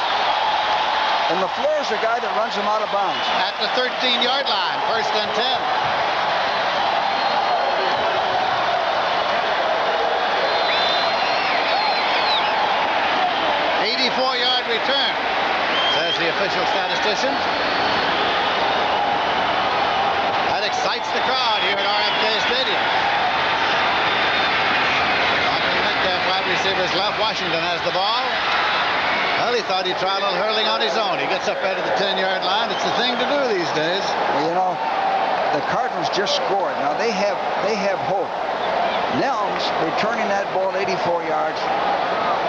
And LaFleur's the guy that runs him out of bounds. At the 13-yard line, 1st and 10. 84-yard return, says the official statistician. That excites the crowd here at RFK Stadium. Metcalf, wide receivers left. Washington has the ball. Well, he thought he'd try a little hurling on his own. He gets up out of the 10-yard line. It's the thing to do these days. Well, you know, the Cardinals just scored. Now they have hope. Nelms returning that ball 84 yards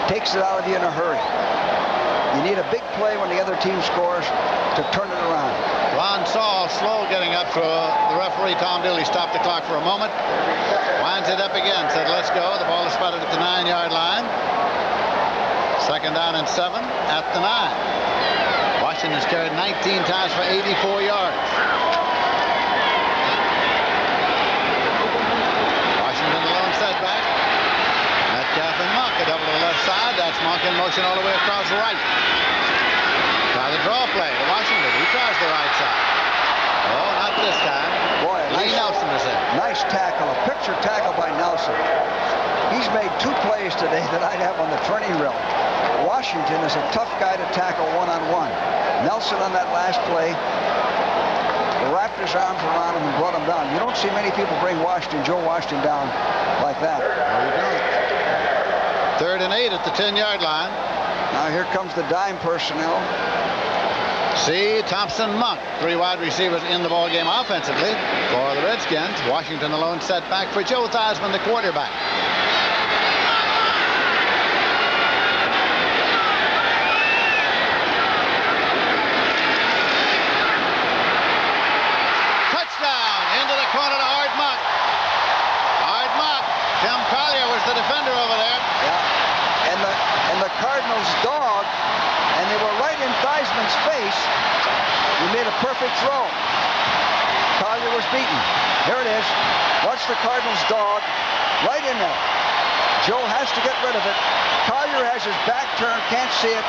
takes it out of you in a hurry. You need a big play when the other team scores to turn it around. Ron Saul slow getting up to the referee. Tom Dooley stopped the clock for a moment. Winds it up again. Said, let's go. The ball is spotted at the 9-yard line. 2nd down and 7 at the 9. Washington's carried 19 times for 84 yards. Washington the lone setback. Metcalf and Monk a double to the left side. That's Monk in motion all the way across right. Tyler draw play to Washington. He tries the right side. Oh, not this time. Boy, Lee Nelson is in. Nice tackle, a picture tackle by Nelson. He's made 2 plays today that I'd have on the training reel. Washington is a tough guy to tackle one-on-one. Nelson on that last play wrapped his arms around him and brought him down. You don't see many people bring Joe Washington down like that. No, you don't. 3rd and 8 at the 10-yard line. Now here comes the dime personnel. See Thompson, Monk, 3 wide receivers in the ball game offensively for the Redskins. Washington alone set back for Joe Theismann, the quarterback. Touchdown into the corner to Art Monk. Art Monk. Tim Collier was the defender over there. Yeah, and the Cardinals dog. And they were right in Theismann's face. He made a perfect throw. Collier was beaten. Here it is. Watch the Cardinals dog right in there. Joe has to get rid of it. Collier has his back turned, can't see it.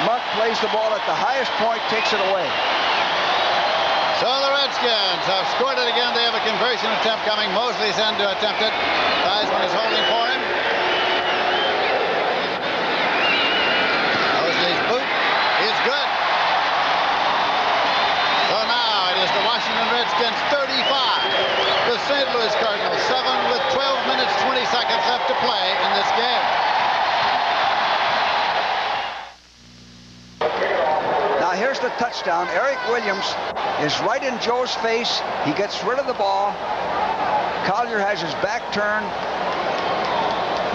Monk plays the ball at the highest point, takes it away. So the Redskins have scored it again. They have a conversion attempt coming. Mosley's in to attempt it. Theismann is holding for him. Mosley's boot is good. So now it is the Washington Redskins 35. The St. Louis Cardinals 7 with 12 minutes 20 seconds left to play in this game. Now here's the touchdown. Eric Williams is right in Joe's face. He gets rid of the ball. Collier has his back turned.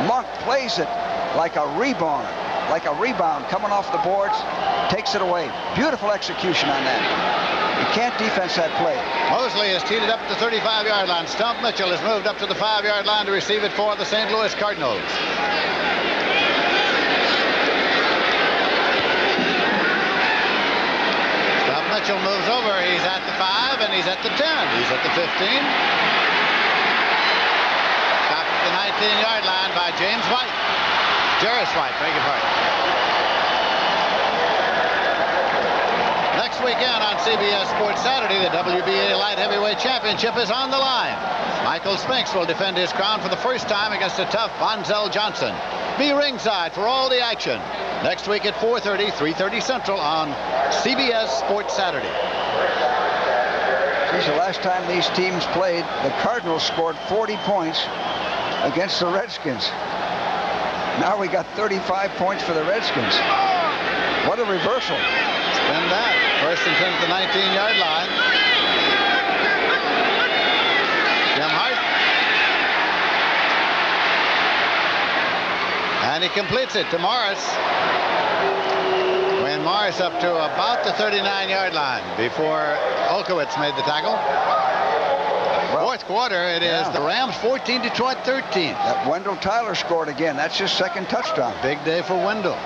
Monk plays it like a rebound. Coming off the boards, takes it away. Beautiful execution on that. You can't defense that play. Mosley has teed it up at the 35-yard line. Stump Mitchell has moved up to the 5-yard line to receive it for the St. Louis Cardinals. Stump Mitchell moves over. He's at the 5 and he's at the 10. He's at the 15. Stopped at the 19-yard line by James White. Jarris White, beg your pardon. Next weekend on CBS Sports Saturday, the WBA Light Heavyweight Championship is on the line. Michael Spinks will defend his crown for the first time against a tough Bonzel Johnson. Be ringside for all the action. Next week at 4:30, 3:30 Central on CBS Sports Saturday. Geez, the last time these teams played, the Cardinals scored 40 points against the Redskins. Now we got 35 points for the Redskins. What a reversal. Spin that. First and 10 at the 19-yard line. Jim Hart. And he completes it to Morris. When Morris up to about the 39-yard line before Olkowitz made the tackle. Fourth quarter, it is the Rams 14 Detroit 13. That Wendell Tyler scored again. That's his second touchdown. Big day for Wendell.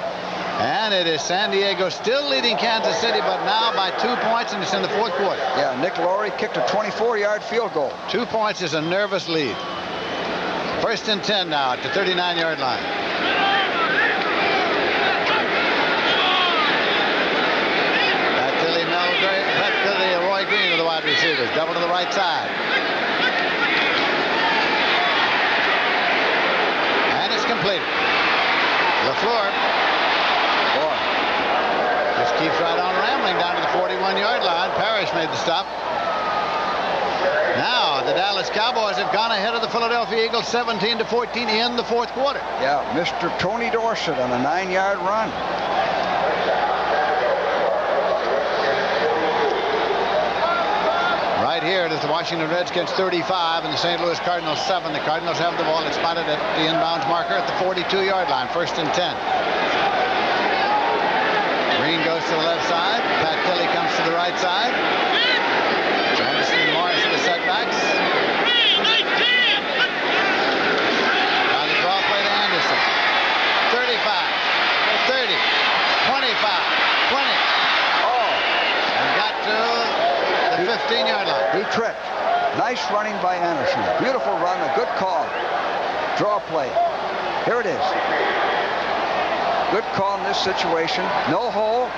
And it is San Diego still leading Kansas City, but now by 2 points, and it's in the fourth quarter. Yeah, Nick Laurie kicked a 24-yard field goal. 2 points is a nervous lead. First and 10 now at the 39-yard line. Roy Green are the wide receivers. Double to the right side. And it's completed. LaFleur. Boy. Just keeps right on rambling down to the 41-yard line. Parrish made the stop. Now the Dallas Cowboys have gone ahead of the Philadelphia Eagles 17-14 in the fourth quarter. Yeah, Mr. Tony Dorsett on a 9-yard run. Right here, it is the Washington Redskins 35 and the St. Louis Cardinals 7. The Cardinals have the ball. It's spotted at the inbounds marker at the 42-yard line. First and 10. Green goes to the left side. Pat Tilley comes to the right side. Anderson and Morris are the setbacks. Now the draw play to Anderson. 35, 30, 25, 20. Oh, and got to the 15-yard line. He tripped. Nice running by Anderson. Beautiful run, a good call. Draw play. Here it is. Good call in this situation. No hole.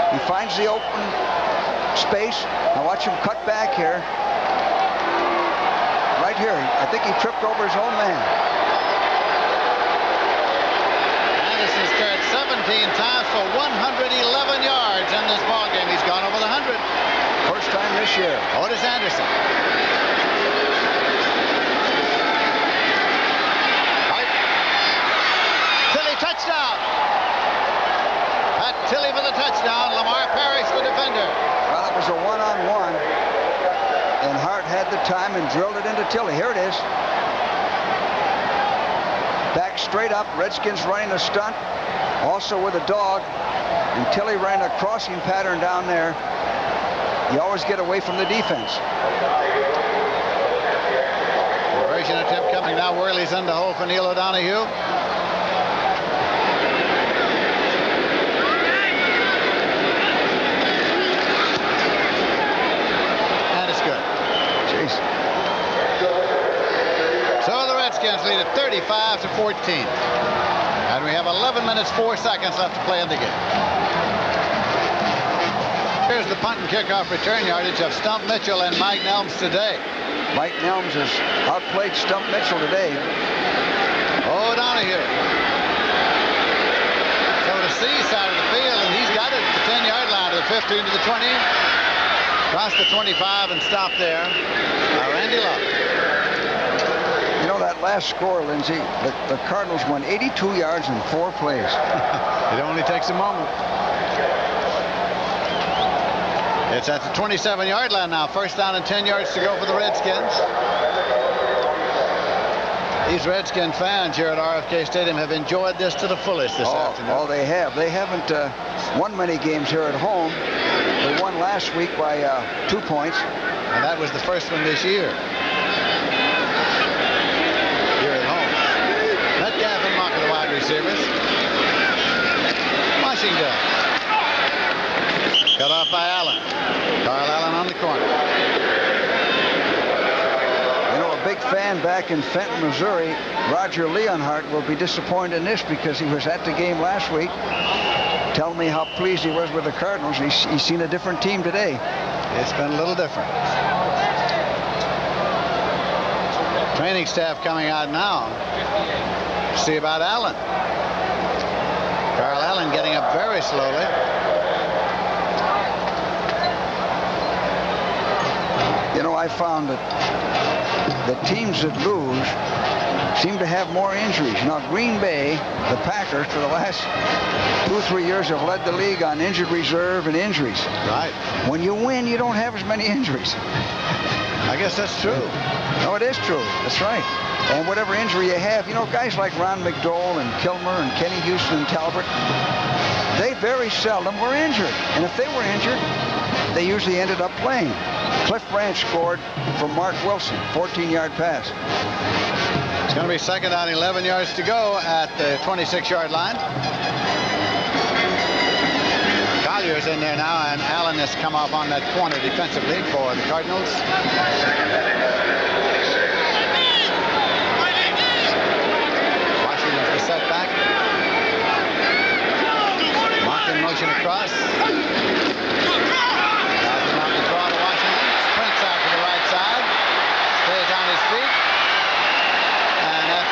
He finds the open space. Now watch him cut back here. Right here. I think he tripped over his own man. Anderson's carried 17 times for 111 yards in this ballgame. He's gone over the 100. First time this year. Otis Anderson. Tilly touchdown. Pat Tilly for the touchdown. Lamar Parrish the defender. Well, it was a one-on-one. And Hart had the time and drilled it into Tilly. Here it is. Back straight up. Redskins running a stunt. Also with a dog. And Tilly ran a crossing pattern down there. You always get away from the defense. Conversion attempt coming now. Worley's in the hole for Neil O'Donoghue. And it's good. Jeez. So the Redskins lead at 35-14. And we have 11 minutes, 4 seconds left to play in the game. Here's the punt and kickoff return yardage of Stump Mitchell and Mike Nelms today. Mike Nelms has outplayed Stump Mitchell today. O'Donoghue. So to C side of the field, and he's got it at the 10-yard line to the 15 to the 20. Across the 25 and stop there. Randy Love. You know that last score, Lindsey, the Cardinals won 82 yards in 4 plays. It only takes a moment. It's at the 27-yard line now. First down and 10 yards to go for the Redskins. These Redskin fans here at RFK Stadium have enjoyed this to the fullest this afternoon. Oh, they have. They haven't won many games here at home. They won last week by 2 points. And that was the first one this year. Here at home. Metcalf and Mock are the wide receivers. Washington. Cut off by Allen. Carl Allen on the corner. You know, a big fan back in Fenton, Missouri, Roger Leonhardt, will be disappointed in this because he was at the game last week telling me how pleased he was with the Cardinals. He's seen a different team today. It's been a little different. Training staff coming out now. See about Allen. Carl Allen getting up very slowly. You know, I found that the teams that lose seem to have more injuries. Now, Green Bay, the Packers, for the last 2 or 3 years have led the league on injured reserve and injuries. Right. When you win, you don't have as many injuries. I guess that's true. No, it is true. That's right. And whatever injury you have, you know, guys like Ron McDowell and Kilmer and Kenny Houston and Talbot, they very seldom were injured. And if they were injured, they usually ended up playing. Cliff Branch scored from Mark Wilson, 14-yard pass. It's going to be second down, 11 yards to go at the 26-yard line. Collier's in there now, and Allen has come off on that corner defensively for the Cardinals. Washington's the setback. Mock in motion across.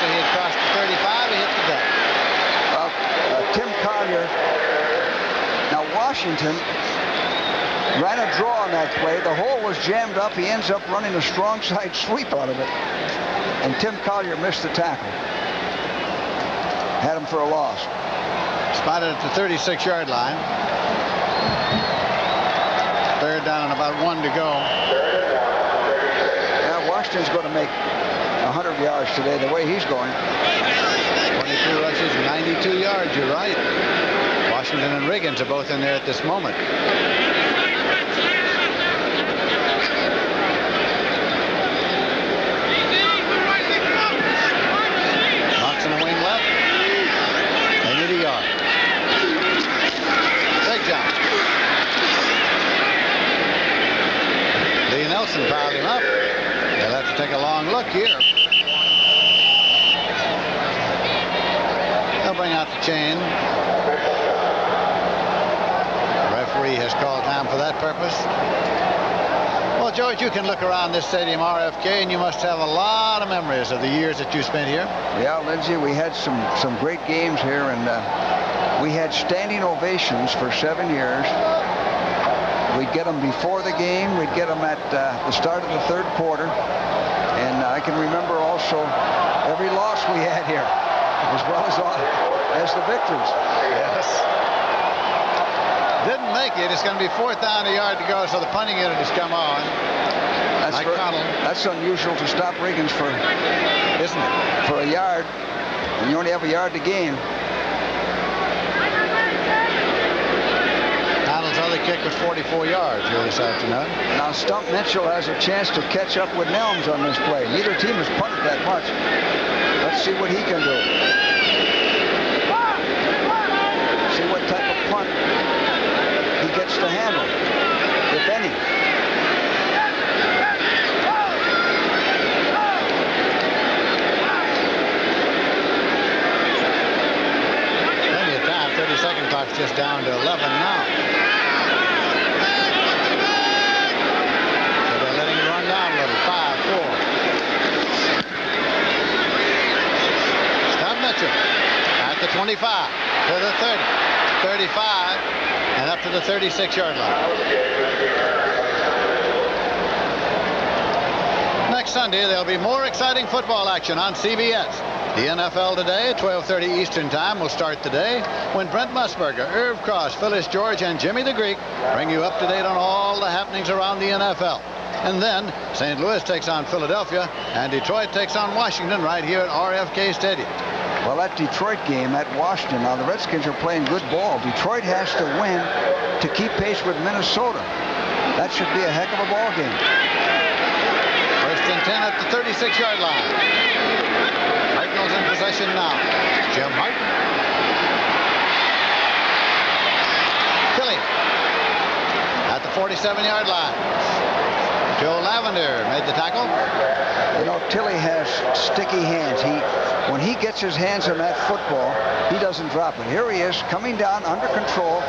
He had crossed the 35, he hit the deck. Well, Tim Collier. Now, Washington ran a draw on that play. The hole was jammed up. He ends up running a strong side sweep out of it. And Tim Collier missed the tackle. Had him for a loss. Spotted at the 36-yard line. Third down and about 1 to go. Yeah, Washington's going to make 100 yards today, the way he's going. 22 rushes, 92 yards, you're right. Washington and Riggins are both in there at this moment. Knocks in the wing left. They need a yard. Big jump. Lee Nelson fouled him up. They'll have to take a long look here. They'll bring out the chain. The referee has called time for that purpose. Well, George, you can look around this stadium, RFK, and you must have a lot of memories of the years that you spent here. Yeah, Lindsay, we had some great games here, and we had standing ovations for 7 years. We'd get them before the game. We'd get them at the start of the third quarter. And I can remember also every loss we had here, as well as the victories. Yes. Didn't make it. It's going to be 4th down, a yard to go, so the punting unit has come on. That's unusual to stop Riggins for, isn't it? For a yard, and you only have a yard to gain. Other kick was 44 yards here this afternoon. Now Stump Mitchell has a chance to catch up with Nelms on this play. Neither team has punted that much. Let's see what he can do. See what type of punt he gets to handle, if any. Plenty of time. 30-second clock's just down to 11 now. At the 25, to the 30, 35, and up to the 36-yard line. Next Sunday, there'll be more exciting football action on CBS. The NFL Today at 12:30 Eastern Time will start today when Brent Musburger, Irv Cross, Phyllis George, and Jimmy the Greek bring you up to date on all the happenings around the NFL. And then St. Louis takes on Philadelphia, and Detroit takes on Washington right here at RFK Stadium. Well, that Detroit game at Washington, now the Redskins are playing good ball. Detroit has to win to keep pace with Minnesota. That should be a heck of a ball game. 1st and 10 at the 36-yard line. Cardinals in possession now. Jim Hart. Philly at the 47-yard line. Joe Lavender made the tackle. You know, Tilly has sticky hands. When he gets his hands on that football, he doesn't drop it. Here he is, coming down under control.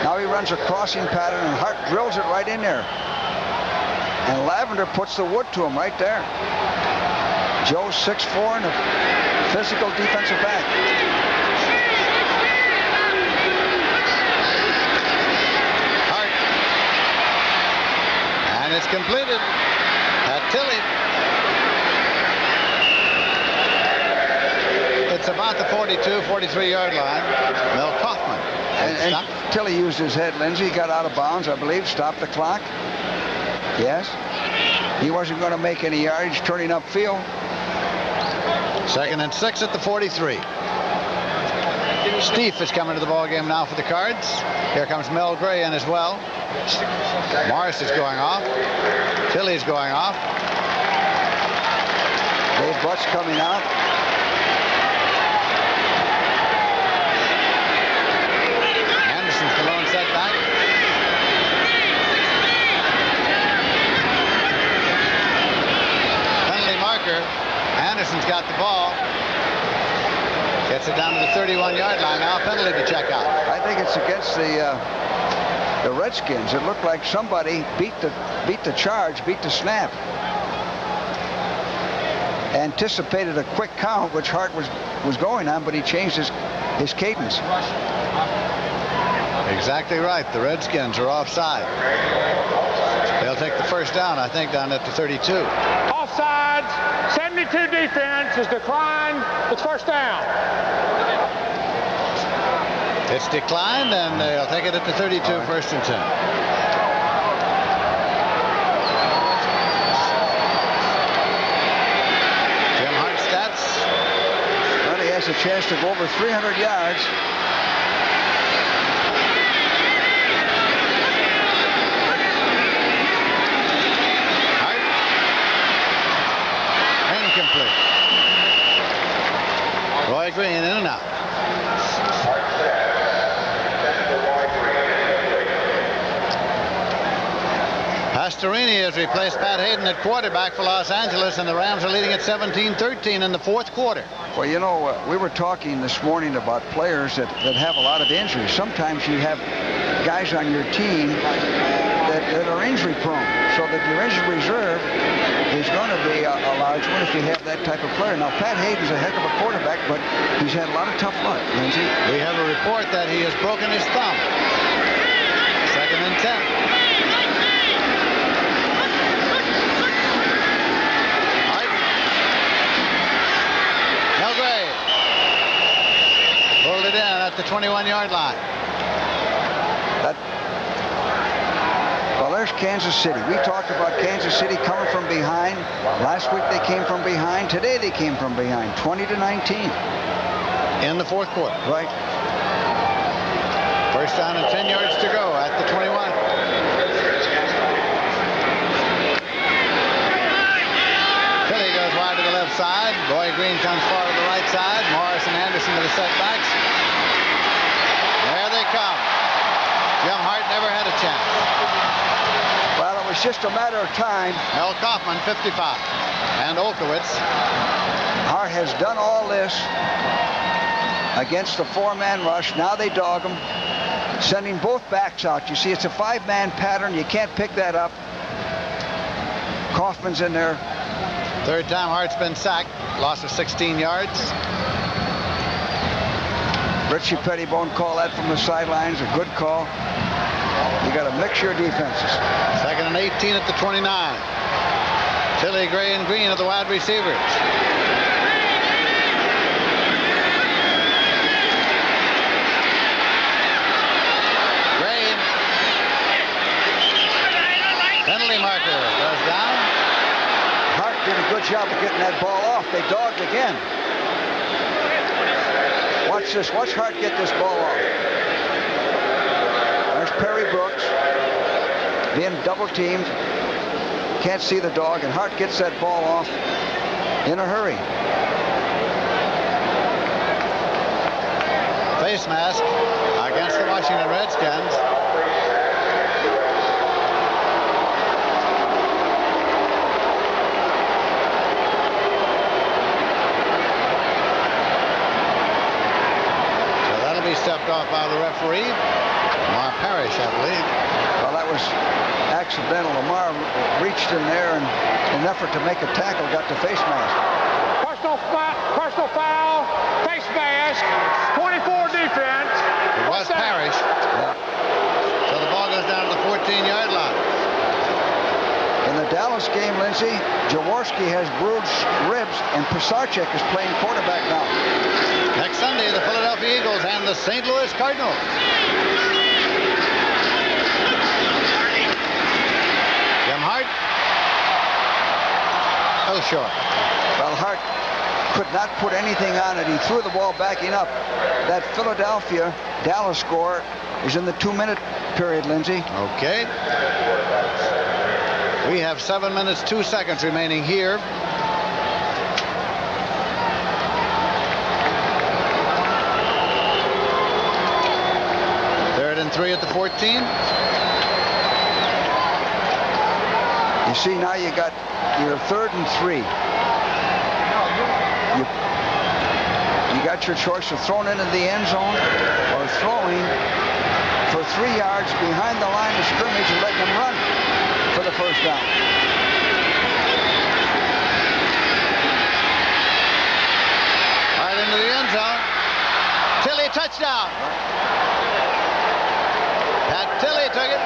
Now he runs a crossing pattern, and Hart drills it right in there. And Lavender puts the wood to him right there. Joe's 6'4" and a physical defensive back. Hart. And it's completed at Tilly. It's about the 42, 43-yard line. Mel Kaufman. And Tilly used his head, Lindsay. Got out of bounds, I believe. Stopped the clock. Yes. He wasn't going to make any yardage turning upfield. 2nd and 6 at the 43. Steve is coming to the ball game now for the Cards. Here comes Mel Gray in as well. Morris is going off. Tilly's going off. Dave Butch coming out. Anderson's the lone setback. Penalty marker. Anderson's got the ball. Gets it down to the 31-yard line. Now a penalty to check out. I think it's against the Redskins. It looked like somebody beat the charge, beat the snap. Anticipated a quick count, which Hart was going on, but he changed his cadence. Exactly right. The Redskins are offside. They'll take the 1st down, I think, down at the 32. Offsides. 72 defense is declined. It's 1st down. It's declined, and they'll take it at the 32, 1st and 10. Jim Hart stats. Well, he has a chance to go over 300 yards. Hart. Incomplete. Roy Green in and out. Pastorino Sweeney has replaced Pat Hayden at quarterback for Los Angeles, and the Rams are leading at 17-13 in the fourth quarter. Well, you know, we were talking this morning about players that have a lot of injuries. Sometimes you have guys on your team that are injury prone, so that your injury reserve is going to be a large one if you have that type of player. Now, Pat Hayden's a heck of a quarterback, but he's had a lot of tough luck, Lindsey. We have a report that he has broken his thumb. 2nd and 10. Pulled it in at the 21-yard line. Well, there's Kansas City. We talked about Kansas City coming from behind. Last week they came from behind. Today they came from behind, 20-19. In the fourth quarter. Right. First down and 10 yards to go at the 21. Philly goes wide to the left side. Roy Green comes far to the right side. Morris and Anderson to the setbacks. There they come. Jim Hart never had a chance. Well, it was just a matter of time. Mel Kaufman, 55. And Olkowitz. Hart has done all this against the 4-man rush. Now they dog him, sending both backs out. You see, it's a 5-man pattern. You can't pick that up. Kaufman's in there. Third time Hart's been sacked. Loss of 16 yards. Richie Pettibone called that from the sidelines. A good call. You got to mix your defenses. 2nd and 18 at the 29. Tilly, Gray, and Green are the wide receivers. Gray. Penalty marker goes down. Hart did a good job of getting that ball off. They dogged again. Watch this. Watch Hart get this ball off. There's Perry Brooks being double teamed. Can't see the dog, and Hart gets that ball off in a hurry. Face mask against the Washington Redskins. Stepped off by the referee. Lamar Parrish, I believe. Well, that was accidental. Lamar reached in there and in an effort to make a tackle, got the face mask. Personal foul, face mask, 24 defense. It was Parrish. Yeah. So the ball goes down to the 14-yard line. In the Dallas game, Lindsey, Jaworski has bruised ribs, and Pisarcik is playing quarterback now. Next Sunday, the Philadelphia Eagles and the St. Louis Cardinals. Jim Hart. Oh, short. Well, Hart could not put anything on it. He threw the ball backing up. That Philadelphia-Dallas score is in the 2-minute period, Lindsey. Okay. We have 7 minutes, 2 seconds remaining here. Third and 3 at the 14. You see, now you got your 3rd and 3. You got your choice of throwing into the end zone or throwing for 3 yards behind the line of scrimmage and letting them run for the first down. Right into the end zone. Tilley, touchdown. Pat Tilley took it.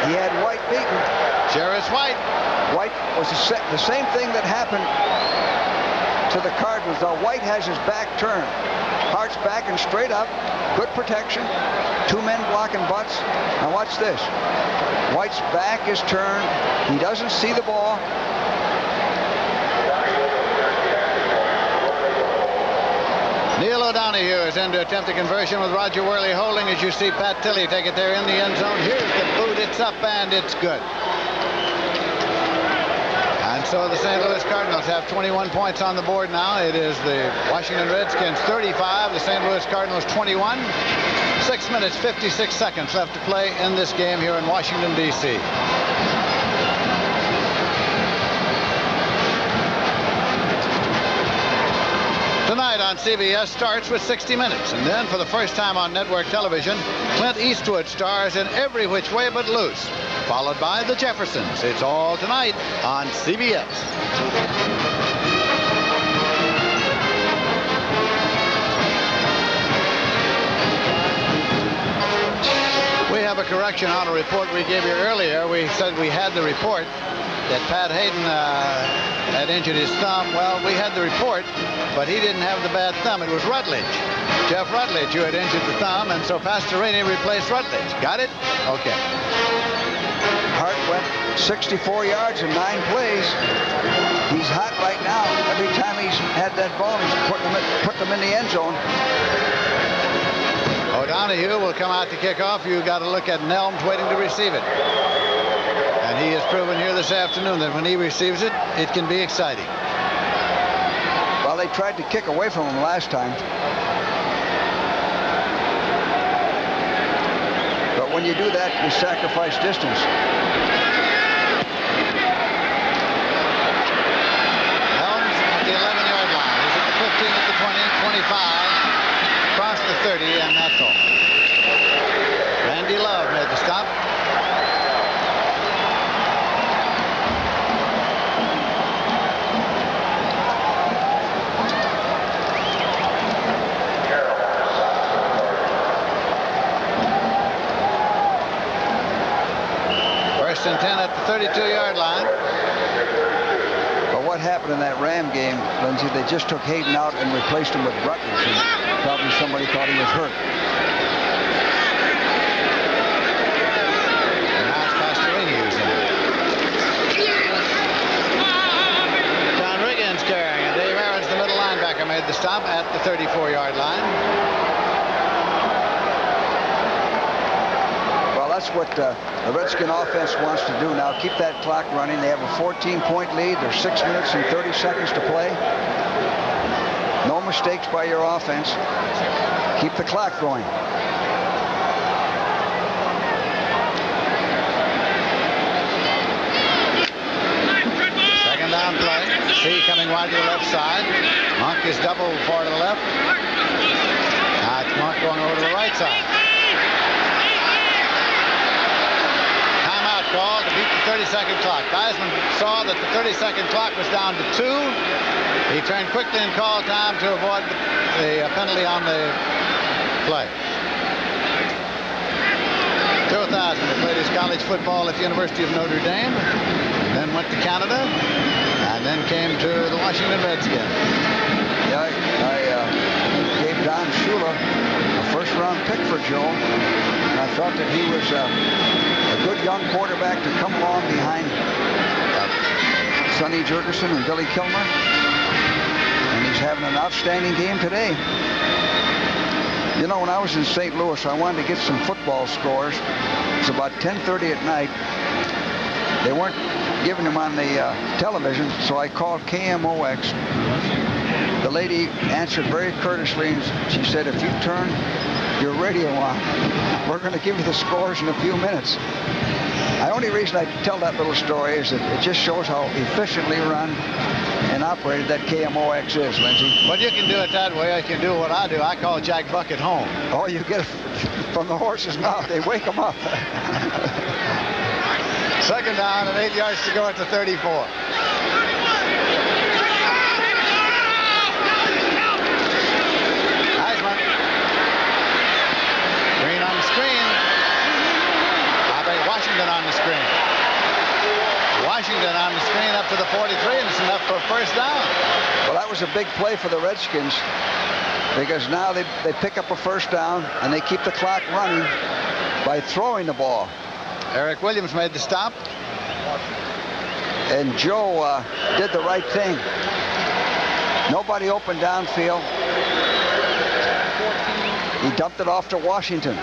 He had White beaten. Jarvis White. White was the same thing that happened to the Cardinals. Now White has his back turned. Hart's backing straight up. Good protection. 2 men blocking butts. Now watch this. White's back is turned. He doesn't see the ball. Neil O'Donoghue is in to attempt a conversion with Roger Worley holding, as you see Pat Tilley take it there in the end zone. Here's the boot. It's up and it's good. And so the St. Louis Cardinals have 21 points on the board now. It is the Washington Redskins 35, the St. Louis Cardinals 21. 6 minutes, 56 seconds left to play in this game here in Washington, D.C. on CBS starts with 60 Minutes. And then for the first time on network television, Clint Eastwood stars in Every Which Way But Loose, followed by The Jeffersons. It's all tonight on CBS. We have a correction on a report we gave you earlier. We said we had the report that Pat Hayden had injured his thumb. Well, we had the report, but he didn't have the bad thumb. It was Rutledge, Jeff Rutledge, who had injured the thumb, and so Pastorini replaced Rutledge. Got it? Okay. Hart went 64 yards in 9 plays. He's hot right now. Every time he's had that ball, he's putting them in the end zone. O'Donohue will come out to kick off. You've got to look at Nelms waiting to receive it. And he has proven here this afternoon that when he receives it, it can be exciting. Well, they tried to kick away from him last time. But when you do that, you sacrifice distance. Nelms at the 11-yard line. He's at the 15, at the 20, 25, across the 30, and that's all. Randy Love made the stop. First and 10 at the 32-yard line. But what happened in that Ram game, Lindsay, they just took Hayden out and replaced him with Rutledge. And probably somebody thought he was hurt. And now it's Pastorini who's in. John Riggins carrying, and Dave Aarons, the middle linebacker, made the stop at the 34-yard line. That's what the Redskin offense wants to do now. Keep that clock running. They have a 14-point lead. There's 6 minutes and 30 seconds to play. No mistakes by your offense. Keep the clock going. Second down play. C coming wide to the left side. Monk is double far to the left. Now it's Monk going over to the right side. Call to beat the 30-second clock. Theismann saw that the 30-second clock was down to 2. He turned quickly and called time to avoid the penalty on the play. Joe Theismann played his college football at the University of Notre Dame, then went to Canada, and then came to the Washington Redskins. Yeah, I gave Don Shula a first-round pick for Joe, and I thought that he was a good young quarterback to come along behind Sonny Jurgensen and Billy Kilmer. And he's having an outstanding game today. You know, when I was in St. Louis, I wanted to get some football scores. It's about 10:30 at night. They weren't giving them on the television, so I called KMOX. The lady answered very courteously, and she said, if you turn your radio on, we're going to give you the scores in a few minutes. The only reason I tell that little story is that it just shows how efficiently run and operated that KMOX is, Lindsay. Well, you can do it that way. I can do what I do. I call Jack Buck at home. Oh, you get it from the horse's mouth. They wake them up. Second down and 8 yards to go at the 34. Green on the screen. Washington on the screen. Washington on the screen up to the 43, and it's enough for a first down. Well, that was a big play for the Redskins because now they pick up a first down and they keep the clock running by throwing the ball. Eric Williams made the stop. And Joe did the right thing. Nobody open downfield. He dumped it off to Washington.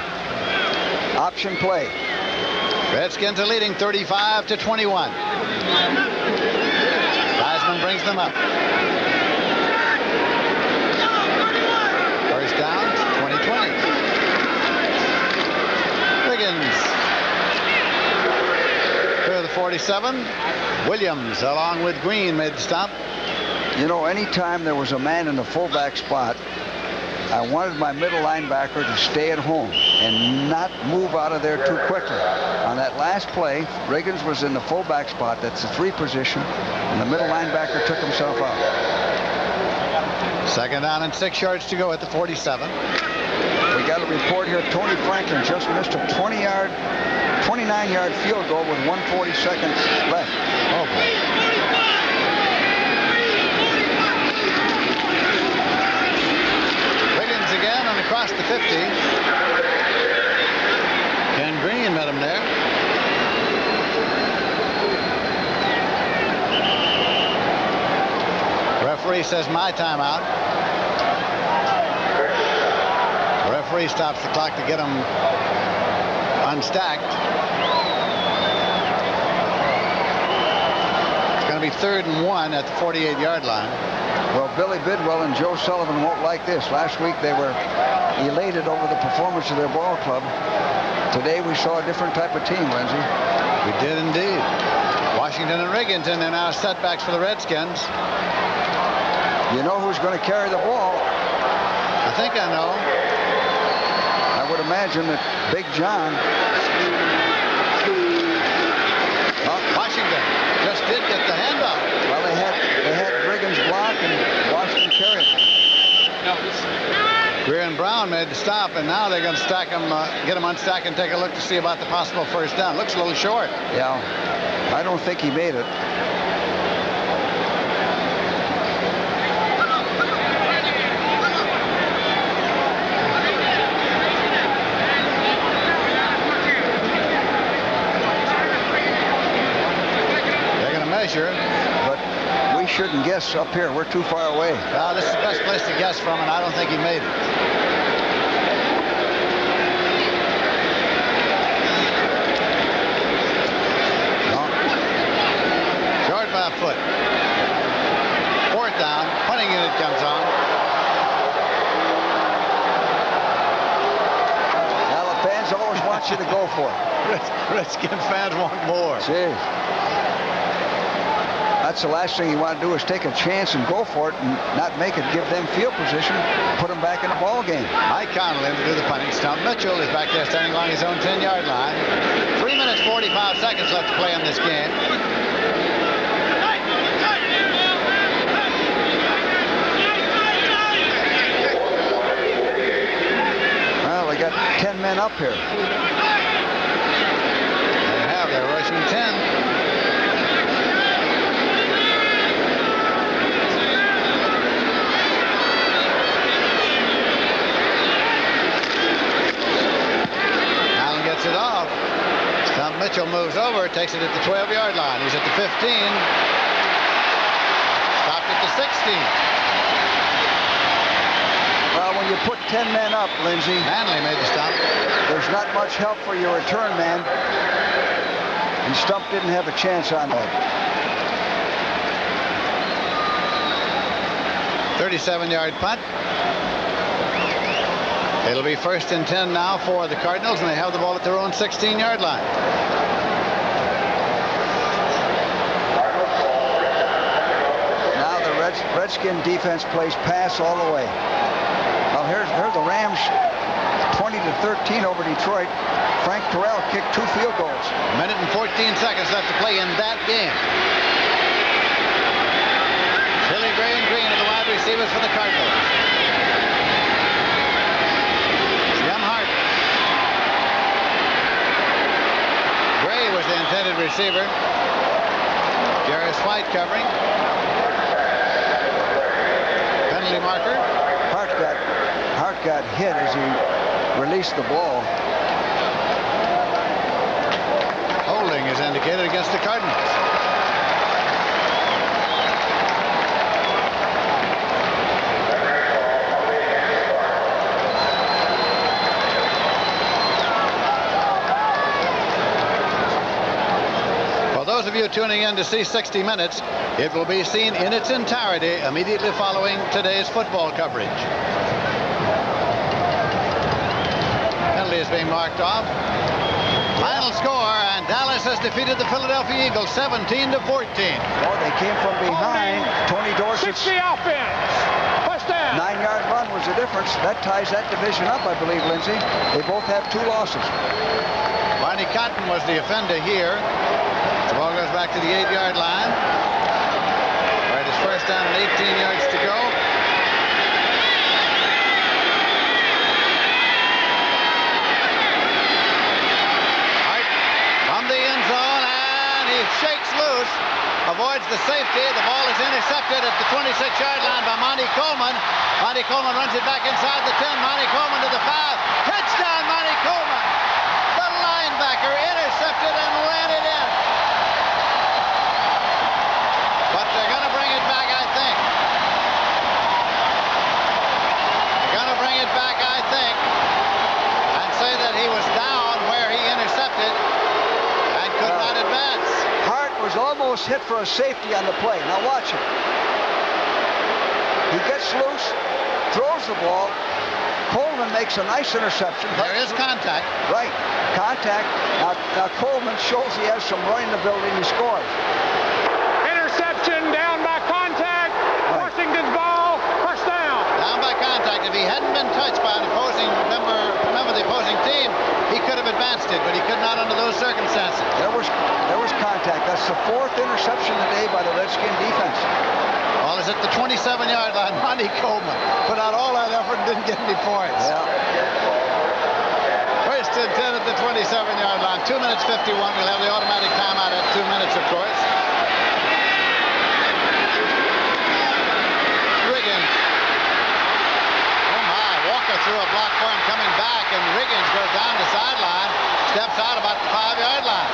Option play. Redskins are leading 35-21. Theismann brings them up. First down, 20-20. Riggins to the 47. Williams, along with Green, made the stop. You know, anytime there was a man in the fullback spot, I wanted my middle linebacker to stay at home and not move out of there too quickly. On that last play, Riggins was in the fullback spot. That's the 3 position, and the middle linebacker took himself out. 2nd down and 6 yards to go at the 47. We got a report here. Tony Franklin just missed a 29-yard field goal with 1:40 seconds left. Oh, boy. Riggins again and across the 50. Ken Green met him there. Referee says my timeout. The referee stops the clock to get him unstacked. It's going to be 3rd and 1 at the 48-yard line. Well, Billy Bidwell and Joe Sullivan won't like this. Last week they were elated over the performance of their ball club. Today we saw a different type of team, Lindsay. We did indeed. Washington and Riggins, and they're now setbacks for the Redskins. You know who's going to carry the ball? I think I know. I would imagine that Big John. Washington just did get the handoff. Well, they had Riggins block and Washington carry it. Greer and Brown made the stop, and now they're going to stack him, get him unstacked and take a look to see about the possible 1st down. Looks a little short. Yeah, I don't think he made it. But we shouldn't guess up here. We're too far away. Well, this is the best place to guess from, and I don't think he made it. No. Short by a foot. 4th down. Punting unit comes on. Now the fans always want you to go for it. Redskin fans want more. Jeez. That's the last thing you want to do is take a chance and go for it and not make it give them field position, put them back in the ball game. Mike Connolly to do the punting. Stump Mitchell is back there standing along his own 10-yard line. 3 minutes, 45 seconds left to play in this game. Well, they got 10 men up here. They have. They're rushing 10. It off. Stump Mitchell moves over, takes it at the 12-yard line. He's at the 15. Stopped at the 16. Well, when you put 10 men up, Lindsay, Manley made the stop. There's not much help for your return man. And Stump didn't have a chance on that. 37-yard punt. It'll be 1st and 10 now for the Cardinals, and they have the ball at their own 16-yard line. Now the Redskin defense plays pass all the way. Well, here's the Rams 20-13 over Detroit. Frank Terrell kicked 2 field goals. A minute and 14 seconds left to play in that game. Billy Gray and Green are the wide receivers for the Cardinals. Was the intended receiver. Jarris White covering. Penalty marker. Hart got hit as he released the ball. Holding is indicated against the Cardinals. Those of you tuning in to see 60 Minutes, it will be seen in its entirety immediately following today's football coverage. Penalty is being marked off. Final score, and Dallas has defeated the Philadelphia Eagles 17-14. Oh, they came from behind. Tony Dorsett's 60 offense. First down. 9-yard run was the difference. That ties that division up, I believe, Lindsey. They both have 2 losses. Barney Cotton was the offender here. The ball goes back to the 8-yard line. Right, it's first down and 18 yards to go. The end zone, and he shakes loose, avoids the safety. The ball is intercepted at the 26-yard line by Monty Coleman. Monty Coleman runs it back inside the 10. Monty Coleman to the 5. Touchdown, Monty Coleman. The linebacker intercepted and ran it in. But they're going to bring it back, I think. They're going to bring it back, I think, and say that he was down where he intercepted. Could not advance. Hart was almost hit for a safety on the play. Now watch it. He gets loose, throws the ball. Coleman makes a nice interception. There is contact. Right, contact. Now Coleman shows he has some running ability and he scores. Interception down by contact. Right. Washington's ball. First down. Down by contact. If he hadn't been touched by an opposing member of the opposing team, he could have advanced it, but he could not under those circumstances. There was contact. That's the 4th interception today by the Redskin defense. Ball is at the 27-yard line. Monty Coleman put out all that effort and didn't get any points. Yeah. First and 10 at the 27-yard line. 2 minutes 51. We'll have the automatic timeout at 2 minutes, of course. Riggins. Oh my, Walker threw a block for him coming back, and Riggins goes down the sideline, steps out about the 5-yard line.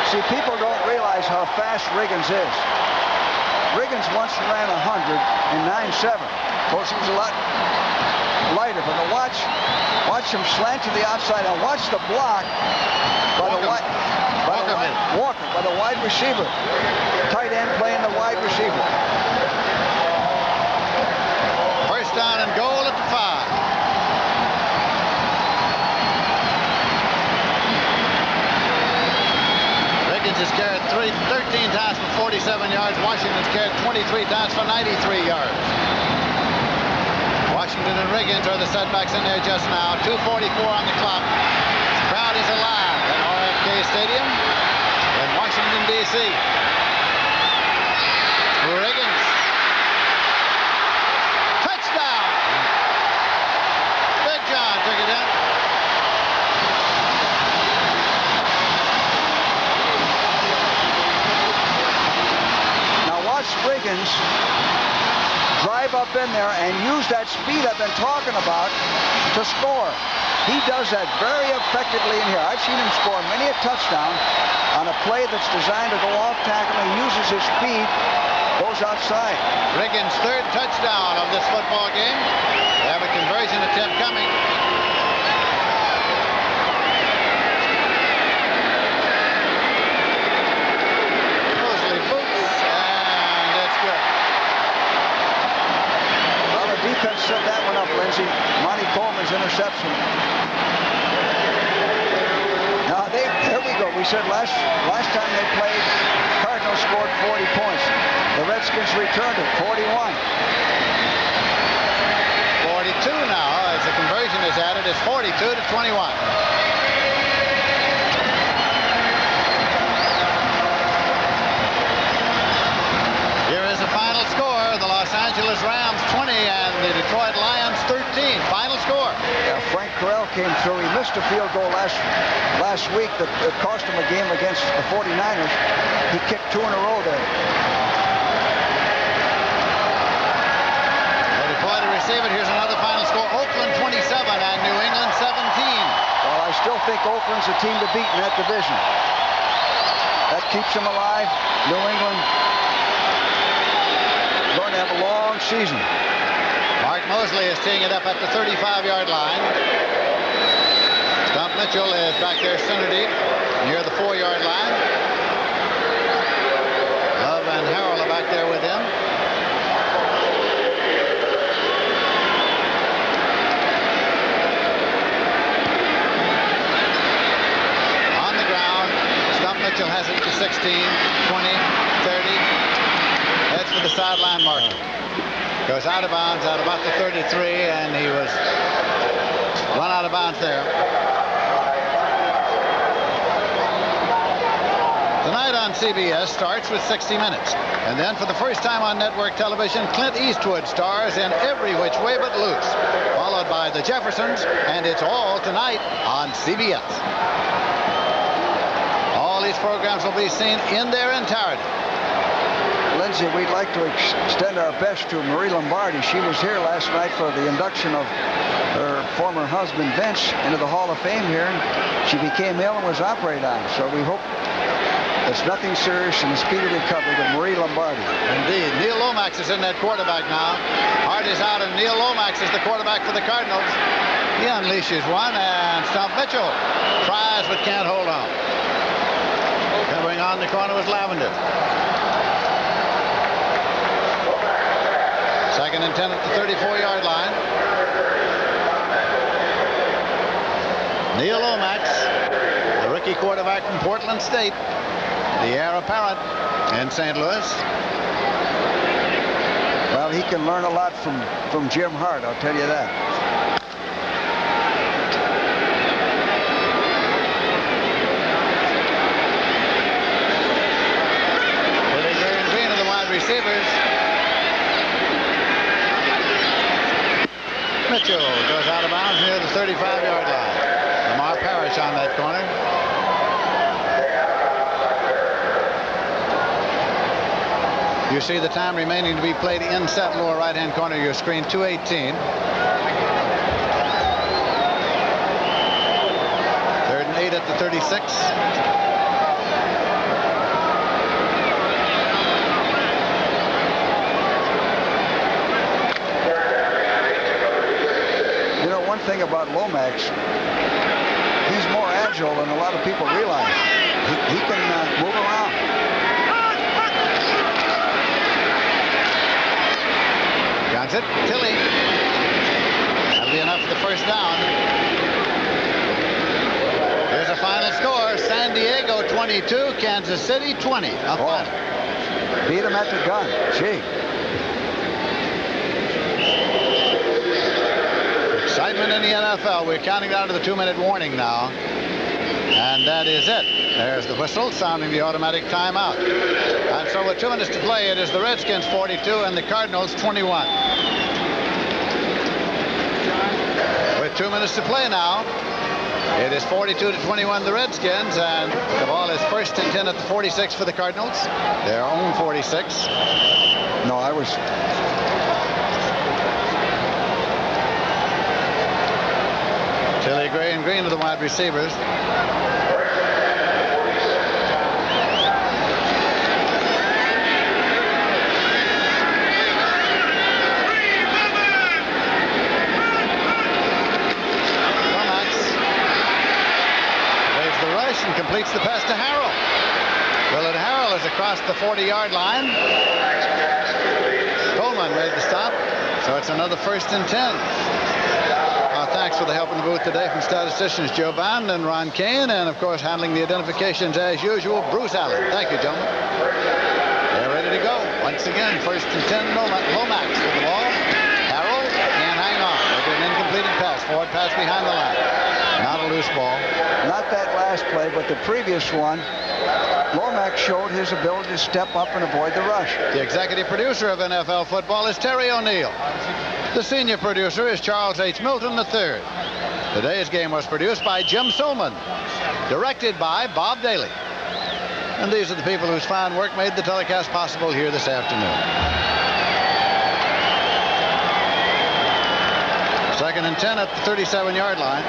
See, people don't realize how fast Riggins is. Riggins once ran 100 in 9.7. Of course, he was a lot lighter, but watch him slant to the outside and watch the block by the wide receiver. Tight end playing the wide receiver. First down and goal at the 5. Riggins has carried 13 times for 47 yards. Washington's carried 23 times for 93 yards. Washington and Riggins are the setbacks in there just now. 2:44 on the clock. The crowd is alive at RFK Stadium in Washington, D.C. Riggins. Touchdown. Big John took it in. Riggins drive up in there and use that speed I've been talking about to score. He does that very effectively in here. I've seen him score many a touchdown on a play that's designed to go off tackle. He uses his speed, goes outside. Riggins' 3rd touchdown of this football game. They have a conversion attempt coming. Defense set that one up, Lindsey. Monty Coleman's interception. Now, there we go. We said last time they played, Cardinals scored 40 points. The Redskins returned it, 41. 42 now, as the conversion is added, it's 42-21. Here is the final score. The Los Angeles Rams 20 and the Detroit Lions 13. Final score. Yeah, Frank Carell came through. He missed a field goal last week that cost him a game against the 49ers. He kicked 2 in a row there. Detroit to receive it. Here's another final score. Oakland 27 and New England 17. Well, I still think Oakland's a team to beat in that division. That keeps them alive. New England going to have a long season. Mark Mosley is teeing it up at the 35-yard line. Stump Mitchell is back there center deep near the 4-yard line. Love and Harrell are back there with him. On the ground 16, 20, 30. Heads for the sideline marker. Goes out of bounds at about the 33, and he was run out of bounds there. Tonight on CBS starts with 60 Minutes. And then for the first time on network television, Clint Eastwood stars in Every Which Way But Loose, followed by The Jeffersons, and it's all tonight on CBS. All these programs will be seen in their entirety. Lindsay, we'd like to extend our best to Marie Lombardi. She was here last night for the induction of her former husband, Vince, into the Hall of Fame here. She became ill and was operated on. So we hope it's nothing serious and a speedy recovery to Marie Lombardi. Indeed. Neil Lomax is in that quarterback now. Hart is out, and Neil Lomax is the quarterback for the Cardinals. He unleashes one, and Stump Mitchell tries but can't hold on. Covering on the corner was Lavender. Second and 10 at the 34-yard line. Neil Lomax, the rookie quarterback from Portland State, the heir apparent in St. Louis. Well, he can learn a lot from Jim Hart, I'll tell you that. Green of the wide receivers. Mitchell goes out of bounds near the 35-yard line. Lamar Parrish on that corner. You see the time remaining to be played in set lower right-hand corner of your screen, 2:18. Third and 8 at the 36. One thing about Lomax, he's more agile than a lot of people realize. He can move around. Got it. Tilley. That'll be enough for the first down. Here's a final score. San Diego 22, Kansas City 20. Beat him at the gun. Gee. Excitement in the NFL. We're counting down to the 2-minute warning now. And that is it. There's the whistle sounding the automatic timeout. And so with 2 minutes to play, it is the Redskins 42 and the Cardinals 21. With 2 minutes to play now, it is 42-21 the Redskins, and the ball is first and 10 at the 46 for the Cardinals. Their own 46. No, I was... Tilly Gray and Green are the wide receivers. Lomax waves the rush and completes the pass to Harrell. Willard Harrell is across the 40-yard line. Coleman made the stop, so it's another first and 10. Thanks for the help in the booth today from statisticians Joe Bond and Ron Kane, and of course handling the identifications as usual, Bruce Allen. Thank you, gentlemen. They're ready to go. Once again, first and 10, Lomax with the ball. Harrell can't hang on. There's an incompleted pass. Forward pass behind the line. Not a loose ball. Not that last play, but the previous one. Lomax showed his ability to step up and avoid the rush. The executive producer of NFL football is Terry O'Neill. The senior producer is Charles H. Milton III. Today's game was produced by Jim Solman, directed by Bob Daly. And these are the people whose fine work made the telecast possible here this afternoon. Second and 10 at the 37-yard line.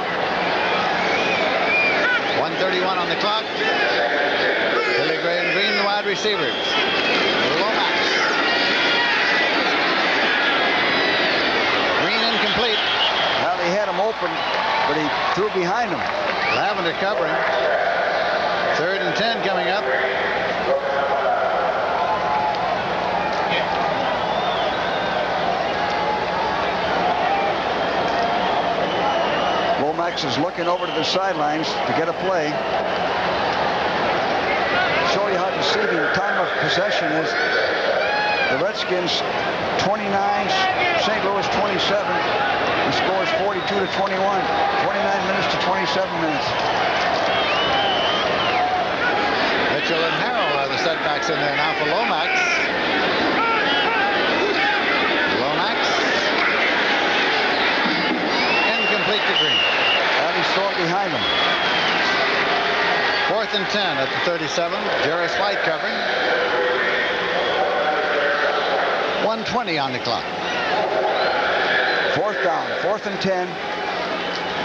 1:31 on the clock. Billy Gray and Green, the wide receivers. Lomax. Green incomplete. Well, he had him open, but he threw behind him. Lavender covering. Third and 10 coming up. Lomax is looking over to the sidelines to get a play. Show you how deceiving. Time of possession is the Redskins 29, St. Louis 27. The score is 42 to 21. 29 minutes to 27 minutes. Mitchell and Harrell are the setbacks in there now for Lomax. Lomax. Incomplete to Green. And he's thrown behind him. 4th and 10 at the 37. Jarris White covering. 1:20 on the clock. 4th down, 4th and 10.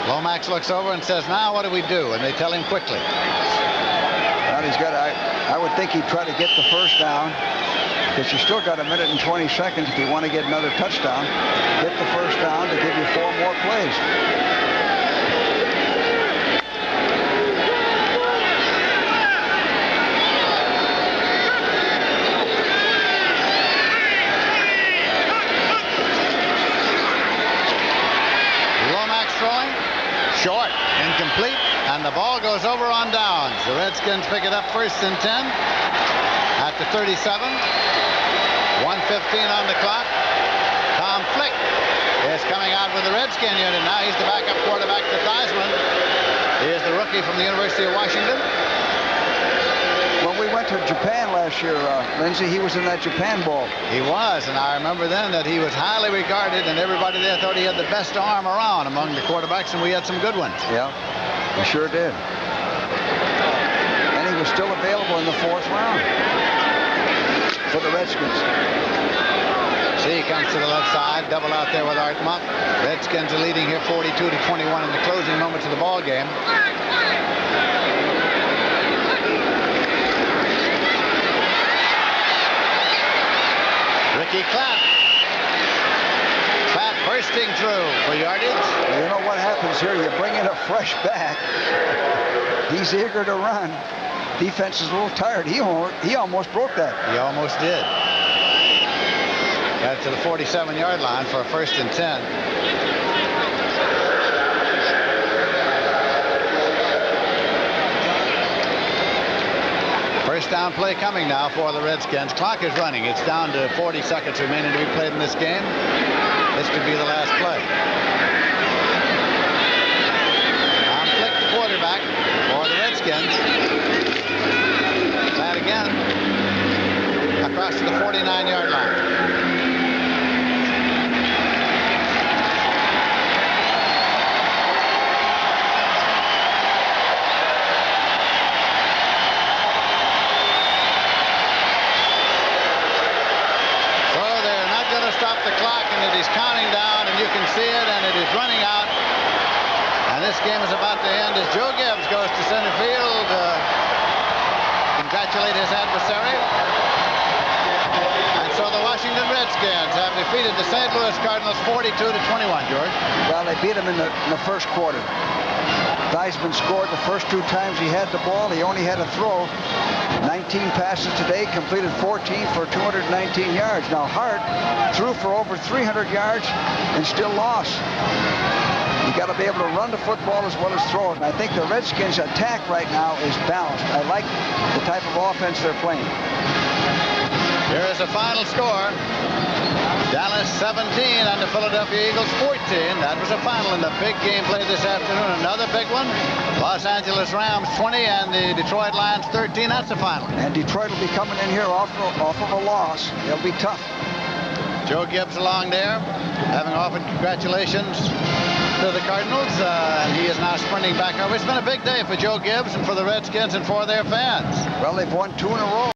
Lomax looks over and says, now what do we do? And they tell him quickly. Well, he's got. I would think he'd try to get the first down, because you still got a minute and 20 seconds if you want to get another touchdown. Get the first down to give you 4 more plays. Short, incomplete, and the ball goes over on downs. The Redskins pick it up 1st and 10 at the 37. 1:15 on the clock. Tom Flick is coming out with the Redskin unit now. He's the backup quarterback to Theismann. He is the rookie from the University of Washington. When we went to Japan last year, Lindsay, he was in that Japan Bowl. He was, and I remember then that he was highly regarded, and everybody there thought he had the best arm around among the quarterbacks, and we had some good ones. Yeah, we sure did. And he was still available in the 4th round for the Redskins. See, he comes to the left side, double out there with Art Monk. Redskins are leading here 42 to 21 in the closing moments of the ball game. Ricky Klatt bursting through for yardage. You know what happens here? You bring in a fresh back. He's eager to run. Defense is a little tired. He almost broke that. He almost did. Got to the 47-yard line for a 1st and 10. First down play coming now for the Redskins. Clock is running. It's down to 40 seconds remaining to be played in this game. This could be the last play. Tom Flick, the quarterback for the Redskins. That again. Across to the 49-yard line. Stop the clock, and it is counting down, and you can see it, and it is running out. And this game is about to end as Joe Gibbs goes to center field to congratulate his adversary. And so the Washington Redskins have defeated the St. Louis Cardinals 42 to 21, George. Well, they beat them in the 1st quarter. Theismann scored the first 2 times he had the ball. He only had a throw. 19 passes today, completed 14 for 219 yards. Now Hart threw for over 300 yards and still lost. You got to be able to run the football as well as throw it. And I think the Redskins' attack right now is balanced. I like the type of offense they're playing. Here is the final score. Dallas 17 and the Philadelphia Eagles 14. That was a final in the big game played this afternoon. Another big one. Los Angeles Rams 20 and the Detroit Lions 13. That's the final. And Detroit will be coming in here off of a loss. They'll be tough. Joe Gibbs along there, having offered congratulations to the Cardinals, and he is now sprinting back over. It's been a big day for Joe Gibbs and for the Redskins and for their fans. Well, they've won 2 in a row.